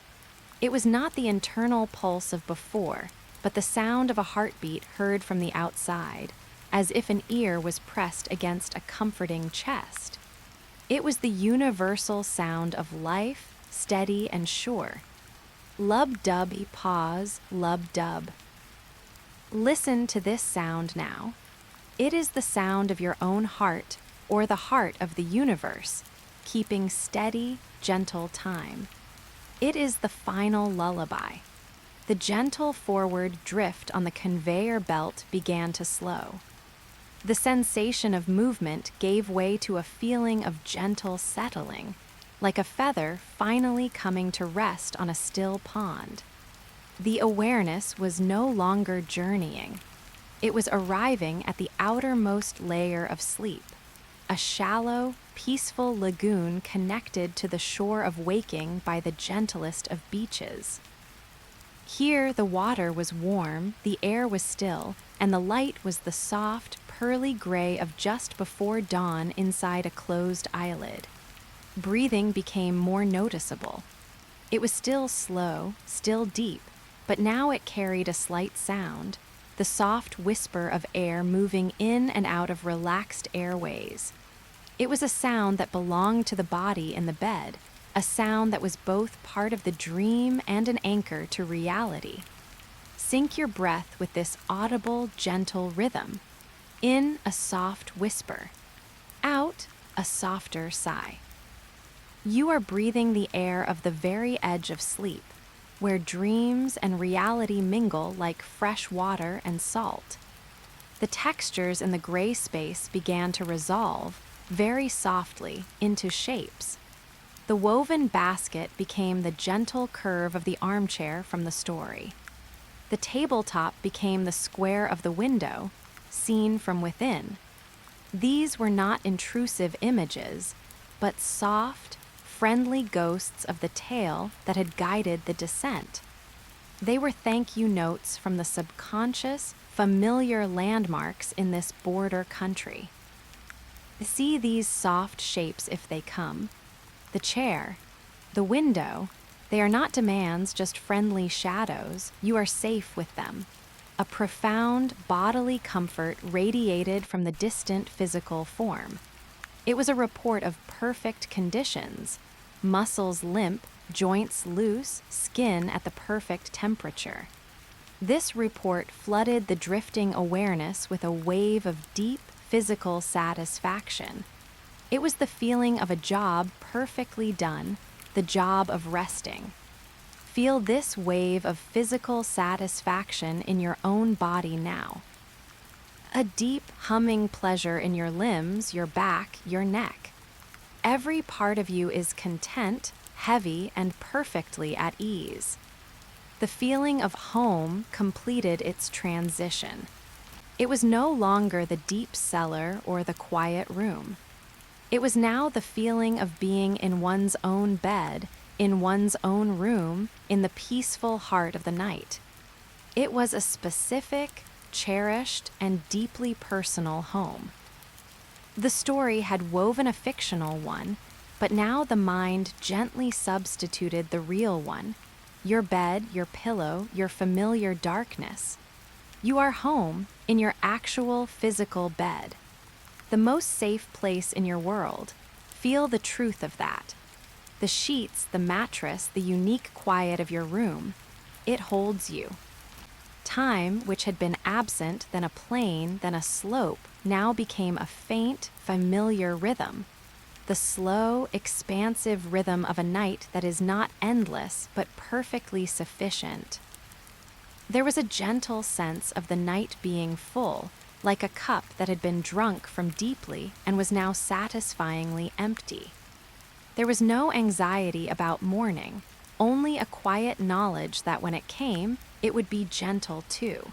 Speaker 1: It was not the internal pulse of before, but the sound of a heartbeat heard from the outside, as if an ear was pressed against a comforting chest. It was the universal sound of life, steady and sure. Lub-dub, pause, lub-dub. Listen to this sound now. It is the sound of your own heart, or the heart of the universe, keeping steady, gentle time. It is the final lullaby. The gentle forward drift on the conveyor belt began to slow. The sensation of movement gave way to a feeling of gentle settling, like a feather finally coming to rest on a still pond. The awareness was no longer journeying. It was arriving at the outermost layer of sleep, a shallow, peaceful lagoon connected to the shore of waking by the gentlest of beaches. Here the water was warm, the air was still, and the light was the soft, pearly gray of just before dawn inside a closed eyelid. Breathing became more noticeable. It was still slow, still deep, but now it carried a slight sound, the soft whisper of air moving in and out of relaxed airways. It was a sound that belonged to the body in the bed, a sound that was both part of the dream and an anchor to reality. Sync your breath with this audible, gentle rhythm. In, a soft whisper. Out, a softer sigh. You are breathing the air of the very edge of sleep, where dreams and reality mingle like fresh water and salt. The textures in the gray space began to resolve, very softly, into shapes. The woven basket became the gentle curve of the armchair from the story. The tabletop became the square of the window, seen from within. These were not intrusive images, but soft, friendly ghosts of the tale that had guided the descent. They were thank you notes from the subconscious, familiar landmarks in this border country. See these soft shapes if they come. The chair, the window, they are not demands, just friendly shadows. You are safe with them. A profound bodily comfort radiated from the distant physical form. It was a report of perfect conditions, muscles limp, joints loose, skin at the perfect temperature. This report flooded the drifting awareness with a wave of deep physical satisfaction. It was the feeling of a job perfectly done, the job of resting. Feel this wave of physical satisfaction in your own body now. A deep humming pleasure in your limbs, your back, your neck. Every part of you is content, heavy, and perfectly at ease. The feeling of home completed its transition. It was no longer the deep cellar or the quiet room. It was now the feeling of being in one's own bed, in one's own room, in the peaceful heart of the night. It was a specific, cherished, and deeply personal home. The story had woven a fictional one, but now the mind gently substituted the real one. Your bed, your pillow, your familiar darkness. You are home in your actual physical bed. The most safe place in your world. Feel the truth of that. The sheets, the mattress, the unique quiet of your room. It holds you. Time, which had been absent, then a plane, then a slope, now became a faint, familiar rhythm. The slow, expansive rhythm of a night that is not endless, but perfectly sufficient. There was a gentle sense of the night being full, like a cup that had been drunk from deeply and was now satisfyingly empty. There was no anxiety about morning, only a quiet knowledge that when it came, it would be gentle too.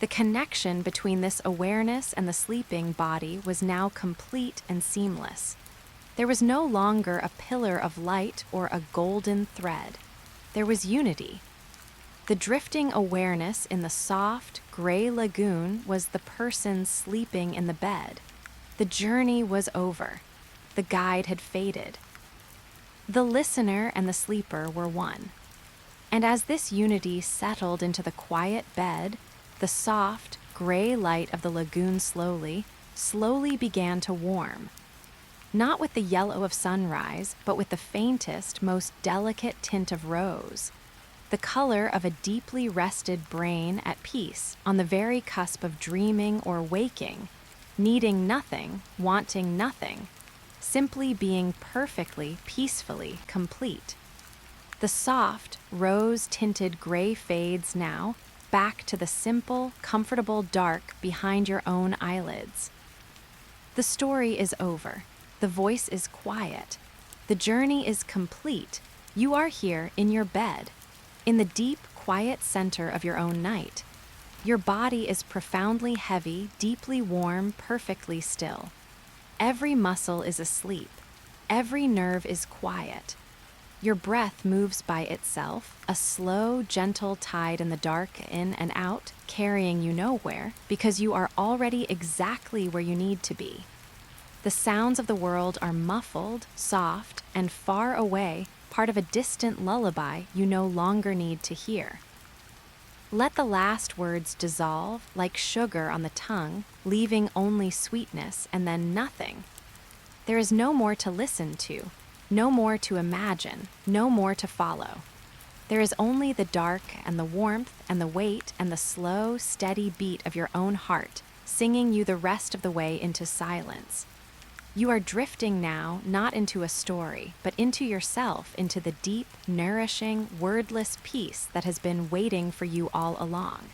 Speaker 1: The connection between this awareness and the sleeping body was now complete and seamless. There was no longer a pillar of light or a golden thread. There was unity. The drifting awareness in the soft, gray lagoon was the person sleeping in the bed. The journey was over. The guide had faded. The listener and the sleeper were one. And as this unity settled into the quiet bed, the soft, gray light of the lagoon slowly began to warm. Not with the yellow of sunrise, but with the faintest, most delicate tint of rose. The color of a deeply rested brain at peace, on the very cusp of dreaming or waking, needing nothing, wanting nothing, simply being perfectly, peacefully complete. The soft, rose-tinted gray fades now, back to the simple, comfortable dark behind your own eyelids. The story is over. The voice is quiet. The journey is complete. You are here in your bed, in the deep, quiet center of your own night. Your body is profoundly heavy, deeply warm, perfectly still. Every muscle is asleep. Every nerve is quiet. Your breath moves by itself, a slow, gentle tide in the dark, in and out, carrying you nowhere, because you are already exactly where you need to be. The sounds of the world are muffled, soft, and far away, part of a distant lullaby you no longer need to hear. Let the last words dissolve like sugar on the tongue, leaving only sweetness and then nothing. There is no more to listen to, no more to imagine, no more to follow. There is only the dark and the warmth and the weight and the slow, steady beat of your own heart, singing you the rest of the way into silence. You are drifting now, not into a story, but into yourself, into the deep, nourishing, wordless peace that has been waiting for you all along.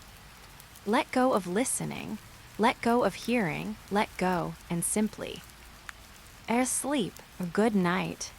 Speaker 1: Let go of listening, let go of hearing, let go, and simply. Sleep, good night.